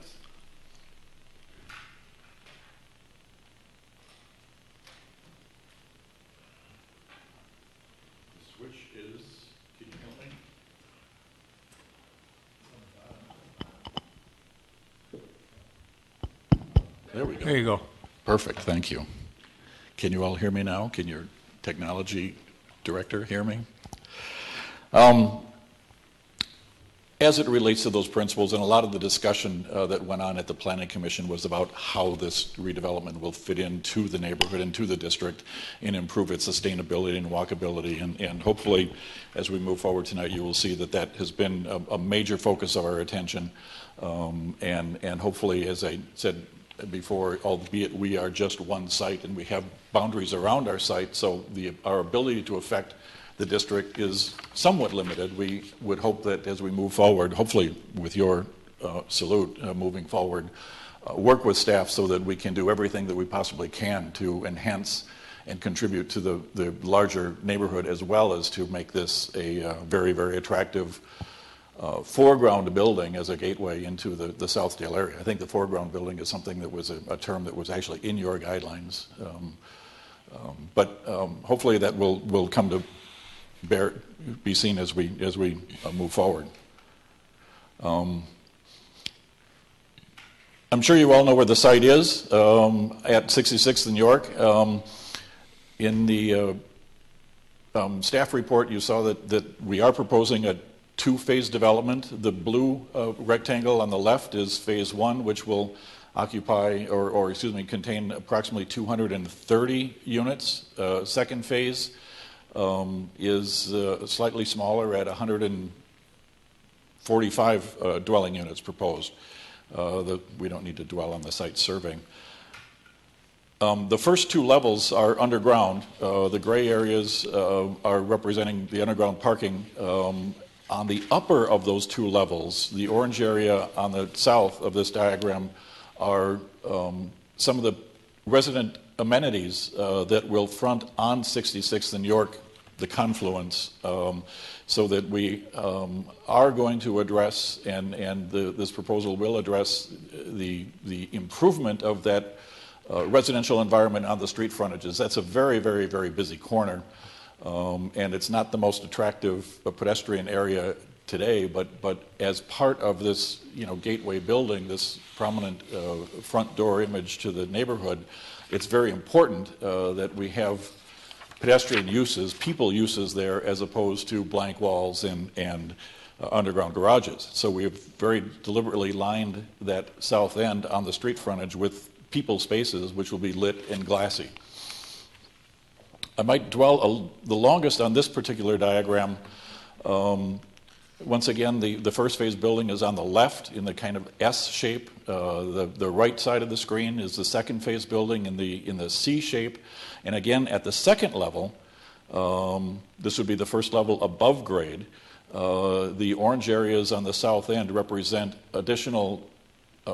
There we go. There you go. Perfect, thank you. Can you all hear me now? Can your technology director hear me? As it relates to those principles, and a lot of the discussion that went on at the Planning Commission was about how this redevelopment will fit into the neighborhood, into the district, and improve its sustainability and walkability. And hopefully, as we move forward tonight, you will see that that has been a major focus of our attention. And hopefully, as I said before, albeit we are just one site and we have boundaries around our site, so our ability to affect the district is somewhat limited. We would hope that as we move forward, hopefully with your salute moving forward, work with staff so that we can do everything that we possibly can to enhance and contribute to the larger neighborhood, as well as to make this a very, very attractive foreground building as a gateway into the Southdale area. I think the foreground building is something that was a term that was actually in your guidelines. But hopefully that will come to be seen as we move forward. I'm sure you all know where the site is, at 66th and York. In the staff report, you saw that we are proposing a two-phase development. The blue rectangle on the left is phase one, which will occupy contain approximately 230 units. Second phase is slightly smaller at 145 dwelling units proposed. We don't need to dwell on the site surveying. The first two levels are underground. The gray areas are representing the underground parking. On the upper of those two levels, the orange area on the south of this diagram are some of the resident amenities that will front on 66th and York, the confluence, so that we are going to address, and this proposal will address the improvement of that residential environment on the street frontages. That's a very, very, very busy corner. And it's not the most attractive pedestrian area today, but as part of this, gateway building, this prominent front door image to the neighborhood, it's very important that we have pedestrian uses, people uses there, as opposed to blank walls and underground garages. So we have very deliberately lined that south end on the street frontage with people spaces, which will be lit and glassy. I might dwell the longest on this particular diagram. Once again, the first phase building is on the left in the kind of S shape. The right side of the screen is the second phase building in the C shape. And again, at the second level, this would be the first level above grade. The orange areas on the south end represent additional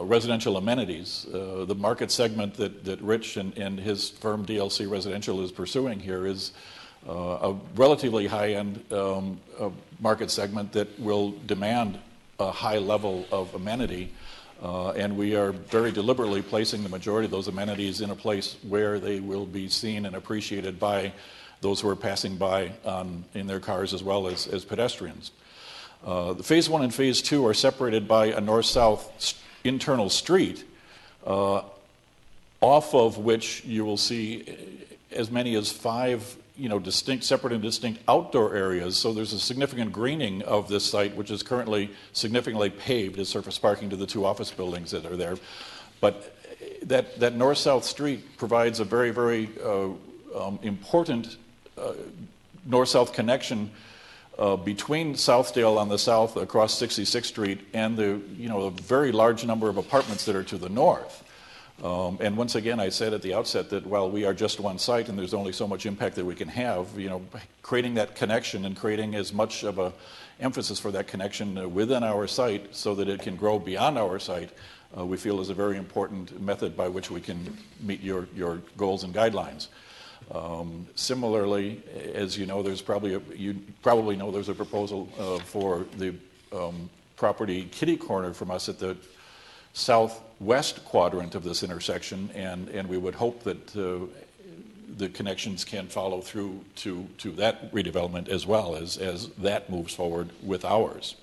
residential amenities. The market segment that Rich and his firm DLC Residential is pursuing here is a relatively high-end market segment that will demand a high level of amenity, and we are very deliberately placing the majority of those amenities in a place where they will be seen and appreciated by those who are passing by in their cars as well as pedestrians. The phase one and phase two are separated by a north-south internal street, off of which you will see as many as 5 separate and distinct outdoor areas. So there's a significant greening of this site, which is currently significantly paved as surface parking to the two office buildings that are there. But that north-south street provides a very, very important north-south connection between Southdale on the south across 66th Street and the very large number of apartments that are to the north. And once again, I said at the outset that while we are just one site and there's only so much impact that we can have, creating that connection and creating as much of a emphasis for that connection within our site so that it can grow beyond our site, we feel is a very important method by which we can meet your goals and guidelines. Similarly, as you know, there's you probably know there's a proposal for the property kitty corner from us at the southwest quadrant of this intersection, and we would hope that the connections can follow through to that redevelopment as well as that moves forward with ours.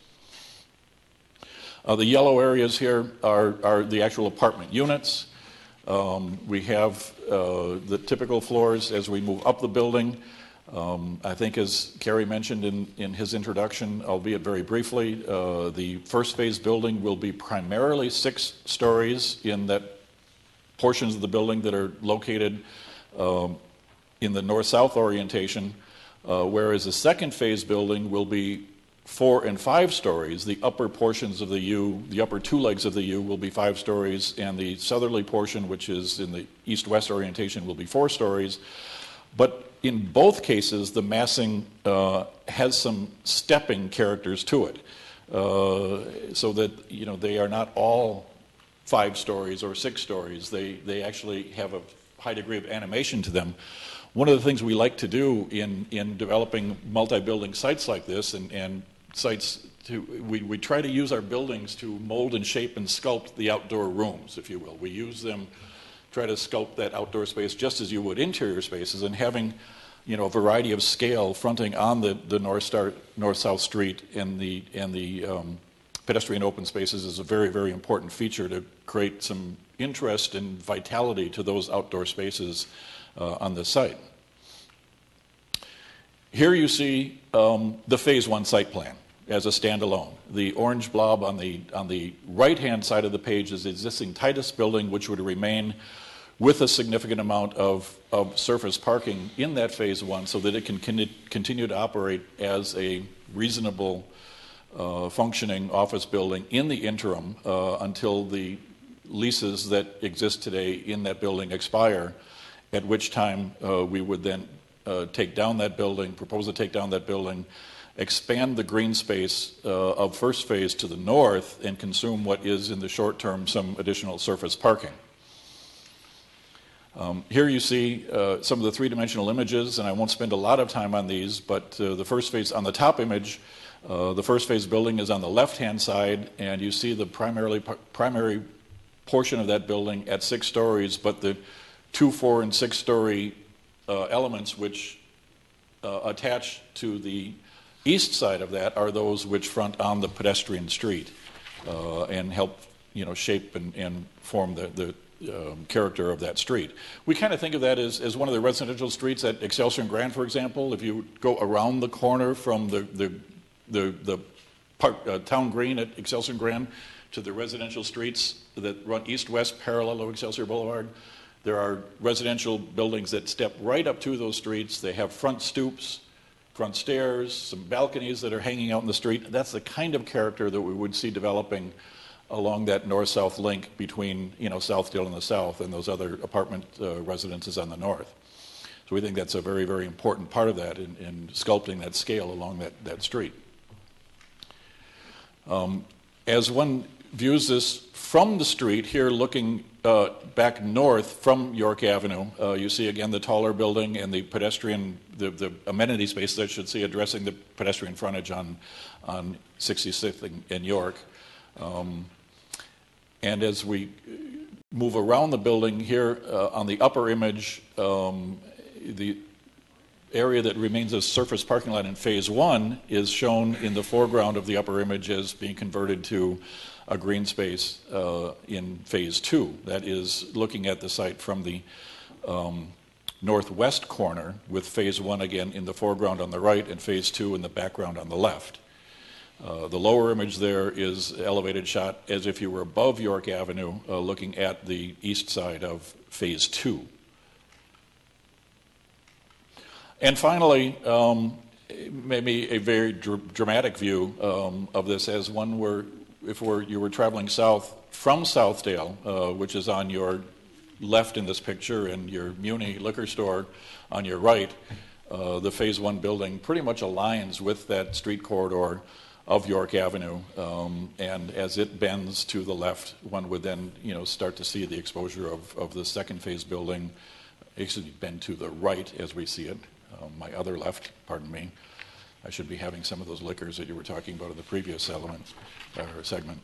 The yellow areas here are the actual apartment units. We have the typical floors as we move up the building. I think as Kerry mentioned in his introduction, albeit very briefly, the first phase building will be primarily 6 stories in that portions of the building that are located in the north-south orientation, whereas the second phase building will be 4 and 5 stories. The upper portions of the U, the upper 2 legs of the U will be 5 stories, and the southerly portion, which is in the east-west orientation, will be 4 stories. But in both cases, the massing has some stepping characters to it, so that they are not all 5 stories or 6 stories. They actually have a high degree of animation to them. One of the things we like to do in developing multi-building sites like this and sites we try to use our buildings to mold and shape and sculpt the outdoor rooms, if you will. We use them, try to sculpt that outdoor space just as you would interior spaces, and having a variety of scale fronting on the north-south street and the pedestrian open spaces is a very, very important feature to create some interest and vitality to those outdoor spaces on the site. Here you see the Phase 1 site plan as a standalone. The orange blob on the right-hand side of the page is the existing Titus building, which would remain with a significant amount of surface parking in that Phase 1 so that it can continue to operate as a reasonable functioning office building in the interim until the leases that exist today in that building expire, at which time we would then take down that building, propose to take down that building, expand the green space of first phase to the north, and consume what is in the short term some additional surface parking. Here you see some of the three-dimensional images, and I won't spend a lot of time on these, but the first phase on the top image, the first phase building is on the left-hand side, and you see the primary portion of that building at 6 stories, but the 2, 4, and 6-story elements which attach to the east side of that are those which front on the pedestrian street and help shape and form the character of that street. We kind of think of that as one of the residential streets at Excelsior and Grand, for example. If you go around the corner from the town green at Excelsior and Grand to the residential streets that run east-west parallel to Excelsior Boulevard, there are residential buildings that step right up to those streets. They have front stoops, front stairs, some balconies that are hanging out in the street. That's the kind of character that we would see developing along that north-south link between Southdale in the south and those other apartment residences on the north. So we think that's a very, very important part of that in sculpting that scale along that street. As one views this from the street here looking back north from York Avenue, you see again the taller building and the pedestrian, the amenity space that should see addressing the pedestrian frontage on 66th and York. And as we move around the building here on the upper image, the area that remains a surface parking lot in Phase 1 is shown in the foreground of the upper image as being converted to a green space in Phase 2. That is looking at the site from the northwest corner, with phase 1 again in the foreground on the right and phase 2 in the background on the left. The lower image there is elevated shot as if you were above York Avenue looking at the east side of phase 2. And finally, maybe a very dramatic view of this as one where if you were traveling south from Southdale, which is on your left in this picture, and your Muni liquor store on your right, the phase 1 building pretty much aligns with that street corridor of York Avenue, and as it bends to the left, one would then start to see the exposure of the second phase building actually bend to the right as we see it. My other left, pardon me. I should be having some of those liquors that you were talking about in the previous segment.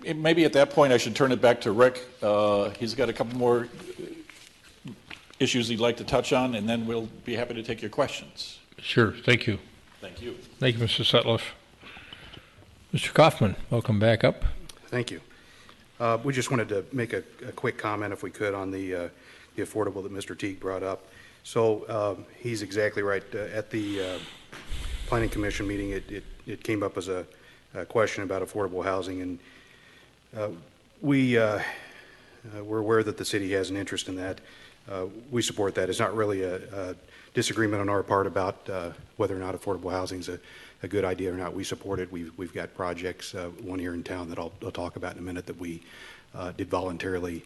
Maybe at that point I should turn it back to Rick. He's got a couple more issues he'd like to touch on, and then we'll be happy to take your questions. Sure. Thank you. Thank you. Thank you, Mr. Sutliff. Mr. Kaufman, welcome back up. Thank you. We just wanted to make a quick comment, if we could, on the affordable that Mr. Teague brought up. So he's exactly right. At the Planning Commission meeting, it came up as a question about affordable housing, and we're aware that the city has an interest in that. We support that. It's not really a disagreement on our part about whether or not affordable housing is a good idea or not. We support it. We've got projects, one here in town that I'll talk about in a minute, that we did voluntarily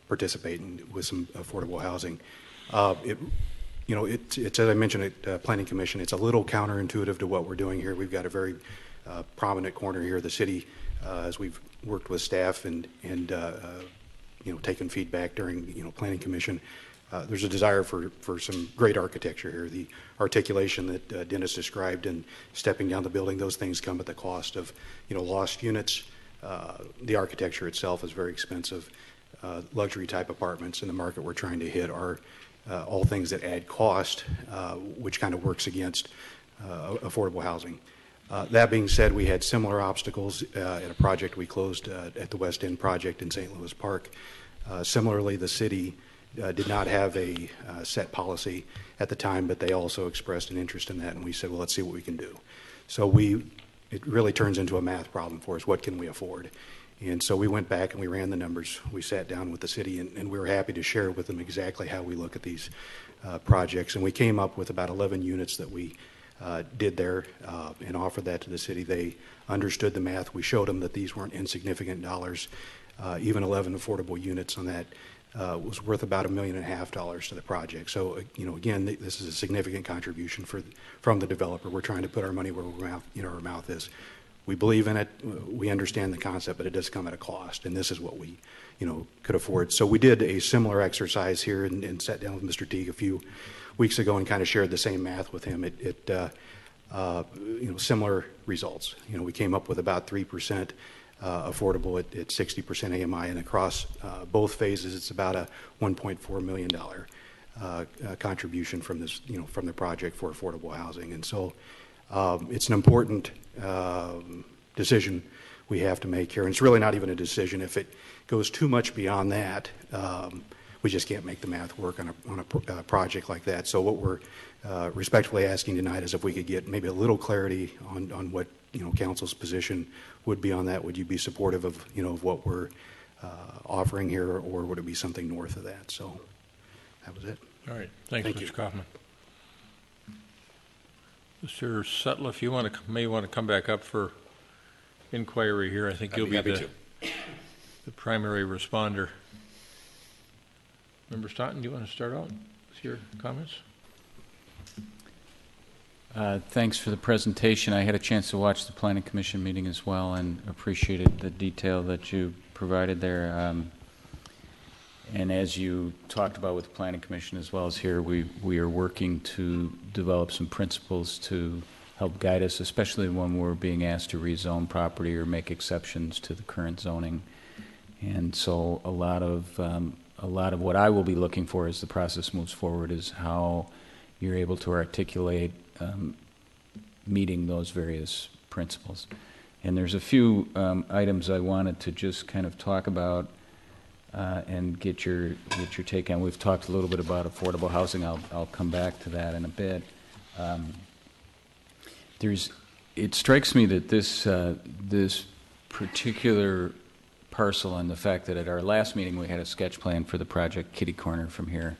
participate in with some affordable housing. It's as I mentioned at Planning Commission, it's a little counterintuitive to what we're doing here. We've got a very prominent corner here of the city, as we've worked with staff and taken feedback during Planning Commission. There's a desire for some great architecture here. The articulation that Dennis described and stepping down the building, those things come at the cost of lost units. The architecture itself is very expensive. Luxury type apartments in the market we're trying to hit are all things that add cost, which kind of works against affordable housing. That being said, we had similar obstacles at a project we closed at the West End project in St. Louis Park. Similarly, the city did not have a set policy at the time, but they also expressed an interest in that, and we said, well, let's see what we can do. So it really turns into a math problem for us. What can we afford? And so we went back and we ran the numbers. We sat down with the city, and we were happy to share with them exactly how we look at these projects. And we came up with about 11 units that we did there and offered that to the city. They understood the math. We showed them that these weren't insignificant dollars. Even 11 affordable units on that was worth about $1.5 million to the project. So, again, this is a significant contribution from the developer. We're trying to put our money where our mouth is. We believe in it. We understand the concept, but it does come at a cost, and this is what we, could afford. So we did a similar exercise here and sat down with Mr. Teague a few weeks ago and kind of shared the same math with him. Similar results. We came up with about 3%. Affordable at 60% AMI, and across both phases, it's about a $1.4 million contribution from this, from the project for affordable housing. And so it's an important decision we have to make here. And it's really not even a decision. If it goes too much beyond that, we just can't make the math work on a project like that. So what we're respectfully asking tonight is if we could get maybe a little clarity on what council's position would be on that. Would you be supportive of of what we're offering here, or would it be something north of that? So that was it. All right. Thanks, Mr. Kaufman. Mr. Sutliff, you may want to come back up for inquiry here. I think you'll be the primary responder. Member Staunton, do you want to start out with your comments? Thanks for the presentation. I had a chance to watch the Planning Commission meeting as well and appreciated the detail that you provided there. And as you talked about with the Planning Commission as well as here, we are working to develop some principles to help guide us, especially when we're being asked to rezone property or make exceptions to the current zoning. And so a lot of what I will be looking for as the process moves forward is how you're able to articulate meeting those various principles. And there's a few items I wanted to just kind of talk about. and get your take on. We've talked a little bit about affordable housing. I'll come back to that in a bit. It strikes me that this particular parcel, and the fact that at our last meeting we had a sketch plan for the project kitty corner from here,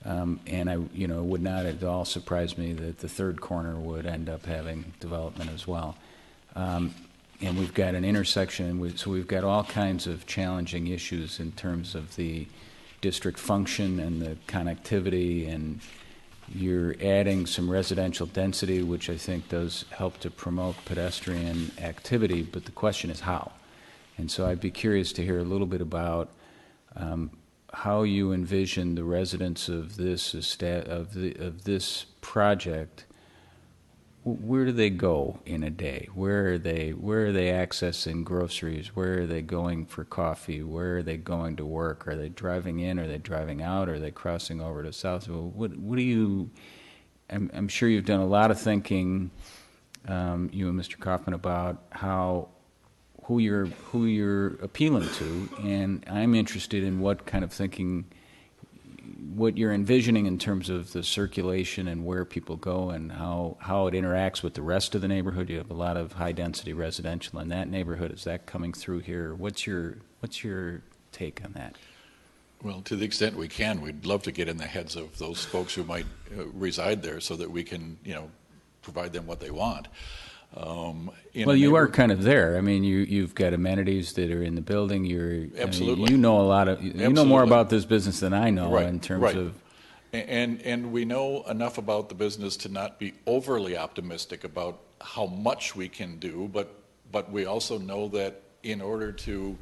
and it would not at all surprise me that the third corner would end up having development as well. And we've got an intersection, so we've got all kinds of challenging issues in terms of the district function and the connectivity, and you're adding some residential density, which I think does help to promote pedestrian activity, but the question is how. And so I'd be curious to hear a little bit about how you envision the residents of this this project. Where do they go in a day? Where are they accessing groceries? Where are they going for coffee? Where are they going to work? Are they driving in? Are they driving out? Are they crossing over to South? What do you? I'm sure you've done a lot of thinking, you and Mr. Kaufman, about who you're appealing to, and I'm interested in what kind of thinking, what you're envisioning in terms of the circulation and where people go and how it interacts with the rest of the neighborhood. You have a lot of high-density residential in that neighborhood. Is that coming through here? What's your take on that? Well, to the extent we can, we'd love to get in the heads of those folks who might reside there so that we can, provide them what they want. You are kind of there. I mean, you've got amenities that are in the building. Absolutely. You know a lot of. You know more about this business than I know in terms of. And we know enough about the business to not be overly optimistic about how much we can do, but we also know that in order to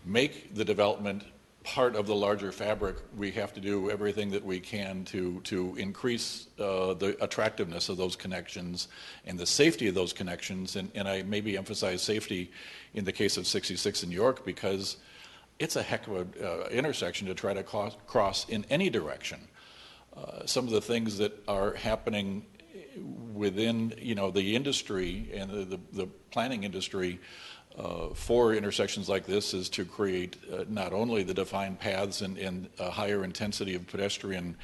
make the development part of the larger fabric, we have to do everything that we can to increase the attractiveness of those connections and the safety of those connections. And I maybe emphasize safety in the case of 66 in York, because it's a heck of an intersection to try to cross in any direction. Some of the things that are happening within the industry and the planning industry for intersections like this is to create not only the defined paths and a higher intensity of pedestrian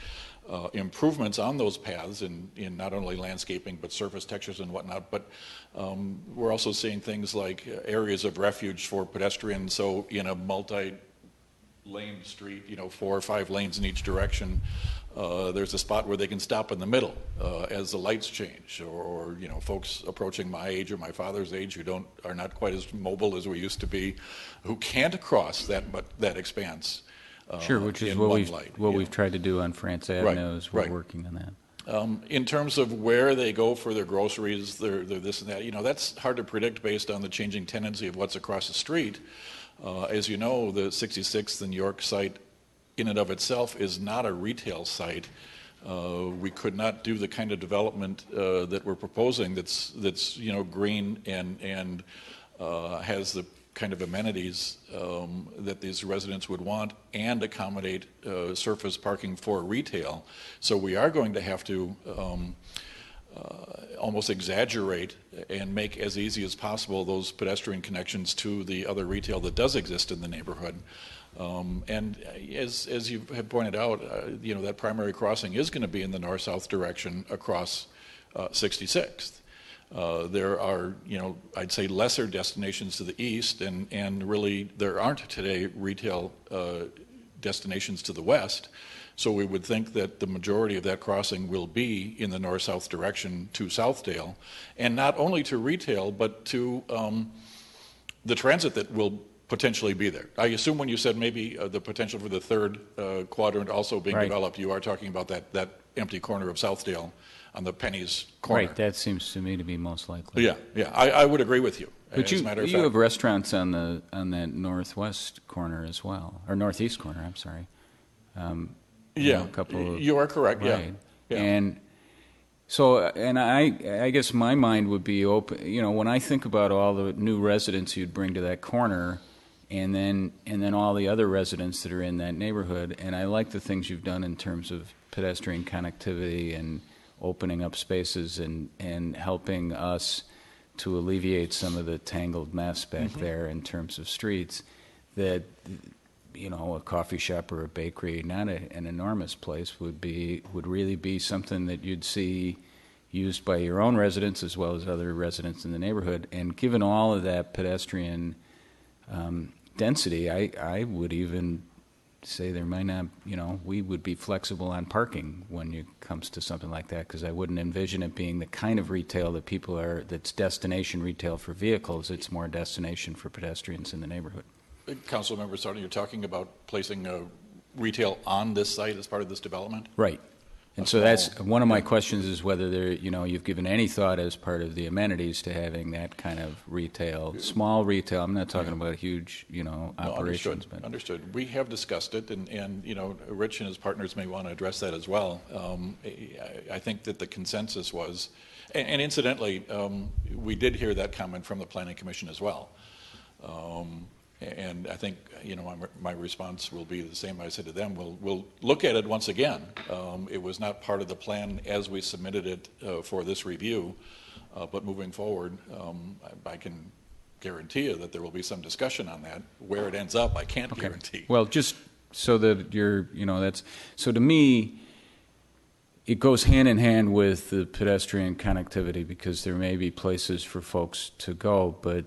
improvements on those paths in not only landscaping but surface textures and whatnot, but we're also seeing things like areas of refuge for pedestrians. So in a multi-lane street, 4 or 5 lanes in each direction, there's a spot where they can stop in the middle as the lights change, or folks approaching my age or my father's age who are not quite as mobile as we used to be, who can't cross that expanse. Sure, which is what we've tried to do on France Avenue. We're working on that. In terms of where they go for their groceries, they're this and that, that's hard to predict based on the changing tendency of what's across the street. As you know, the 66th and York site in and of itself is not a retail site. We could not do the kind of development that we're proposing that's green and has the kind of amenities that these residents would want and accommodate surface parking for retail. So we are going to have to almost exaggerate and make as easy as possible those pedestrian connections to the other retail that does exist in the neighborhood. And as you have pointed out, that primary crossing is going to be in the north-south direction across 66th. There are, I'd say lesser destinations to the east, and really there aren't today retail destinations to the west. So we would think that the majority of that crossing will be in the north-south direction to Southdale, and not only to retail, but to the transit that will potentially be there. I assume when you said maybe the potential for the third quadrant also being developed, you are talking about that empty corner of Southdale on the Penny's corner. Right, that seems to me to be most likely. Yeah, I would agree with you. But you have restaurants on that northwest corner as well, or northeast corner, I'm sorry. Yeah, a couple of, you are correct, right. Yeah. And so, and I guess my mind would be open, when I think about all the new residents you'd bring to that corner, and then all the other residents that are in that neighborhood, and I like the things you've done in terms of pedestrian connectivity and opening up spaces and helping us to alleviate some of the tangled mess back there in terms of streets, that a coffee shop or a bakery, not an enormous place, would really be something that you'd see used by your own residents as well as other residents in the neighborhood. And given all of that pedestrian density, I would even say there might not, we would be flexible on parking when it comes to something like that, because I wouldn't envision it being the kind of retail that that's destination retail for vehicles. It's more destination for pedestrians in the neighborhood. Councilmember Sardi, you're talking about placing retail on this site as part of this development? Right. And so that's one of my questions, is whether you've given any thought as part of the amenities to having that kind of retail, small retail. I'm not talking about huge, operations. No, understood. We have discussed it, and Rich and his partners may want to address that as well. I think that the consensus was, and incidentally, we did hear that comment from the Planning Commission as well. And I think, my response will be the same I said to them. We'll look at it once again. It was not part of the plan as we submitted it for this review, but moving forward, I can guarantee you that there will be some discussion on that. Where it ends up, I can't guarantee. Well, just so that so to me, it goes hand in hand with the pedestrian connectivity, because there may be places for folks to go, but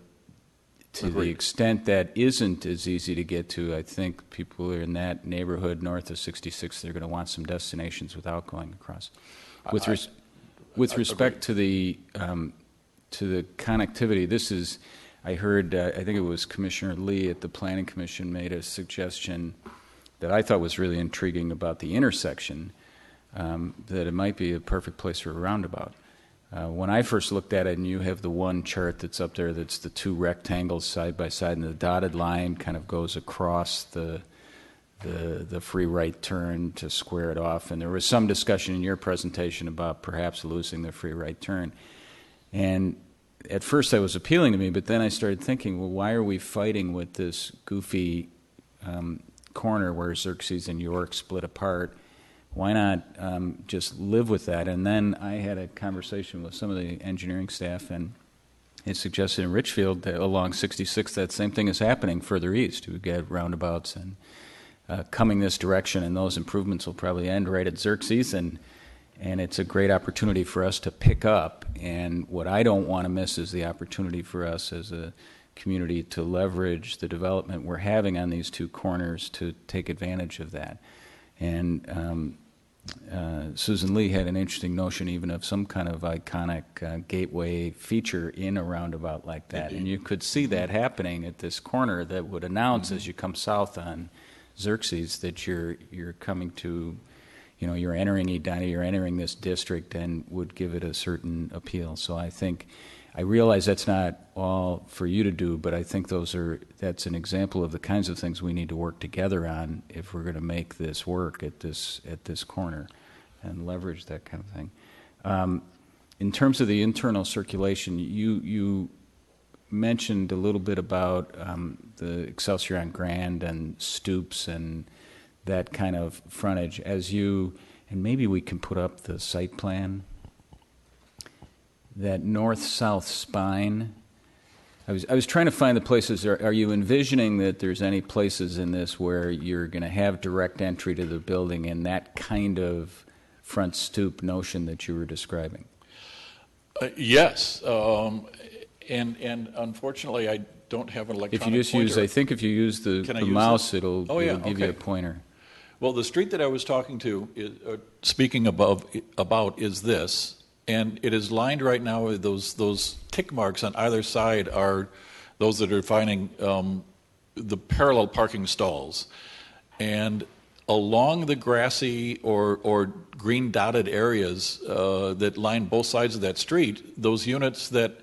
to the extent that isn't as easy to get to, I think people in that neighborhood north of 66, they're going to want some destinations without going across. With respect to the connectivity, I heard, I think it was Commissioner Lee at the Planning Commission made a suggestion that I thought was really intriguing about the intersection, that it might be a perfect place for a roundabout. When I first looked at it, and you have the one chart that's up there that's the two rectangles side by side, and the dotted line kind of goes across the free right turn to square it off. And there was some discussion in your presentation about perhaps losing the free right turn. And at first that was appealing to me, but then I started thinking, well, why are we fighting with this goofy corner where Xerxes and York split apart? Why not just live with that? And then I had a conversation with some of the engineering staff, and it suggested in Richfield that along 66 that same thing is happening further east. We get roundabouts and coming this direction, and those improvements will probably end right at Xerxes, and it's a great opportunity for us to pick up. And what I don't want to miss is the opportunity for us as a community to leverage the development we're having on these two corners to take advantage of that. And Susan Lee had an interesting notion even of some kind of iconic gateway feature in a roundabout like that. And you could see that happening at this corner that would announce as you come south on Xerxes that you're coming to, you're entering Edina, you're entering this district, and would give it a certain appeal. So I realize that's not all for you to do, but I think that's an example of the kinds of things we need to work together on if we're going to make this work at this corner and leverage that kind of thing. In terms of the internal circulation, you mentioned a little bit about the Excelsior on Grand and Stoops and that kind of frontage. And maybe we can put up the site plan. That north-south spine, I was trying to find the places. Are you envisioning that there's any places in this where you're going to have direct entry to the building and that kind of front stoop notion that you were describing? Yes, and unfortunately I don't have an electronic pointer. If you use the mouse, it'll give you a pointer. Well, the street that I was speaking about is this. And it is lined right now with those tick marks on either side are those that are defining the parallel parking stalls. And along the grassy or green dotted areas that line both sides of that street, those units that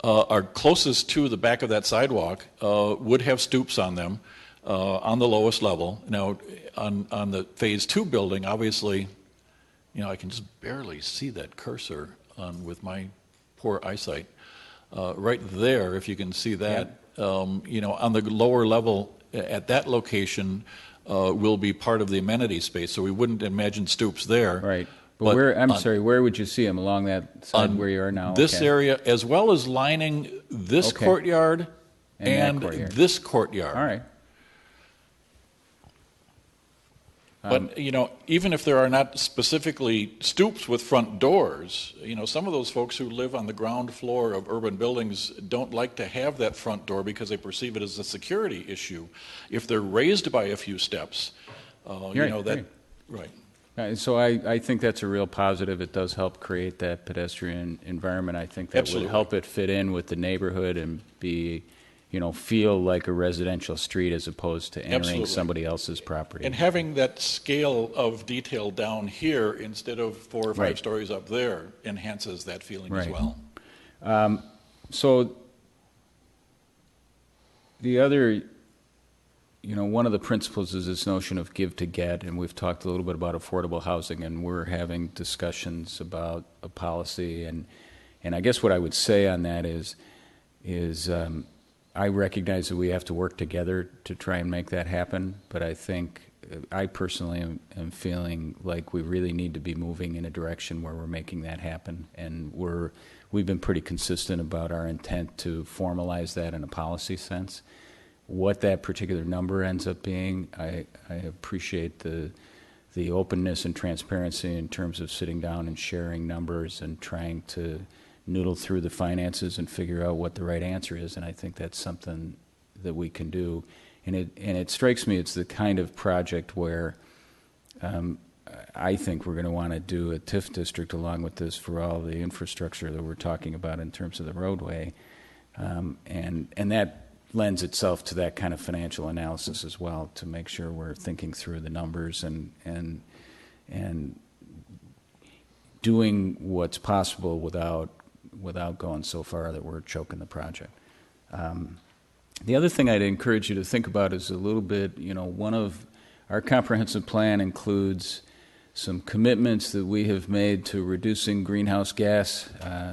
are closest to the back of that sidewalk would have stoops on them on the lowest level. Now, on the Phase 2 building, obviously, I can just barely see that cursor with my poor eyesight. Right there, if you can see that, on the lower level at that location will be part of the amenity space, so we wouldn't imagine stoops there. Right. But where would you see them? Along that side where you are now? This area, as well as lining this courtyard and this courtyard. All right. But, even if there are not specifically stoops with front doors, some of those folks who live on the ground floor of urban buildings don't like to have that front door because they perceive it as a security issue. If they're raised by a few steps, right. So I think that's a real positive. It does help create that pedestrian environment. I think that Absolutely. would help it fit in with the neighborhood and be, feel like a residential street as opposed to entering Absolutely. somebody else's property. And having that scale of detail down here instead of 4 or 5 Right. stories up there enhances that feeling as Right. well. So the other, one of the principles is this notion of give to get, and we've talked a little bit about affordable housing, and we're having discussions about a policy, and I guess what I would say on that is I recognize that we have to work together to try and make that happen, but I think I personally am feeling like we really need to be moving in a direction where we're making that happen, and we've been pretty consistent about our intent to formalize that in a policy sense. What that particular number ends up being, I appreciate the openness and transparency in terms of sitting down and sharing numbers and trying to noodle through the finances and figure out what the right answer is, and I think that's something that we can do. And it strikes me it's the kind of project where I think we're going to want to do a TIF district along with this for all the infrastructure that we're talking about in terms of the roadway, and that lends itself to that kind of financial analysis as well, to make sure we're thinking through the numbers and doing what's possible without going so far that we're choking the project. The other thing I'd encourage you to think about is a little bit, one of our comprehensive plan includes some commitments that we have made to reducing greenhouse gas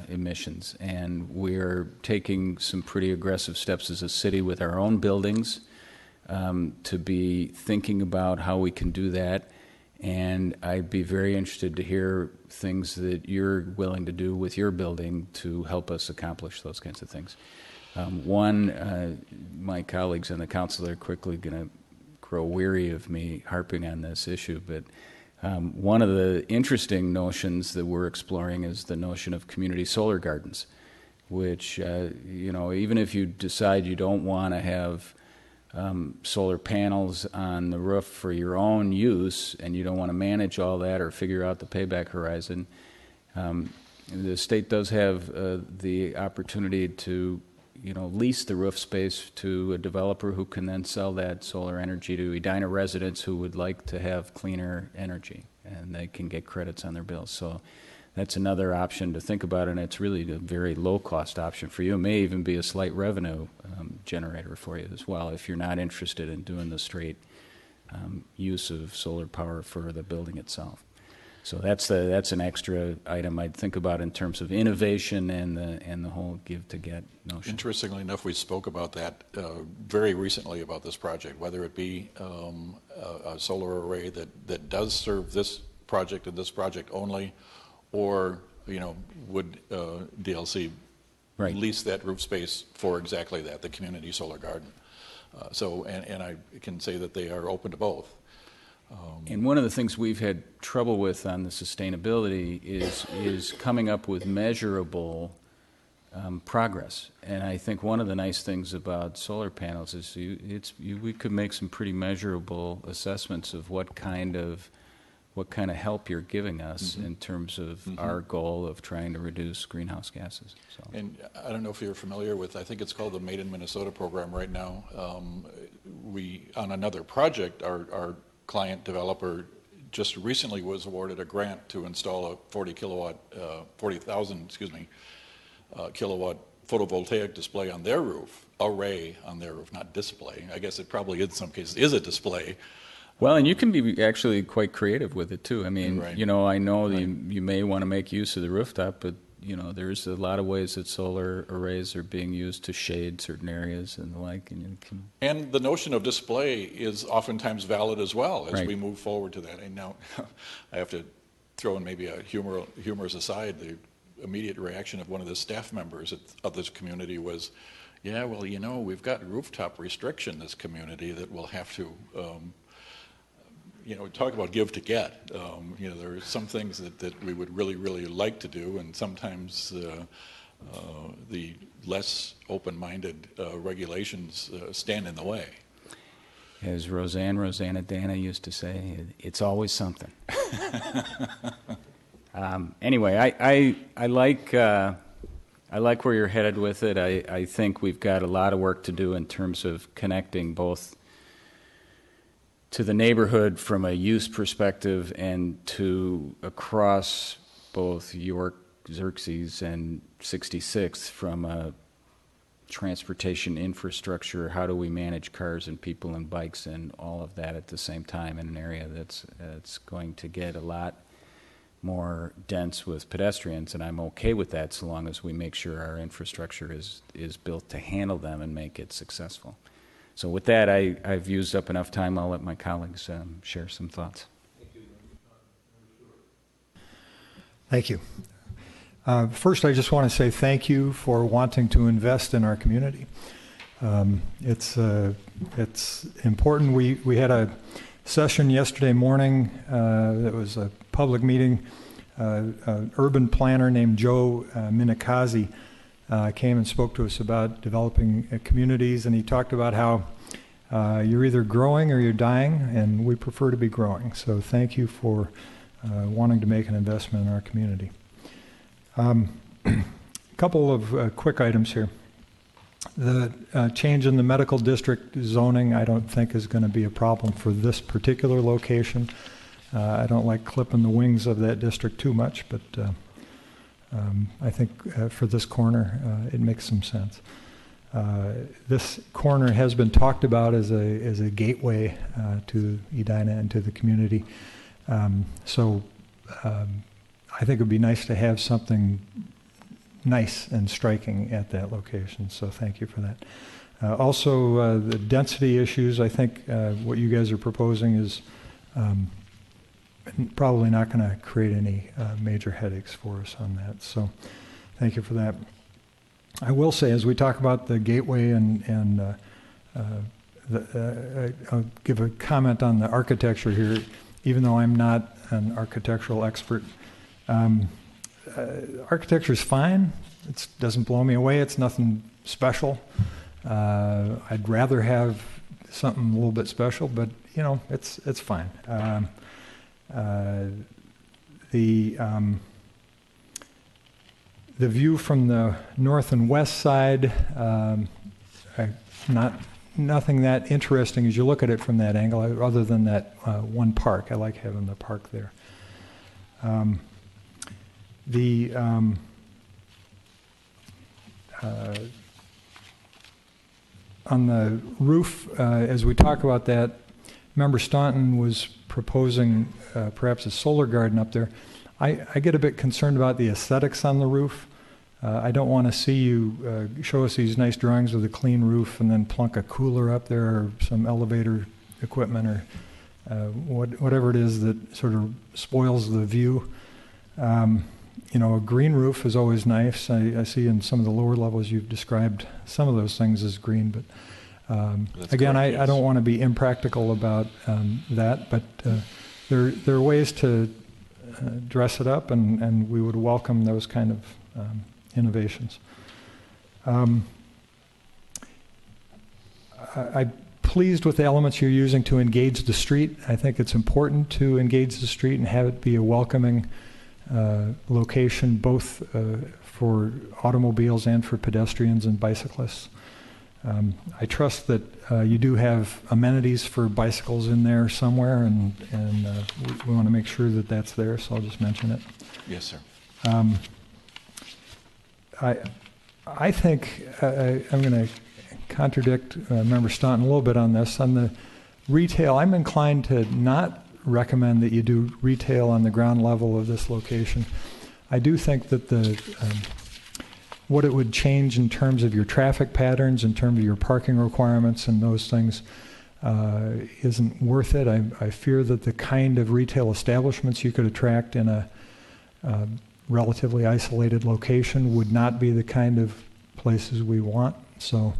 emissions, and we're taking some pretty aggressive steps as a city with our own buildings to be thinking about how we can do that. And I'd be very interested to hear things that you're willing to do with your building to help us accomplish those kinds of things. My colleagues on the council are quickly going to grow weary of me harping on this issue, but one of the interesting notions that we're exploring is the notion of community solar gardens, which, even if you decide you don't want to have solar panels on the roof for your own use, and you don't want to manage all that or figure out the payback horizon, the state does have the opportunity to, lease the roof space to a developer who can then sell that solar energy to Edina residents who would like to have cleaner energy, and they can get credits on their bills. So that's another option to think about, and it's really a very low-cost option for you. It may even be a slight revenue generator for you as well if you're not interested in doing the straight use of solar power for the building itself. So that's an extra item I'd think about in terms of innovation and the whole give to get notion. Interestingly enough, we spoke about that very recently about this project, whether it be a solar array that does serve this project and this project only, or would DLC right. lease that roof space for exactly that, the community solar garden. And I can say that they are open to both. And one of the things we've had trouble with on the sustainability is coming up with measurable progress. And I think one of the nice things about solar panels is we could make some pretty measurable assessments of what kind of help you're giving us in terms of our goal of trying to reduce greenhouse gases. So. And I don't know if you're familiar with, I think it's called the Made in Minnesota program right now. We, on another project, our client developer just recently was awarded a grant to install a 40,000 kilowatt photovoltaic display on their roof, array on their roof, not display. I guess it probably in some cases is a display. Well, and you can be actually quite creative with it too. I mean, right. I know that you may want to make use of the rooftop, but there's a lot of ways that solar arrays are being used to shade certain areas and the like. And the notion of display is oftentimes valid as well as right. we move forward to that. And now I have to throw in maybe a humorous aside. The immediate reaction of one of the staff members of this community was, yeah, well, we've got rooftop restriction in this community that we'll have to talk about give to get. There are some things that we would really, really like to do, and sometimes the less open-minded regulations stand in the way. As Rosanna Dana used to say, it's always something. Anyway, I like where you're headed with it. I think we've got a lot of work to do in terms of connecting both to the neighborhood from a use perspective and to across both York, Xerxes, and 66th from a transportation infrastructure. How do we manage cars and people and bikes and all of that at the same time in an area that's going to get a lot more dense with pedestrians? And I'm okay with that so long as we make sure our infrastructure is built to handle them and make it successful. So with that, I've used up enough time. I'll let my colleagues share some thoughts. Thank you. First, I just want to say thank you for wanting to invest in our community. It's important. We had a session yesterday morning that was a public meeting. An urban planner named Joe Minikazi came and spoke to us about developing communities, and he talked about how you're either growing or you're dying, and we prefer to be growing. So thank you for wanting to make an investment in our community. A couple of quick items here. The change in the medical district zoning I don't think is going to be a problem for this particular location. I don't like clipping the wings of that district too much, but I think for this corner it makes some sense. This corner has been talked about as a gateway to Edina and to the community. I think it would be nice to have something nice and striking at that location, so thank you for that. Also, the density issues, I think what you guys are proposing is probably not going to create any major headaches for us on that, so thank you for that. I will say, as we talk about the gateway and I'll give a comment on the architecture here, even though I'm not an architectural expert. Architecture is fine. It doesn't blow me away. It's nothing special. I'd rather have something a little bit special, but it's fine. The view from the north and west side, nothing that interesting as you look at it from that angle, other than that one park. I like having the park there. On the roof, as we talk about that, Member Staunton was proposing perhaps a solar garden up there. I get a bit concerned about the aesthetics on the roof. I don't want to see you show us these nice drawings with a clean roof and then plunk a cooler up there or some elevator equipment or whatever it is that sort of spoils the view. A green roof is always nice. I see in some of the lower levels you've described some of those things as green, but again, correct, yes. I don't want to be impractical about that, but there are ways to dress it up, and we would welcome those kind of innovations. I'm pleased with the elements you're using to engage the street. I think it's important to engage the street and have it be a welcoming location, both for automobiles and for pedestrians and bicyclists. I trust that you do have amenities for bicycles in there somewhere, and we want to make sure that that's there, so I'll just mention it. Yes, sir. I think I'm going to contradict Member Staunton a little bit on this. On the retail, I'm inclined to not recommend that you do retail on the ground level of this location. I do think that what it would change in terms of your traffic patterns, in terms of your parking requirements and those things, isn't worth it. I fear that the kind of retail establishments you could attract in a relatively isolated location would not be the kind of places we want. So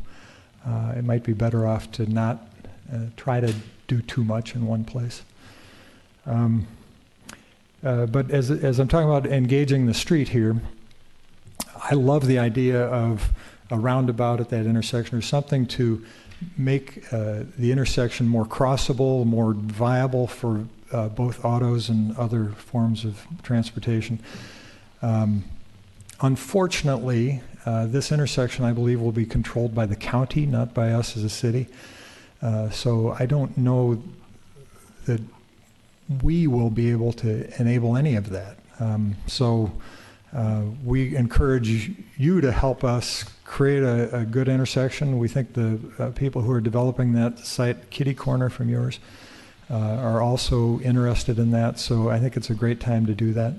it might be better off to not try to do too much in one place. But as I'm talking about engaging the street here, I love the idea of a roundabout at that intersection or something to make the intersection more crossable, more viable for both autos and other forms of transportation. Unfortunately, this intersection, I believe, will be controlled by the county, not by us as a city. So I don't know that we will be able to enable any of that. We encourage you to help us create a good intersection. We think the people who are developing that site, kitty corner from yours, are also interested in that. So I think it's a great time to do that.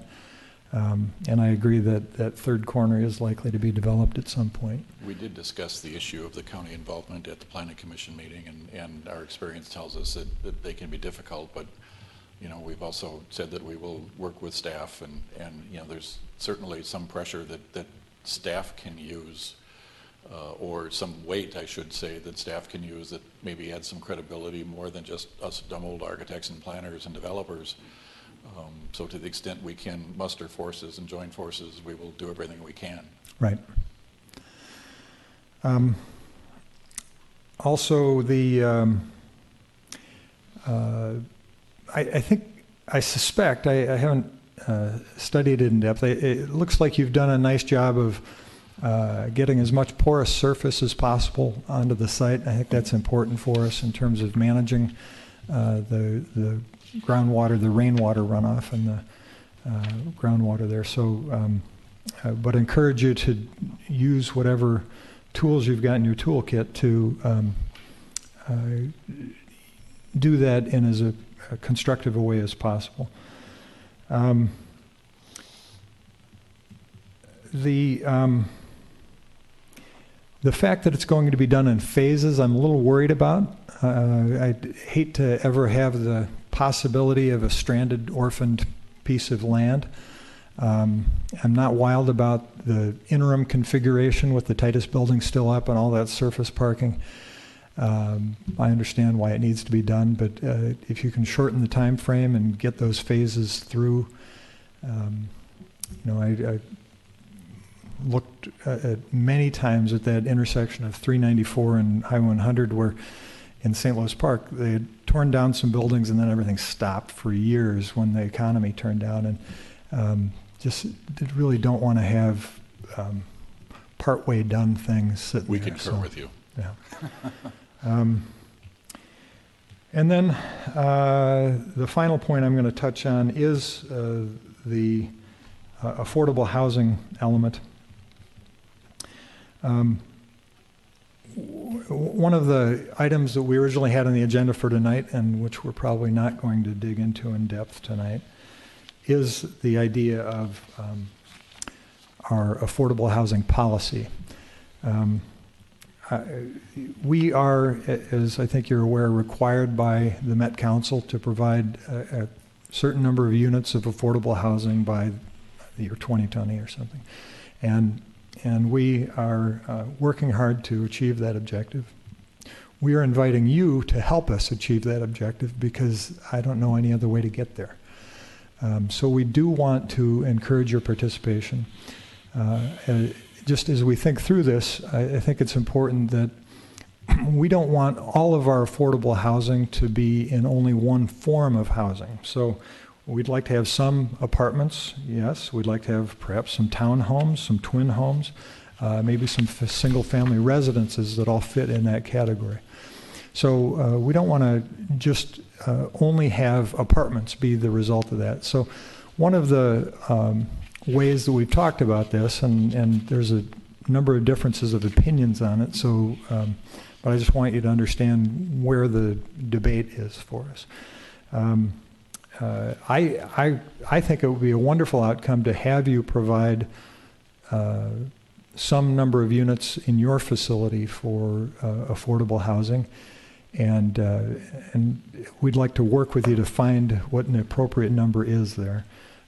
And I agree that that third corner is likely to be developed at some point. We did discuss the issue of the county involvement at the Planning Commission meeting, and our experience tells us that they can be difficult, but you know, we've also said that we will work with staff, and you know, there's certainly some pressure that staff can use, or some weight, I should say, that staff can use that maybe adds some credibility more than just us dumb old architects and planners and developers. So to the extent we can muster forces and join forces, we will do everything we can. Right. Also, I suspect, I haven't studied it in depth, it looks like you've done a nice job of getting as much porous surface as possible onto the site. I think that's important for us in terms of managing the groundwater, the rainwater runoff and the groundwater there. So, but encourage you to use whatever tools you've got in your toolkit to do that in as a constructive a way as possible. The fact that it's going to be done in phases, I'm a little worried about. I hate to ever have the possibility of a stranded, orphaned piece of land. I'm not wild about the interim configuration with the tightest building still up and all that surface parking. I understand why it needs to be done, but if you can shorten the time frame and get those phases through, I looked at many times at that intersection of 394 and Highway 100 where in St. Louis Park they had torn down some buildings and then everything stopped for years when the economy turned down, and just really don't want to have partway done things sitting we there. concur with you. Yeah. And then the final point I'm going to touch on is the affordable housing element. One of the items that we originally had on the agenda for tonight, and which we're probably not going to dig into in depth tonight, is the idea of our affordable housing policy. We are, as I think you're aware, required by the Met Council to provide a certain number of units of affordable housing by the year 2020 or something. And we are working hard to achieve that objective. We are inviting you to help us achieve that objective because I don't know any other way to get there. So we do want to encourage your participation. Just as we think through this, I think it's important that we don't want all of our affordable housing to be in only one form of housing. So we'd like to have some apartments, yes. We'd like to have perhaps some townhomes, some twin homes, maybe some single-family residences that all fit in that category. So we don't want to just only have apartments be the result of that. So one of the ways that we've talked about this, and there's a number of differences of opinions on it, so but I just want you to understand where the debate is for us. I think it would be a wonderful outcome to have you provide some number of units in your facility for affordable housing, and we'd like to work with you to find what an appropriate number is there.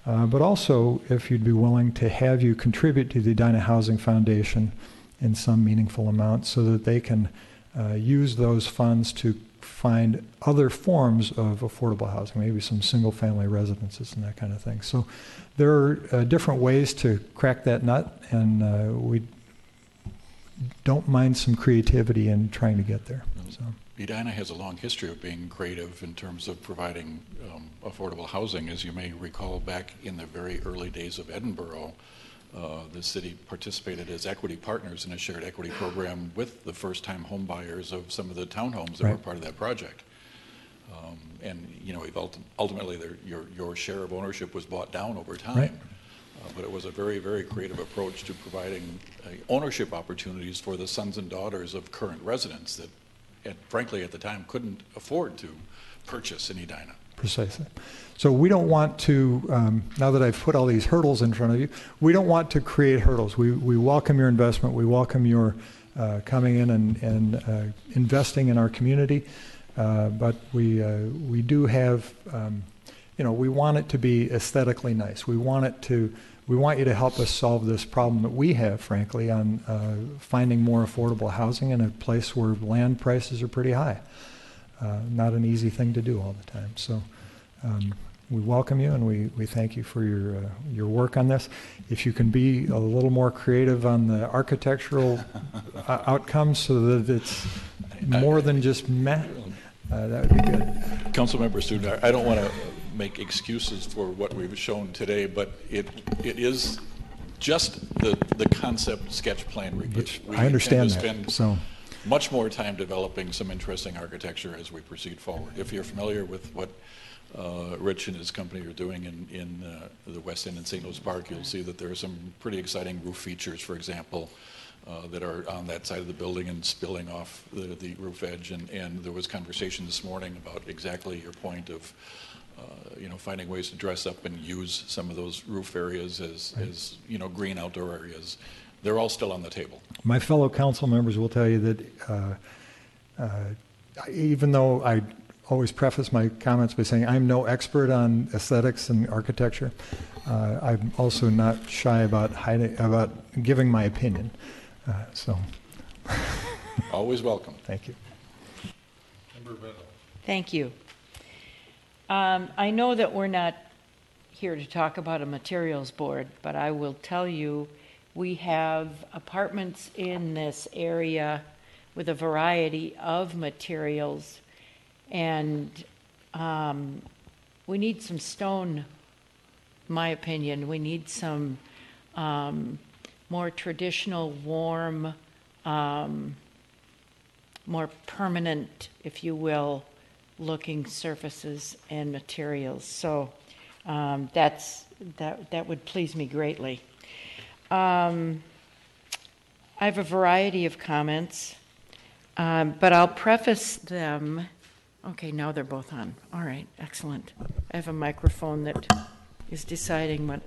But also, if you'd be willing to have you contribute to the Edina Housing Foundation in some meaningful amount so that they can use those funds to find other forms of affordable housing, maybe some single-family residences and that kind of thing. So there are different ways to crack that nut, and we don't mind some creativity in trying to get there. So. Edina has a long history of being creative in terms of providing affordable housing. As you may recall, back in the very early days of Edinburgh, the city participated as equity partners in a shared equity program with the first-time home buyers of some of the townhomes that were part of that project. And you know, ultimately, your share of ownership was bought down over time. Right. But it was a very, very creative approach to providing ownership opportunities for the sons and daughters of current residents that, frankly, at the time couldn't afford to purchase in Edina. Precisely. So we don't want to, now that I've put all these hurdles in front of you, we don't want to create hurdles. We welcome your investment. We welcome your coming in and investing in our community. But we do have, we want it to be aesthetically nice. We want you to help us solve this problem that we have, frankly, on finding more affordable housing in a place where land prices are pretty high. Not an easy thing to do all the time. So we welcome you, and we thank you for your work on this. If you can be a little more creative on the architectural outcomes so that it's more than just meh, that would be good. Councilmember Student, I don't want to make excuses for what we've shown today, but it is just the concept sketch plan review. Which I understand that. Spend so much more time developing some interesting architecture as we proceed forward. If you're familiar with what Rich and his company are doing in the West End and St. Louis Park, you'll see that there are some pretty exciting roof features, for example, that are on that side of the building and spilling off the roof edge. And there was conversation this morning about exactly your point of finding ways to dress up and use some of those roof areas as green outdoor areas. They're all still on the table. My fellow council members will tell you that even though I always preface my comments by saying I'm no expert on aesthetics and architecture, I'm also not shy about giving my opinion. Always welcome. Thank you. Thank you. I know that we're not here to talk about a materials board, but I will tell you we have apartments in this area with a variety of materials, and we need some stone, in my opinion. We need some more traditional, warm, more permanent, if you will, looking surfaces and materials. So that would please me greatly. I have a variety of comments, but I'll preface them. Okay, now they're both on. All right, excellent. I have a microphone that is deciding what.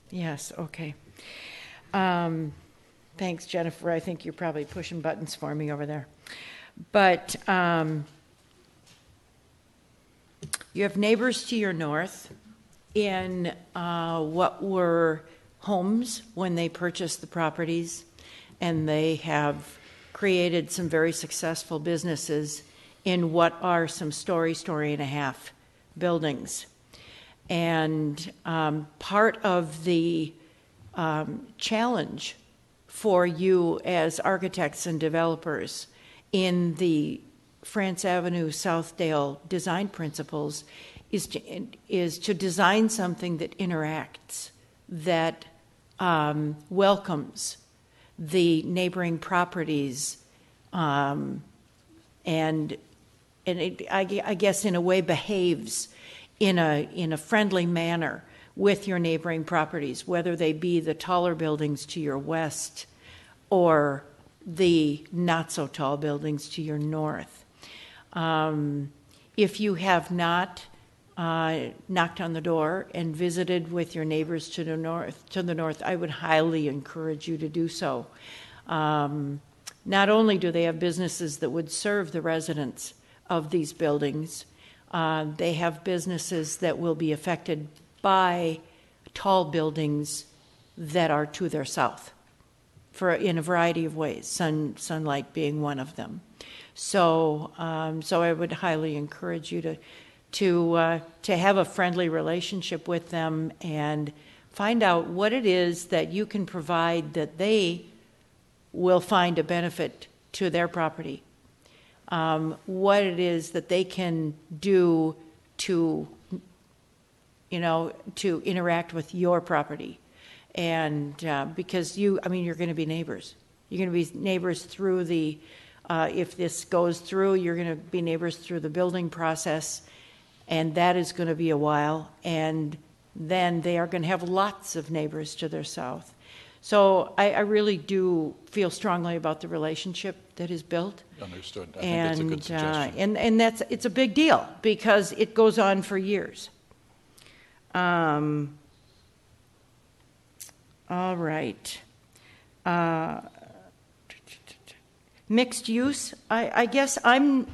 Yes, okay. Thanks, Jennifer. I think you're probably pushing buttons for me over there. But you have neighbors to your north in what were homes when they purchased the properties, and they have created some very successful businesses in what are some story and a half buildings. And part of the challenge for you as architects and developers in the France Avenue Southdale design principles is to design something that interacts, that welcomes the neighboring properties, and I guess in a way behaves in a friendly manner with your neighboring properties, whether they be the taller buildings to your west or the not so tall buildings to your north. If you have not knocked on the door and visited with your neighbors to the north, I would highly encourage you to do so. Not only do they have businesses that would serve the residents of these buildings, they have businesses that will be affected by tall buildings that are to their south in a variety of ways, sunlight being one of them. So, so I would highly encourage you to have a friendly relationship with them and find out what it is that you can provide that they will find a benefit to their property. What it is that they can do to, to interact with your property. And because you're going to be neighbors. You're going to be neighbors through the, if this goes through, you're going to be neighbors through the building process, and that is going to be a while. And then they are going to have lots of neighbors to their south. So I really do feel strongly about the relationship that is built. Understood. I think that's a good suggestion. And it's a big deal because it goes on for years. All right. Mixed use, I guess I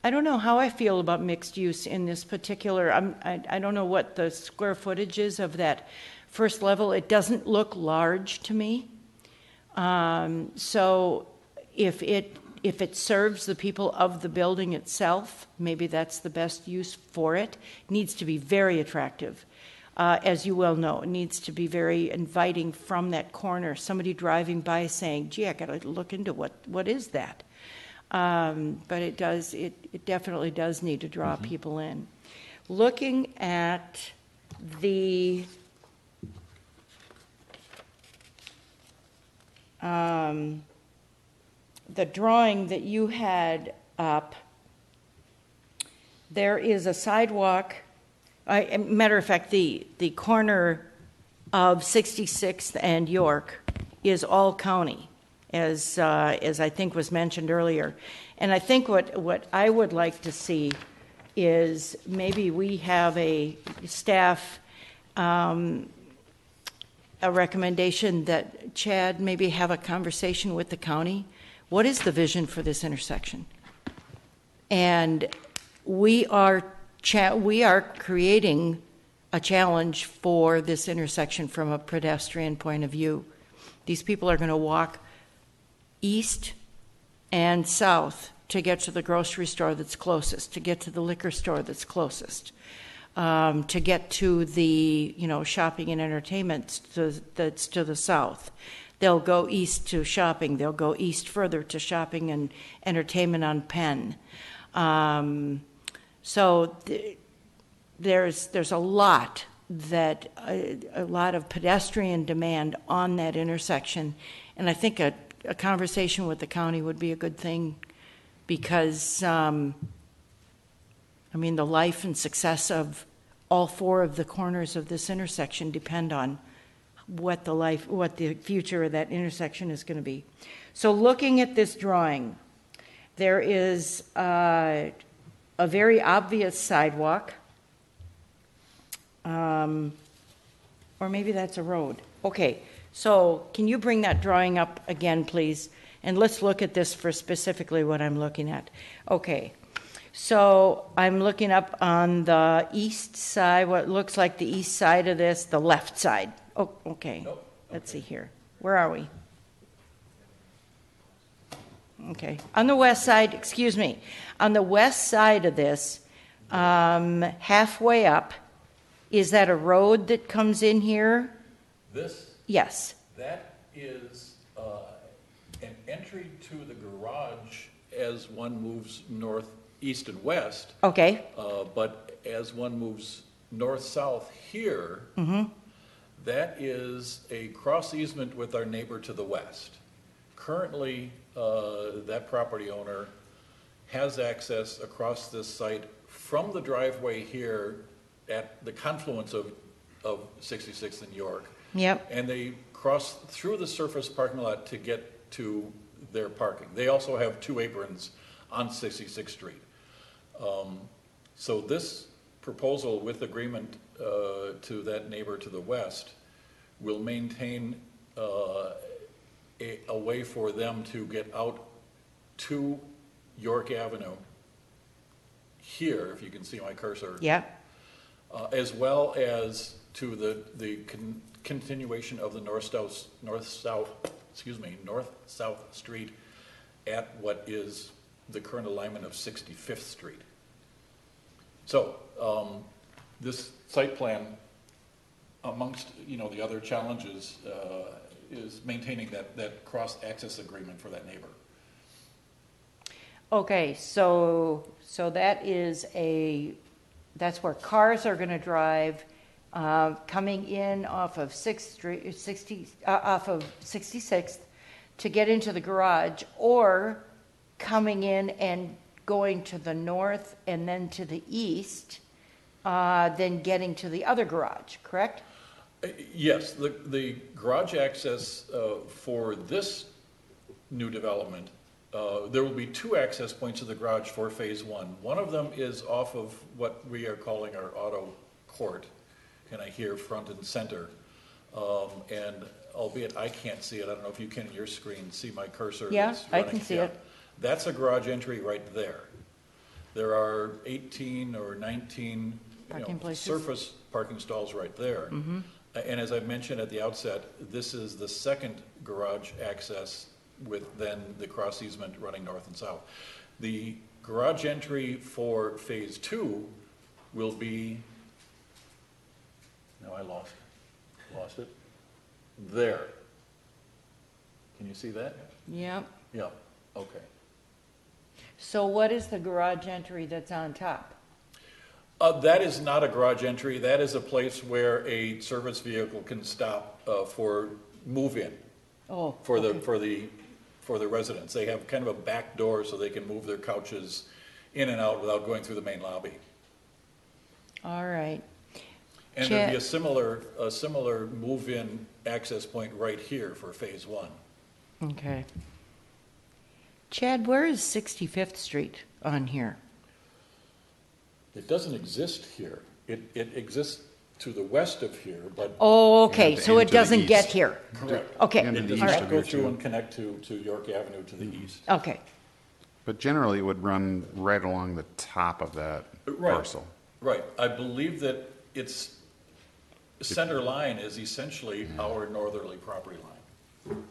don't know how I feel about mixed use in this particular, I don't know what the square footage is of that first level. It doesn't look large to me. So if it serves the people of the building itself, maybe that's the best use for it. It needs to be very attractive. As you well know, it needs to be very inviting from that corner. Somebody driving by saying, gee, I got to look into what is that? But it definitely does need to draw people in. Looking at the drawing that you had up, there is a sidewalk. Matter of fact, the corner of 66th and York is all county, as I think was mentioned earlier. And I think what I would like to see is maybe we have a staff, a recommendation that Chad maybe have a conversation with the county. What is the vision for this intersection? And we are creating a challenge for this intersection from a pedestrian point of view. These people are going to walk east and south to get to the grocery store that's closest, to get to the liquor store that's closest, to get to the shopping and entertainment that's to the south. They'll go east to shopping. They'll go east further to shopping and entertainment on Penn. So there's a lot of pedestrian demand on that intersection, and I think a conversation with the county would be a good thing because the life and success of all four of the corners of this intersection depend on what the future of that intersection is going to be. So looking at this drawing, there is a very obvious sidewalk, or maybe that's a road. Okay, so can you bring that drawing up again, please? And let's look at this for specifically what I'm looking at. Okay, so I'm looking up on the east side, what looks like the east side of this, the left side. Oh, okay. Nope. Let's see here. Where are we? Okay, on the west side, excuse me, on the west side of this, halfway up, is that a road that comes in here? This? Yes. That is an entry to the garage as one moves north, east, and west. Okay. But as one moves north-south here, that is a cross easement with our neighbor to the west. Currently, that property owner has access across this site from the driveway here at the confluence of 66th and York. Yep. And they cross through the surface parking lot to get to their parking. They also have two aprons on 66th Street. So this proposal with agreement to that neighbor to the west will maintain a way for them to get out to York Avenue here, if you can see my cursor. Yeah. As well as to the continuation of the north-south street at what is the current alignment of 65th Street. So this site plan, amongst the other challenges, is maintaining that cross-access agreement for that neighbor. Okay, so that's where cars are going to drive coming in off of 6th Street, off of 66th to get into the garage, or coming in and going to the north and then to the east, then getting to the other garage, correct? Yes, the garage access for this new development, there will be 2 access points to the garage for phase 1. One of them is off of what we are calling our auto court, and I hear front and center. And albeit I can't see it, I don't know if you can in your screen see my cursor. Yeah, I can see it. That's a garage entry right there. There are 18 or 19 surface parking stalls right there. Mm-hmm. And as I mentioned at the outset, this is the second garage access with then the cross easement running north and south. The garage entry for phase 2 will be, no, I lost it. There. Can you see that? Yep. Yeah, okay. So what is the garage entry that's on top? That is not a garage entry. That is a place where a service vehicle can stop for move-in. Oh, for okay. the residents. They have kind of a back door so they can move their couches in and out without going through the main lobby. All right. And there'd be a similar move-in access point right here for phase 1. Okay. Chad, where is 65th Street on here? It doesn't exist here. It exists to the west of here, but... Oh, okay, so it doesn't get here. Correct. Okay, It does all not right. go through and connect to York Avenue to the east. Okay. But generally, it would run right along the top of that parcel. Right. I believe that its center line is essentially our northerly property line.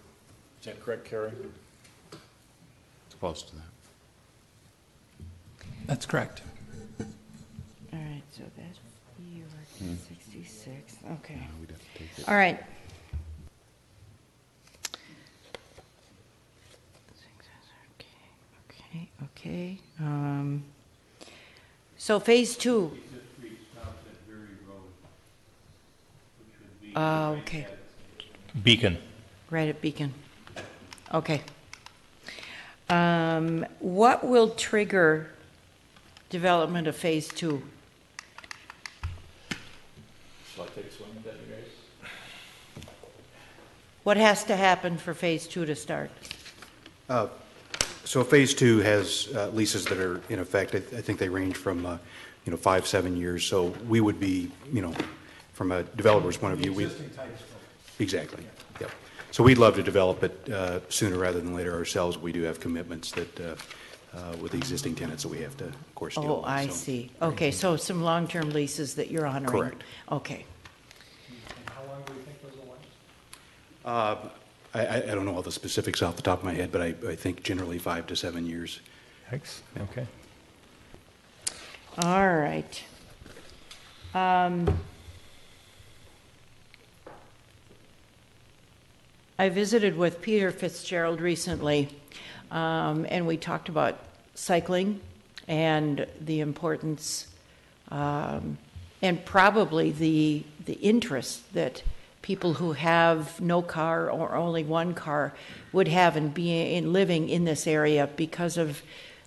Is that correct, Carrie? It's close to that. That's correct. All right, so that's York 66. Okay. All right. Okay. So phase 2. Okay. Beacon. Right at Beacon. Okay. What will trigger development of phase 2? Shall I take a swing at that, you guys? What has to happen for phase 2 to start? So phase 2 has leases that are in effect. I think they range from 5-7 years. So we would be, from a developer's point of view, exactly. Yep. So we'd love to develop it sooner rather than later ourselves. We do have commitments that with the existing tenants that we have to, of course, deal with. Oh, I see. Okay, so some long-term leases that you're honoring. Correct. Okay. And how long do you think those will last? I don't know all the specifics off the top of my head, but I think generally 5 to 7 years. Thanks. Okay. All right. I visited with Peter Fitzgerald recently, and we talked about cycling and the importance and probably the interest that people who have no car or only one car would have in living in this area because of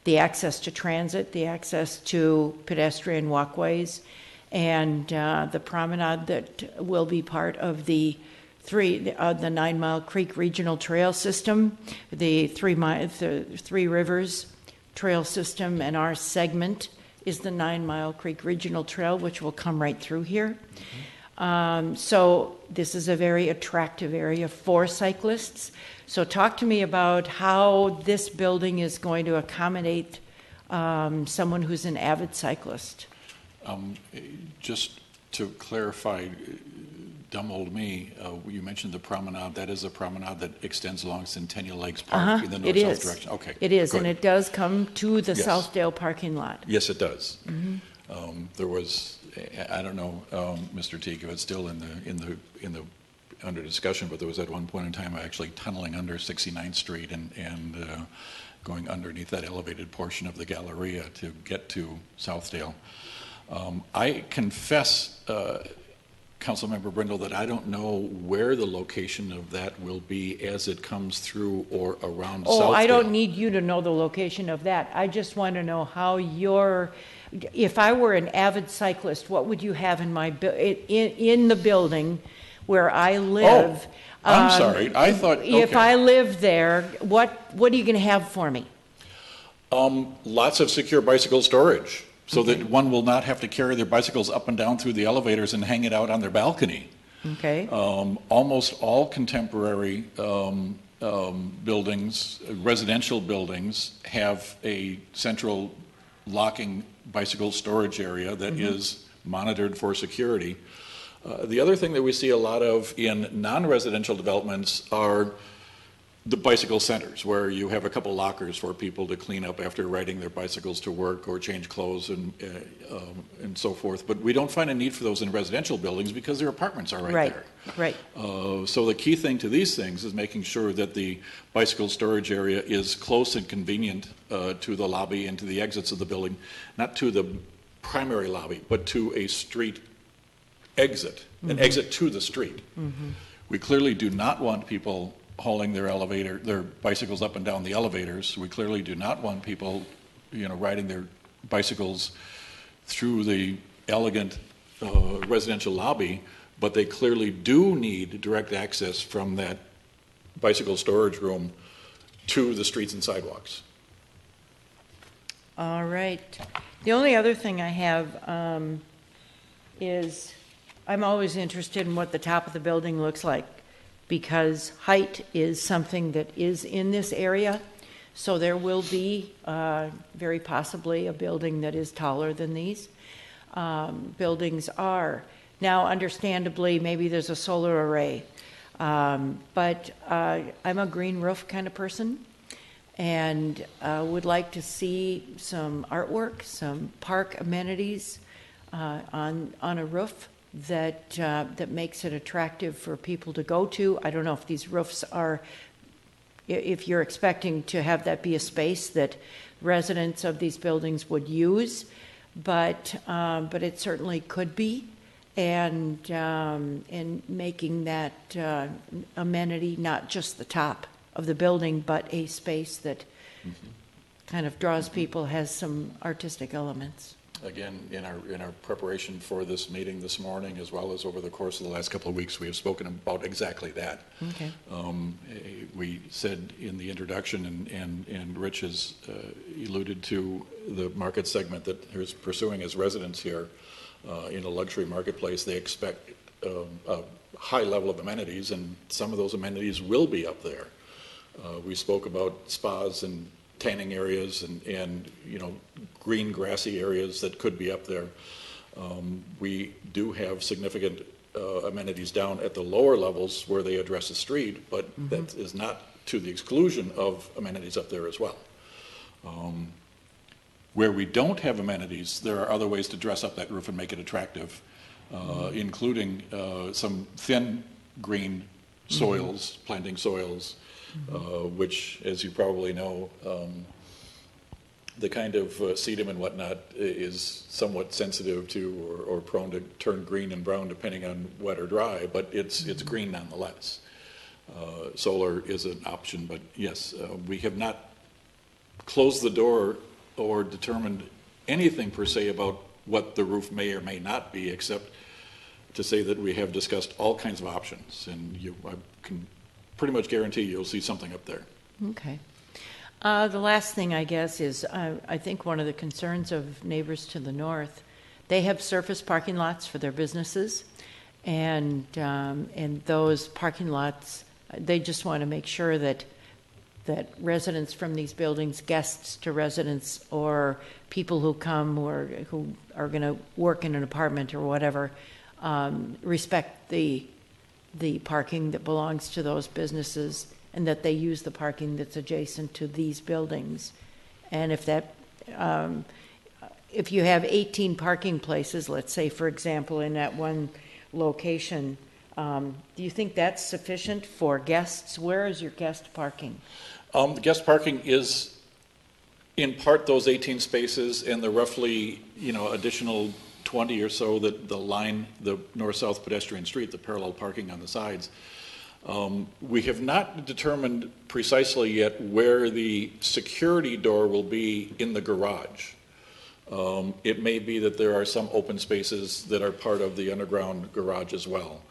the access to transit, the access to pedestrian walkways, and the promenade that will be part of the 9 Mile Creek Regional Trail System, the Three Rivers Trail System, and our segment is the 9 Mile Creek Regional Trail, which will come right through here. So this is a very attractive area for cyclists. So talk to me about how this building is going to accommodate someone who's an avid cyclist. Just to clarify, dumb old me, you mentioned the promenade. That is a promenade that extends along Centennial Lakes Park in the north-south direction. Okay, it is, good. and it does come to the Yes. Southdale parking lot. Yes, it does. Mm-hmm. There was, I don't know, Mr. Teague, if it's still in the under discussion, but there was at one point in time actually tunneling under 69th Street and going underneath that elevated portion of the Galleria to get to Southdale. I confess, Councilmember Brindle, that I don't know where the location of that will be as it comes through or around Southdale. Oh, I don't need you to know the location of that. I just want to know how if I were an avid cyclist, what would you have in in the building where I live? Oh, I'm sorry. I thought, okay. If I live there, what are you going to have for me? Lots of secure bicycle storage, so that one will not have to carry their bicycles up and down through the elevators and hang it out on their balcony. Okay. Almost all contemporary buildings, residential buildings, have a central locking bicycle storage area that is monitored for security. The other thing that we see a lot of in non-residential developments are the bicycle centers, where you have a couple lockers for people to clean up after riding their bicycles to work or change clothes and so forth. But we don't find a need for those in residential buildings because their apartments are right there. Right. So the key thing to these things is making sure that the bicycle storage area is close and convenient to the lobby and to the exits of the building, not to the primary lobby, but to a street exit, an exit to the street. We clearly do not want people hauling their bicycles up and down the elevators. We clearly do not want people, riding their bicycles through the elegant residential lobby, but they clearly do need direct access from that bicycle storage room to the streets and sidewalks. All right. The only other thing I have is I'm always interested in what the top of the building looks like, because height is something that is in this area. So there will be very possibly a building that is taller than these buildings are. Now, understandably, maybe there's a solar array, but I'm a green roof kind of person, and would like to see some artwork, some park amenities on a roof that makes it attractive for people to go to. I don't know if these roofs are, if you're expecting to have that be a space that residents of these buildings would use, but it certainly could be, and making that amenity not just the top of the building, but a space that kind of draws people, has some artistic elements. Again, in our preparation for this meeting this morning, as well as over the course of the last couple of weeks, we have spoken about exactly that. Okay. We said in the introduction, and Rich has alluded to the market segment that is pursuing as residents here in a luxury marketplace. They expect a high level of amenities, and some of those amenities will be up there. We spoke about spas and tanning areas and green grassy areas that could be up there. We do have significant amenities down at the lower levels where they address the street, but that is not to the exclusion of amenities up there as well. Where we don't have amenities, there are other ways to dress up that roof and make it attractive, including some thin green soils, planting soils, which, as you probably know, the kind of sedum and whatnot is somewhat sensitive to or prone to turn green and brown depending on wet or dry, but it's green nonetheless. Solar is an option, but yes, we have not closed the door or determined anything per se about what the roof may or may not be, except to say that we have discussed all kinds of options, and I can pretty much guarantee you'll see something up there. Okay. The last thing, I guess, is I think one of the concerns of neighbors to the north, they have surface parking lots for their businesses, and those parking lots, they just want to make sure that residents from these buildings, guests to residents, or people who come who are going to work in an apartment or whatever, respect the the parking that belongs to those businesses and that they use the parking that's adjacent to these buildings. And if that, if you have 18 parking places, let's say, for example, in that one location, do you think that's sufficient for guests? Where is your guest parking? The guest parking is in part those 18 spaces and the roughly, additional 20 or so that the line, the north-south pedestrian street, the parallel parking on the sides. We have not determined precisely yet where the security door will be in the garage. It may be that there are some open spaces that are part of the underground garage as well.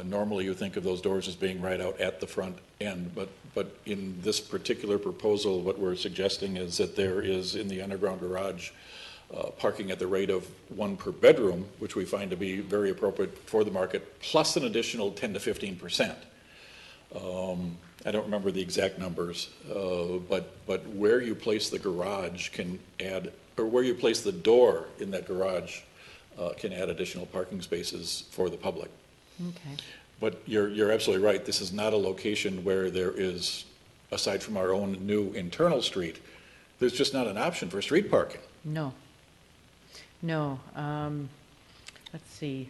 Normally you think of those doors as being right out at the front end, but in this particular proposal, what we're suggesting is that there is in the underground garage parking at the rate of 1 per bedroom, which we find to be very appropriate for the market, plus an additional 10 to 15%. I don't remember the exact numbers, but where you place the garage can add, or where you place the door in that garage can add additional parking spaces for the public. Okay. But you're absolutely right. This is not a location where there is, aside from our own new internal street, there's just not an option for street parking. No. Let's see.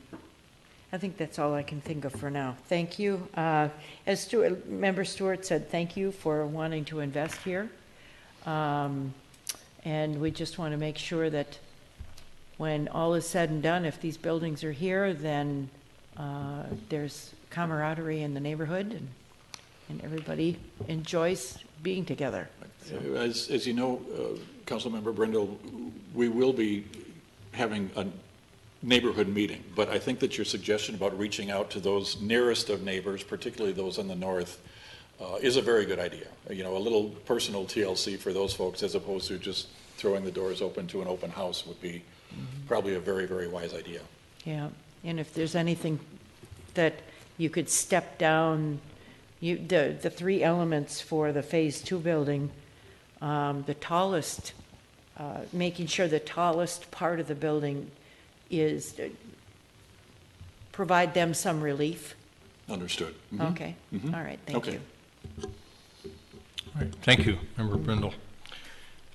I think that's all I can think of for now. Thank you. As Member Stewart said, thank you for wanting to invest here. And we just want to make sure that when all is said and done, if these buildings are here, then there's camaraderie in the neighborhood and everybody enjoys being together. So. As you know, Councilmember Brindle, we will be having a neighborhood meeting, but I think that your suggestion about reaching out to those nearest of neighbors, particularly those in the north, is a very good idea. A little personal TLC for those folks as opposed to just throwing the doors open to an open house would be probably a very, very wise idea. Yeah, and if there's anything that you could step down, the 3 elements for the Phase 2 building, the tallest, making sure the tallest part of the building is provide them some relief. Understood. Mm-hmm. Okay. Mm-hmm. All right. Thank you. All right. Thank you, Member Brindle.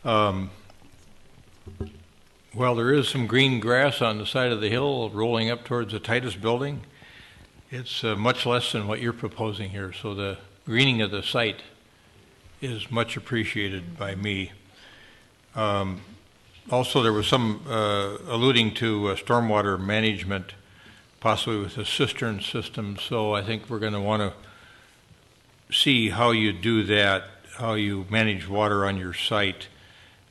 Well, there is some green grass on the side of the hill rolling up towards the Titus building. It's much less than what you're proposing here, so the greening of the site is much appreciated by me. Also, there was some alluding to stormwater management, possibly with a cistern system, so I think we're going to want to see how you do that, how you manage water on your site,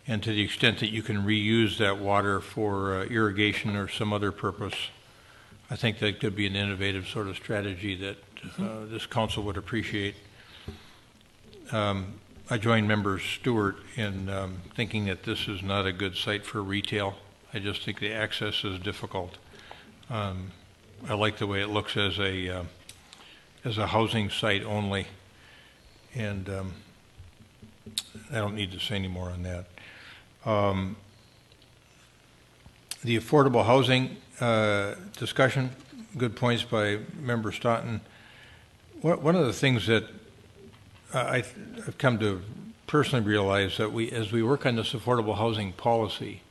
and to the extent that you can reuse that water for irrigation or some other purpose. I think that could be an innovative sort of strategy that this council would appreciate. I join Member Stewart in thinking that this is not a good site for retail. I just think the access is difficult. I like the way it looks as a housing site only, and I don't need to say any more on that. The affordable housing discussion, good points by Member Staunton. One of the things that I've come to personally realize that as we work on this affordable housing policy,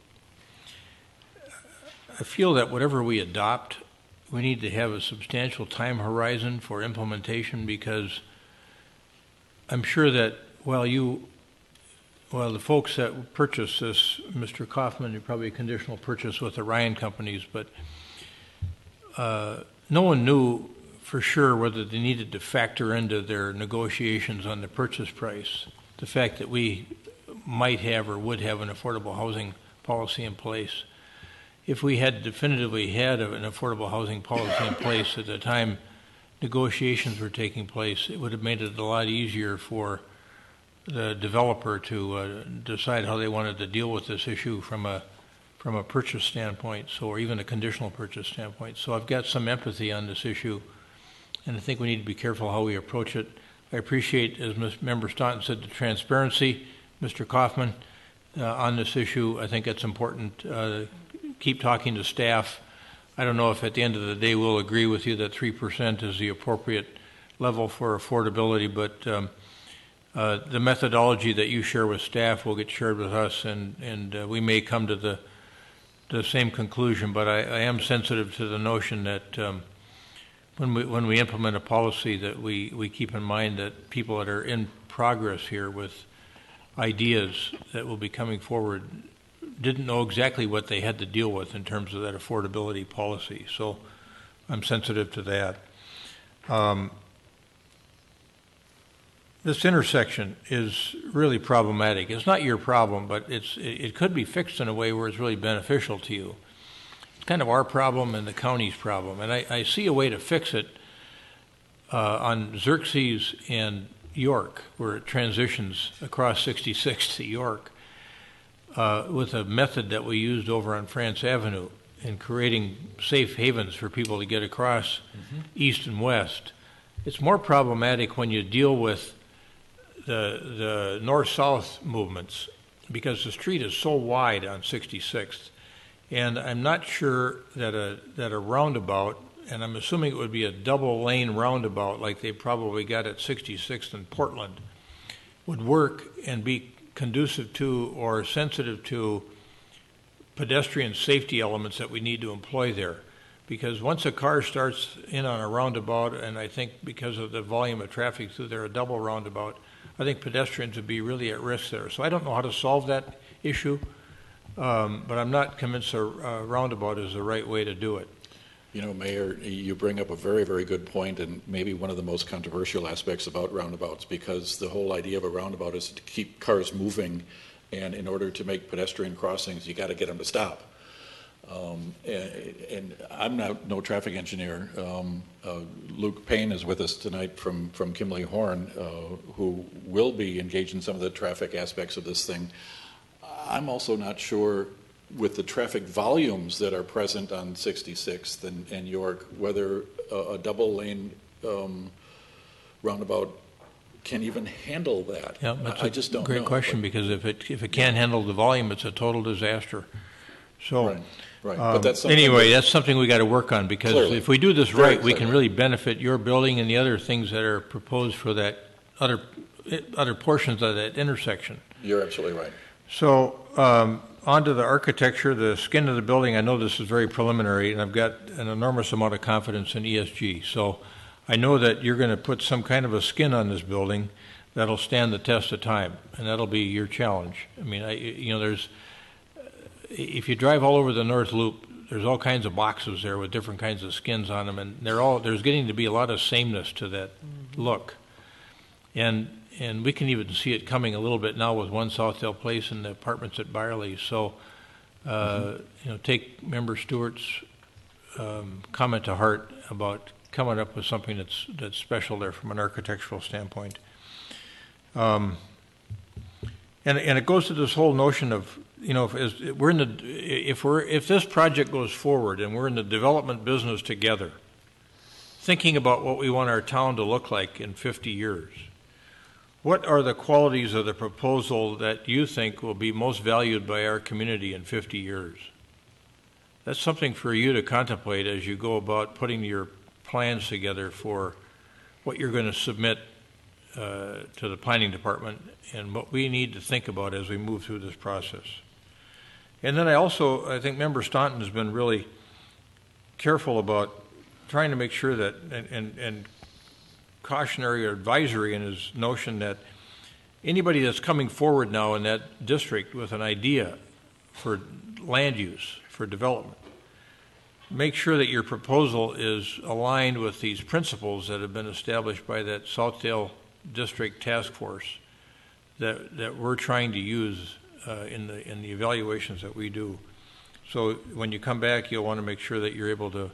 I feel that whatever we adopt, we need to have a substantial time horizon for implementation, because I'm sure that while the folks that purchased this, Mr. Kaufman, you probably a conditional purchase with the Ryan companies, but no one knew for sure whether they needed to factor into their negotiations on the purchase price the fact that we might have or would have an affordable housing policy in place. If we had definitively had an affordable housing policy in place at the time negotiations were taking place, it would have made it a lot easier for the developer to decide how they wanted to deal with this issue from a purchase standpoint, or even a conditional purchase standpoint. So I've got some empathy on this issue, and I think we need to be careful how we approach it. I appreciate, as Member Staunton said, the transparency, Mr. Kaufman, on this issue. I think it's important. Keep talking to staff. I don't know if at the end of the day we'll agree with you that 3% is the appropriate level for affordability, but the methodology that you share with staff will get shared with us, and we may come to the same conclusion. But I am sensitive to the notion that when we implement a policy, that we keep in mind that people that are in progress here with ideas that will be coming forward didn't know exactly what they had to deal with in terms of that affordability policy. So I'm sensitive to that. This intersection is really problematic. It's not your problem, but it could be fixed in a way where it's really beneficial to you. It's kind of our problem and the county's problem. And I see a way to fix it on Xerxes and York, where it transitions across 66 to York, with a method that we used over on France Avenue in creating safe havens for people to get across east and west. It's more problematic when you deal with the north-south movements, because the street is so wide on 66th, and I'm not sure that a roundabout, and I'm assuming it would be a double-lane roundabout like they probably got at 66th and Portland, would work and be conducive to or sensitive to pedestrian safety elements that we need to employ there. Because once a car starts in on a roundabout, and I think because of the volume of traffic through there, a double roundabout, I think pedestrians would be really at risk there. So I don't know how to solve that issue, but I'm not convinced a roundabout is the right way to do it. You know, Mayor, you bring up a very, very good point, and maybe one of the most controversial aspects about roundabouts, because the whole idea of a roundabout is to keep cars moving, and in order to make pedestrian crossings, you got to get them to stop. And I'm no traffic engineer. Luke Payne is with us tonight from Kimley Horn, who will be engaged in some of the traffic aspects of this thing. I'm also not sure, with the traffic volumes that are present on 66th and York, whether a double lane roundabout can even handle that. Yeah, that's I just don't know. Great question, because if it can't handle the volume, it's a total disaster. So, right. But that's anyway, that's something we got to work on, because clearly, if we do this right, we can really benefit your building and the other things that are proposed for that other portions of that intersection. You're absolutely right. So, on to the architecture, the skin of the building. I know this is very preliminary, and I've got an enormous amount of confidence in ESG. So I know that you're going to put some kind of a skin on this building that'll stand the test of time, and that'll be your challenge. I mean, if you drive all over the North Loop, there's all kinds of boxes there with different kinds of skins on them, and there's getting to be a lot of sameness to that look. And we can even see it coming a little bit now with One Southdale Place and the apartments at Byerly. So, take Member Stewart's comment to heart about coming up with something that's special there from an architectural standpoint. And it goes to this whole notion of, if this project goes forward and we're in the development business together, thinking about what we want our town to look like in 50 years. What are the qualities of the proposal that you think will be most valued by our community in 50 years? That's something for you to contemplate as you go about putting your plans together for what you're going to submit to the planning department and what we need to think about as we move through this process. And then I think Member Staunton has been really careful about trying to make sure that, and cautionary or advisory in his notion that anybody that's coming forward now in that district with an idea for land use, for development, make sure that your proposal is aligned with these principles that have been established by that Southdale District Task Force that we're trying to use in the evaluations that we do. So when you come back, you'll want to make sure that you're able to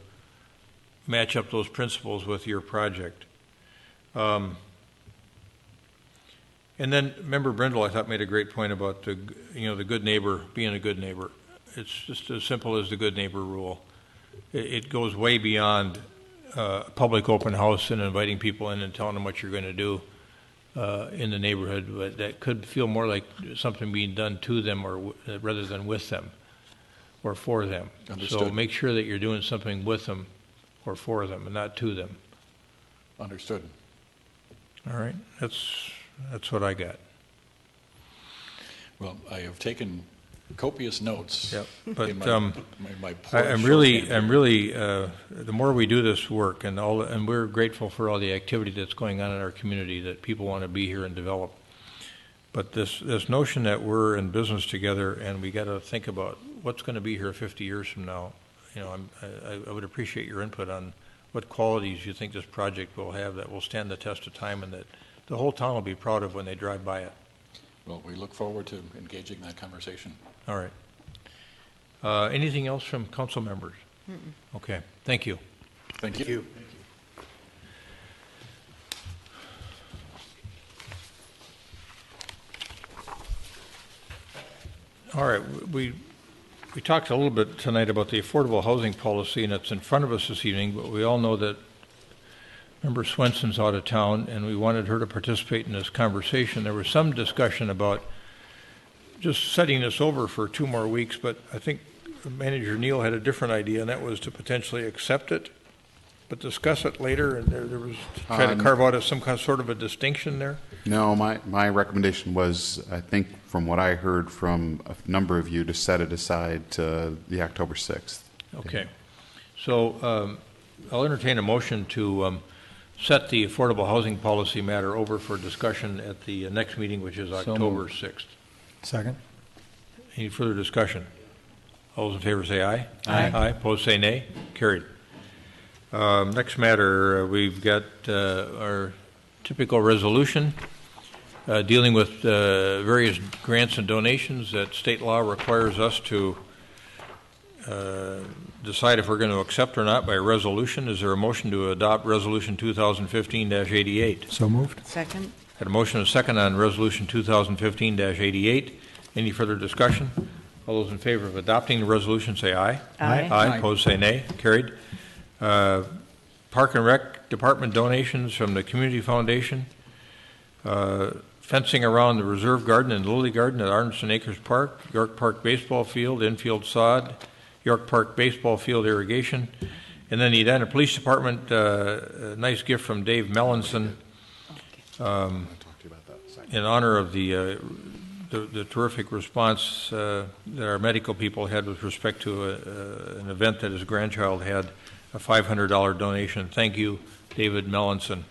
match up those principles with your project. And then Member Brindle, I thought, made a great point about the good neighbor being a good neighbor. It's just as simple as the good neighbor rule. It goes way beyond public open house and inviting people in and telling them what you're going to do in the neighborhood. But that could feel more like something being done to them or rather than with them. or for them. So Understood. make sure that you're doing something with them or for them and not to them. Understood. All right, that's what I got. Well, I have taken copious notes. Yep. But in my I'm really, the more we do this work, and we're grateful for all the activity that's going on in our community, that people want to be here and develop. But this notion that we're in business together and we got to think about what's going to be here 50 years from now, I would appreciate your input on what qualities you think this project will have that will stand the test of time and that the whole town will be proud of when they drive by it. Well, we look forward to engaging that conversation. All right. Anything else from council members? Mm-mm. Okay. Thank you. Thank you. All right. We talked a little bit tonight about the affordable housing policy, and it's in front of us this evening, but we all know that Member Swenson's out of town, and we wanted her to participate in this conversation. There was some discussion about just setting this over for 2 more weeks, but I think Manager Neal had a different idea, and that was to potentially accept it, but discuss it later, and there was try to carve out some kind of sort of a distinction there. No, my recommendation was, I think from what I heard from a number of you, to set it aside to the October 6th. Okay. So I'll entertain a motion to set the affordable housing policy matter over for discussion at the next meeting, which is October 6th. Second. Any further discussion? All those in favor say aye. Aye. Aye. Opposed say nay. Carried. Next matter, we've got our typical resolution dealing with various grants and donations that state law requires us to decide if we're going to accept or not by resolution. Is there a motion to adopt Resolution 2015-88? So moved. Second. Had a motion and a second on Resolution 2015-88. Any further discussion? All those in favor of adopting the resolution say aye. Aye. Aye. Opposed say nay. Carried. Park and Rec Department donations from the Community Foundation. Fencing around the Reserve Garden and Lily Garden at Arneson Acres Park. York Park Baseball Field, infield sod. York Park Baseball Field irrigation. And then the Edina Police Department, a nice gift from Dave Mellinson in honor of the terrific response that our medical people had with respect to an event that his grandchild had, a $500 donation. Thank you, David Mellinson.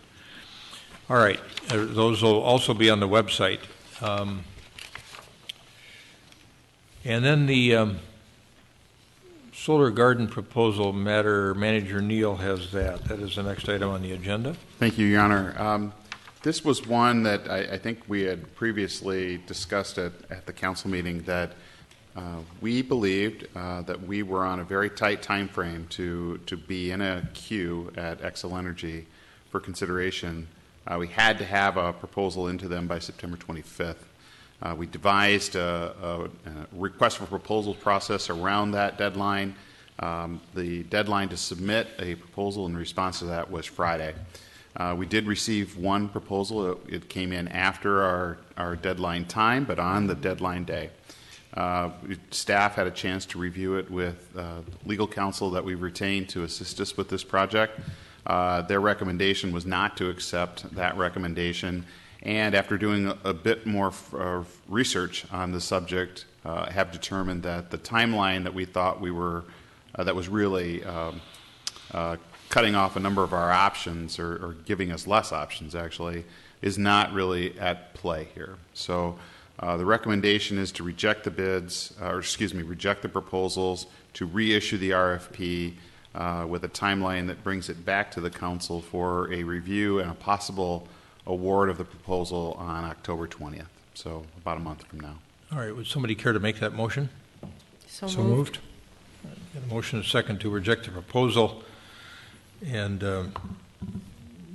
All right, those will also be on the website. And then the solar garden proposal matter, Manager Neal has that. That is the next item on the agenda. Thank you, Your Honor. This was one that I think we had previously discussed at the council meeting, that we believed that we were on a very tight time frame to be in a queue at Xcel Energy for consideration. We had to have a proposal into them by September 25th. We devised a request for proposal process around that deadline. The deadline to submit a proposal in response to that was Friday. We did receive one proposal. It came in after our deadline time, but on the deadline day. Staff had a chance to review it with legal counsel that we've retained to assist us with this project. Their recommendation was not to accept that recommendation, and after doing a bit more research on the subject, have determined that the timeline that we thought that was really cutting off a number of our options, or giving us less options actually, is not really at play here. So the recommendation is to reject the bids, reject the proposals, to reissue the RFP with a timeline that brings it back to the council for a review and a possible award of the proposal on October 20th, so about a month from now. All right, would somebody care to make that motion? So moved. Got a motion and a second to reject the proposal and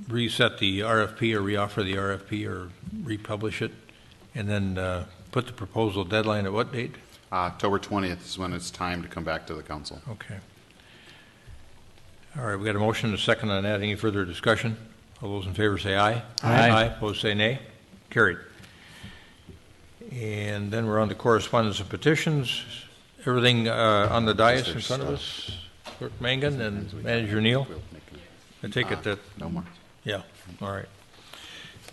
reset the RFP or reoffer the RFP or republish it, and then put the proposal deadline at what date? October 20th is when it's time to come back to the council. Okay. All right, we got a motion and a second on that. Any further discussion? All those in favor say aye. Aye. Aye. Opposed say nay. Carried. And then we're on to correspondence and petitions. Everything on the dais in front of us, Clerk Mangan and Manager Neal? I take it that... No more. Yeah, all right.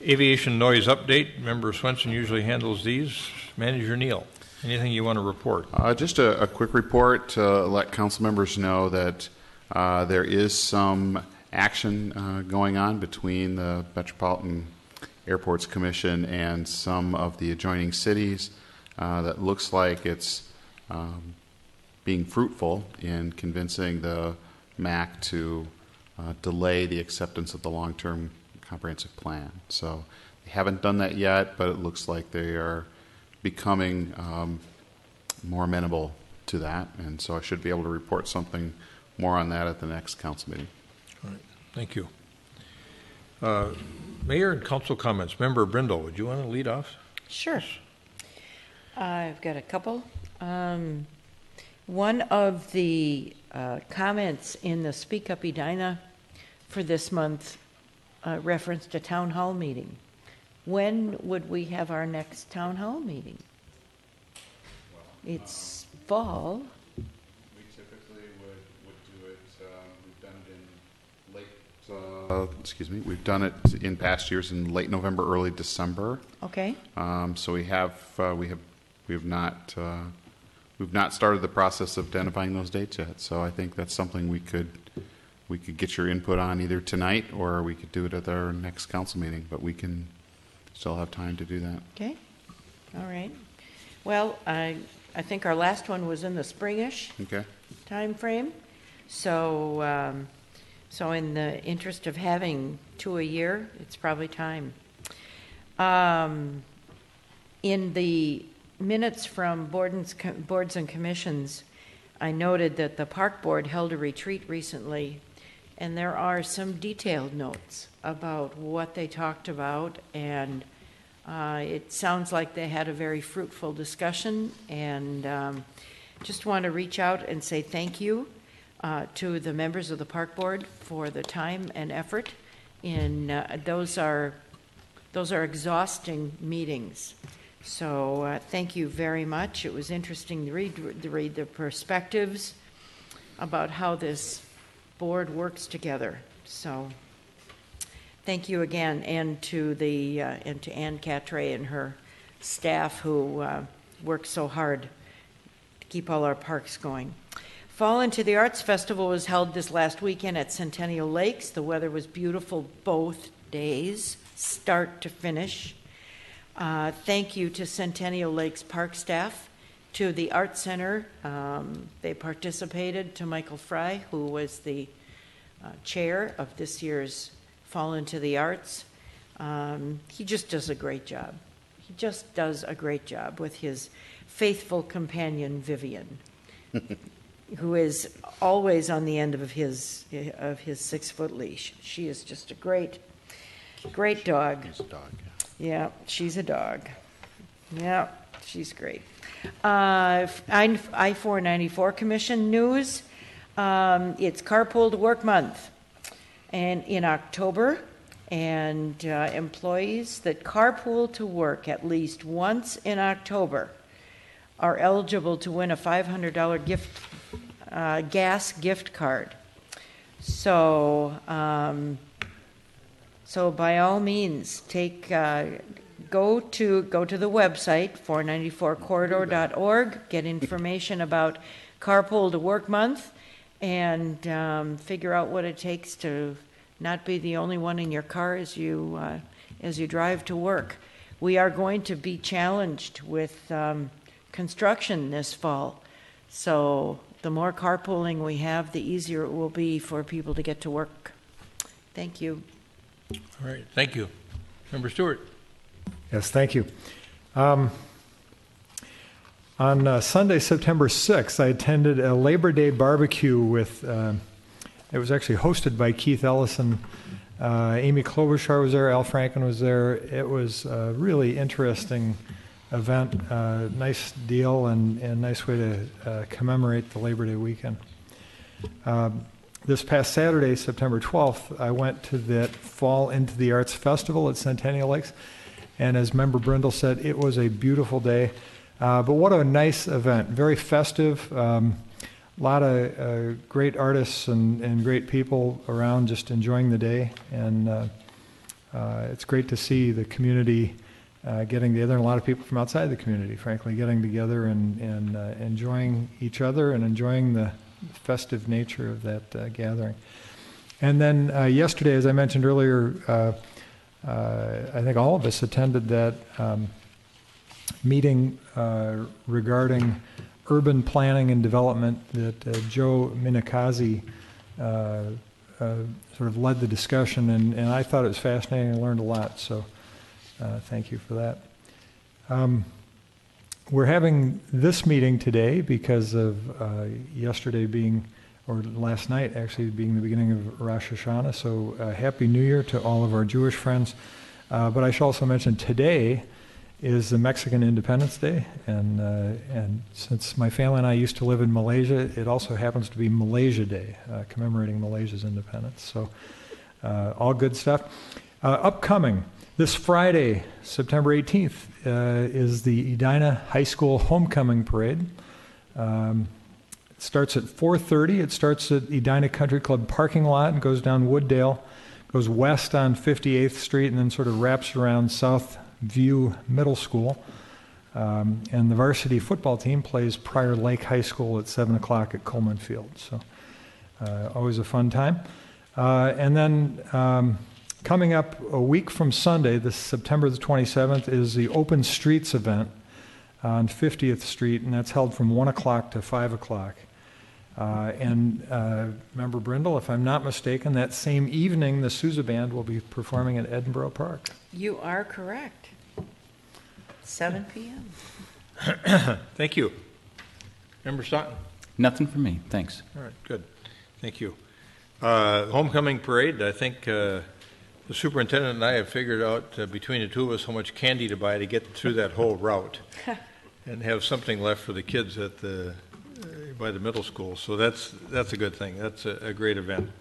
Aviation noise update. Member Swenson usually handles these. Manager Neal, anything you want to report? Just a quick report to let council members know that there is some action going on between the Metropolitan Airports Commission and some of the adjoining cities that looks like it's being fruitful in convincing the MAC to delay the acceptance of the long-term comprehensive plan. So they haven't done that yet, but it looks like they are becoming more amenable to that, and so I should be able to report something more on that at the next council meeting. All right, thank you. Mayor and council comments. Member Brindle, would you want to lead off? Sure. I've got a couple. One of the comments in the Speak Up Edina for this month referenced a town hall meeting. When would we have our next town hall meeting? It's fall. We typically would do it, we've done it in late, we've done it in past years in late November, early December. Okay. So we've not started the process of identifying those dates yet. So I think that's something we could get your input on either tonight or we could do it at our next council meeting, but we can still have time to do that. Okay. All right. Well, I think our last one was in the springish time frame. So so in the interest of having 2 a year, it's probably time. In the minutes from boards and commissions, I noted that the park board held a retreat recently, and there are some detailed notes about what they talked about, and it sounds like they had a very fruitful discussion, and just want to reach out and say thank you to the members of the park board for the time and effort in those are exhausting meetings. So thank you very much. It was interesting to read the perspectives about how this board works together. So thank you again, and to Ann Cattray and her staff who work so hard to keep all our parks going. Fall into the Arts Festival was held this last weekend at Centennial Lakes. The weather was beautiful both days, start to finish. Thank you to Centennial Lakes Park staff, to the Art Center. They participated, to Michael Fry, who was the chair of this year's Fall into the Arts. He just does a great job. He just does a great job with his faithful companion, Vivian, who is always on the end of his 6-foot leash. She is just a great dog. He's a dog. Yeah, she's a dog. Yeah, she's great. I-494 Commission news. It's Carpool to Work Month, and in October, and employees that carpool to work at least once in October are eligible to win a $500 gas gift card. So. So by all means, go to the website 494corridor.org, get information about Carpool to Work Month, and figure out what it takes to not be the only one in your car as you drive to work. We are going to be challenged with construction this fall, so the more carpooling we have, the easier it will be for people to get to work. Thank you. All right, thank you. Member Stewart. Yes, thank you. On Sunday, September 6th, I attended a Labor Day barbecue with, it was actually hosted by Keith Ellison. Amy Klobuchar was there, Al Franken was there. It was a really interesting event, nice deal, and nice way to commemorate the Labor Day weekend. This past Saturday, September 12th, I went to that Fall into the Arts Festival at Centennial Lakes, and as Member Brindle said, it was a beautiful day. But what a nice event, very festive. A lot of great artists and great people around just enjoying the day. And it's great to see the community getting together, and a lot of people from outside the community, frankly, getting together and enjoying each other and enjoying the festive nature of that gathering. And then yesterday, as I mentioned earlier, I think all of us attended that meeting regarding urban planning and development that Joe Minikazi sort of led the discussion, and I thought it was fascinating. I learned a lot, so thank you for that. We're having this meeting today because of yesterday being, or last night actually being the beginning of Rosh Hashanah, so Happy New Year to all of our Jewish friends. But I should also mention today is the Mexican Independence Day, and since my family and I used to live in Malaysia, it also happens to be Malaysia Day, commemorating Malaysia's independence. So all good stuff. Upcoming, this Friday, September 18th, is the Edina High School Homecoming Parade. It starts at 4:30. It starts at Edina Country Club parking lot and goes down Wooddale, goes west on 58th Street, and then sort of wraps around South View Middle School. And the varsity football team plays Prior Lake High School at 7 o'clock at Coleman Field. So always a fun time. And then coming up a week from Sunday, this September the 27th, is the Open Streets event on 50th Street, and that's held from 1 o'clock to 5 o'clock. And Member Brindle, if I'm not mistaken, that same evening the Sousa Band will be performing at Edinburgh Park. You are correct. 7 p.m. Thank you. Member Staunton? Nothing for me, thanks. All right, good. Thank you. Homecoming parade, I think the superintendent and I have figured out between the two of us how much candy to buy to get through that whole route and have something left for the kids at the by the middle school. So that's a good thing. That's a great event.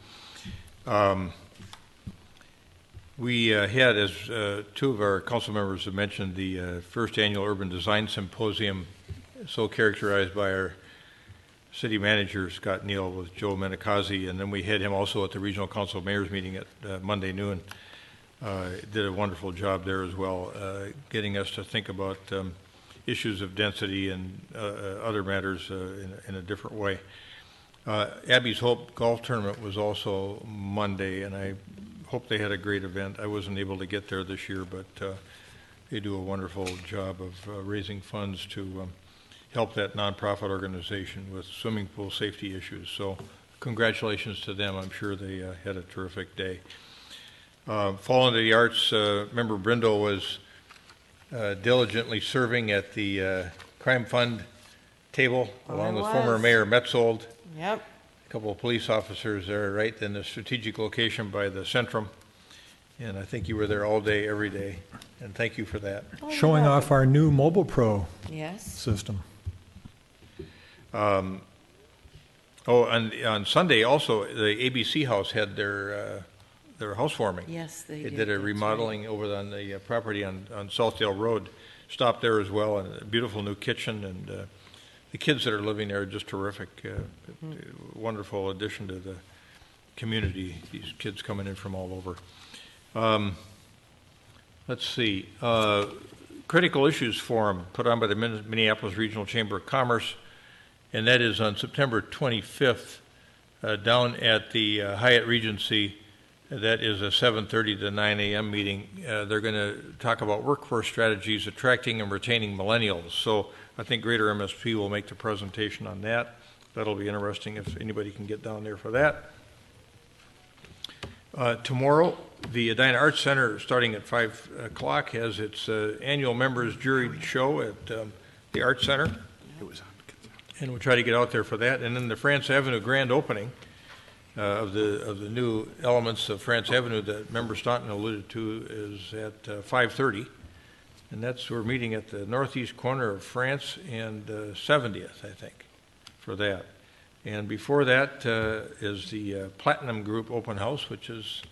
We had, as two of our council members have mentioned, the first annual Urban Design Symposium, so characterized by our city manager, Scott Neal, with Joe Minikazi, and then we had him also at the Regional Council of Mayors meeting at Monday noon. Did a wonderful job there as well, getting us to think about issues of density and other matters in a different way. Abby's Hope Golf Tournament was also Monday, and I hope they had a great event. I wasn't able to get there this year, but they do a wonderful job of raising funds to help that nonprofit organization with swimming pool safety issues. So congratulations to them. I'm sure they had a terrific day. Fall into the Arts, Member Brindle was diligently serving at the Crime Fund table along with former Mayor Metzold. Yep. A couple of police officers there, right in the strategic location by the Centrum. And I think you were there all day, every day. And thank you for that. Showing off our new Mobile Pro system. On Sunday also, the ABC House had their housewarming. Yes, they did a remodeling over on the property on Southdale Road. Stopped there as well, and a beautiful new kitchen, and the kids that are living there are just terrific. Wonderful addition to the community. These kids coming in from all over. Let's see. Critical Issues Forum put on by the Minneapolis Regional Chamber of Commerce, and that is on September 25th down at the Hyatt Regency. That is a 7:30 to 9 a.m. meeting. They're going to talk about workforce strategies, attracting and retaining millennials. So I think Greater MSP will make the presentation on that. That'll be interesting if anybody can get down there for that. Tomorrow, the Edina Arts Center, starting at 5 o'clock, has its annual members jury show at the Arts Center. And we'll try to get out there for that. And then the France Avenue grand opening of the new elements of France Avenue that Member Staunton alluded to is at 5:30. And we're meeting at the northeast corner of France and 70th, I think, for that. And before that is the Platinum Group Open House, which is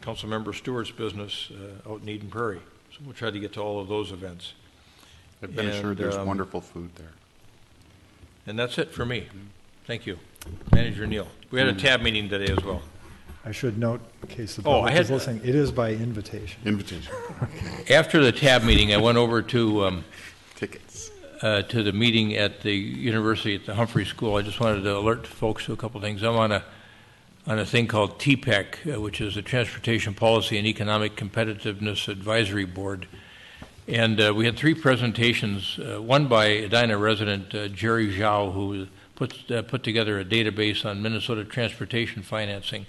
Councilmember Stewart's business out in Eden Prairie. So we'll try to get to all of those events. I've been assured there's wonderful food there. And that's it for me. Thank you. Manager Neal. We had a tab meeting today as well. I should note, in case the Oh, public I had- is listening, it is by invitation. Invitation. After the tab meeting, I went over to Tickets. to the meeting at the university at the Humphrey School. I just wanted to alert folks to a couple things. I'm on a thing called TPEC, which is the Transportation Policy and Economic Competitiveness Advisory Board. And we had three presentations, one by Edina resident Jerry Zhao, who put together a database on Minnesota transportation financing.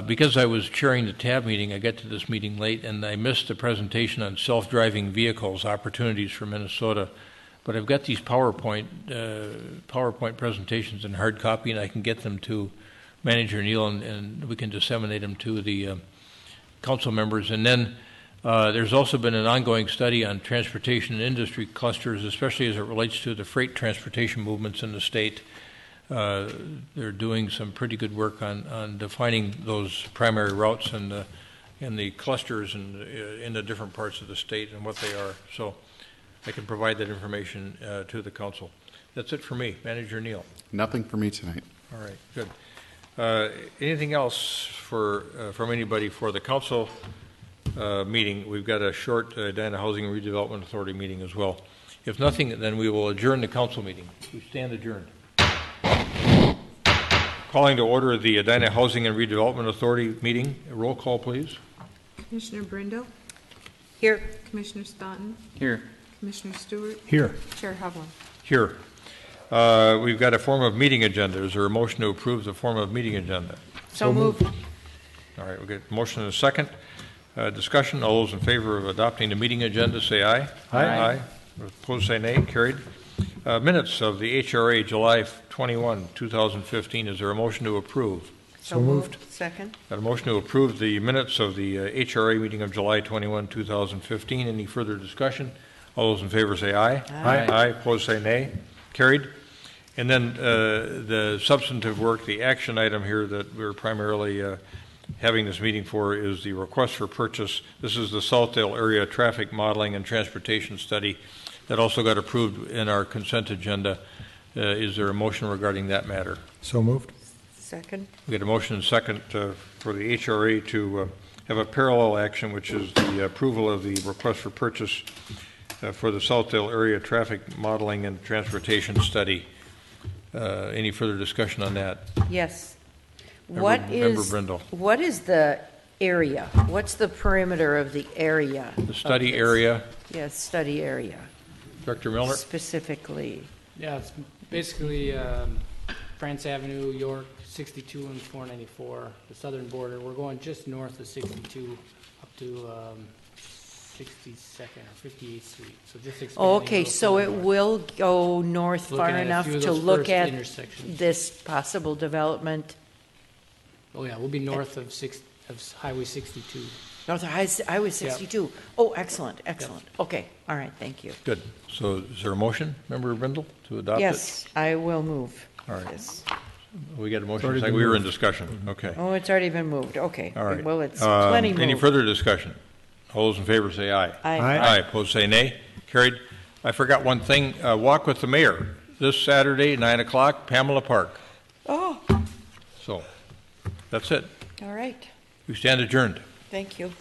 Because I was chairing the tab meeting, I got to this meeting late, and I missed the presentation on self-driving vehicles, opportunities for Minnesota. But I've got these PowerPoint presentations in hard copy, and I can get them to Manager Neal, and we can disseminate them to the council members. And then there's also been an ongoing study on transportation and industry clusters, especially as it relates to the freight transportation movements in the state. They're doing some pretty good work on defining those primary routes and the clusters in the different parts of the state and what they are. So I can provide that information to the council. That's it for me. Manager Neal. Nothing for me tonight. All right, good. Anything else from anybody for the council meeting? We've got a short Edina Housing and Redevelopment Authority meeting as well. If nothing, then we will adjourn the council meeting. We stand adjourned. Calling to order the Edina Housing and Redevelopment Authority meeting. A roll call, please. Commissioner Brindle? Here. Commissioner Staunton? Here. Commissioner Stewart? Here. Chair Hovland? Here. We've got a form of meeting agenda. Is there a motion to approve the form of meeting agenda? So moved. All right, we'll get a motion and a second. Discussion. All those in favor of adopting the meeting agenda say aye. Aye. Opposed say nay. Carried. Minutes of the HRA July 21, 2015. Is there a motion to approve? So moved. Second. Got a motion to approve the minutes of the HRA meeting of July 21, 2015. Any further discussion? All those in favor say aye. Aye. Aye. Opposed say nay. Carried. And then the substantive work, the action item here that we're primarily having this meeting for is the request for purchase. This is the Southdale Area Traffic Modeling and Transportation Study that also got approved in our consent agenda. Is there a motion regarding that matter? So moved. Second. We get a motion and second for the HRA to have a parallel action, which is the approval of the request for purchase for the Southdale Area Traffic Modeling and Transportation Study. Any further discussion on that? Yes. Member Brindle. What is the area? What's the perimeter of the area? The study area. Yes, study area. Director Milner. Specifically. Yeah, it's basically France Avenue, York, 62 and 494, the southern border. We're going just north of 62 up to 62nd or 58th Street. So just expanding. Oh, okay, so it will go north far enough to look at this possible development? Oh, yeah, we'll be north of Highway 62. North of Highway 62. Yep. Oh, excellent, excellent. Yep. Okay, all right, thank you. Good. So is there a motion, Member Brindle, to adopt it? Yes, I will move. All right. This. We got a motion. Like we were in discussion. Okay. Oh, it's already been moved. Okay. All right. Well, it's plenty moved. Any further discussion? All those in favor say aye. Aye. Aye. Opposed say nay. Carried. I forgot one thing. Walk with the Mayor this Saturday, 9 o'clock, Pamela Park. Oh. So that's it. All right. We stand adjourned. Thank you.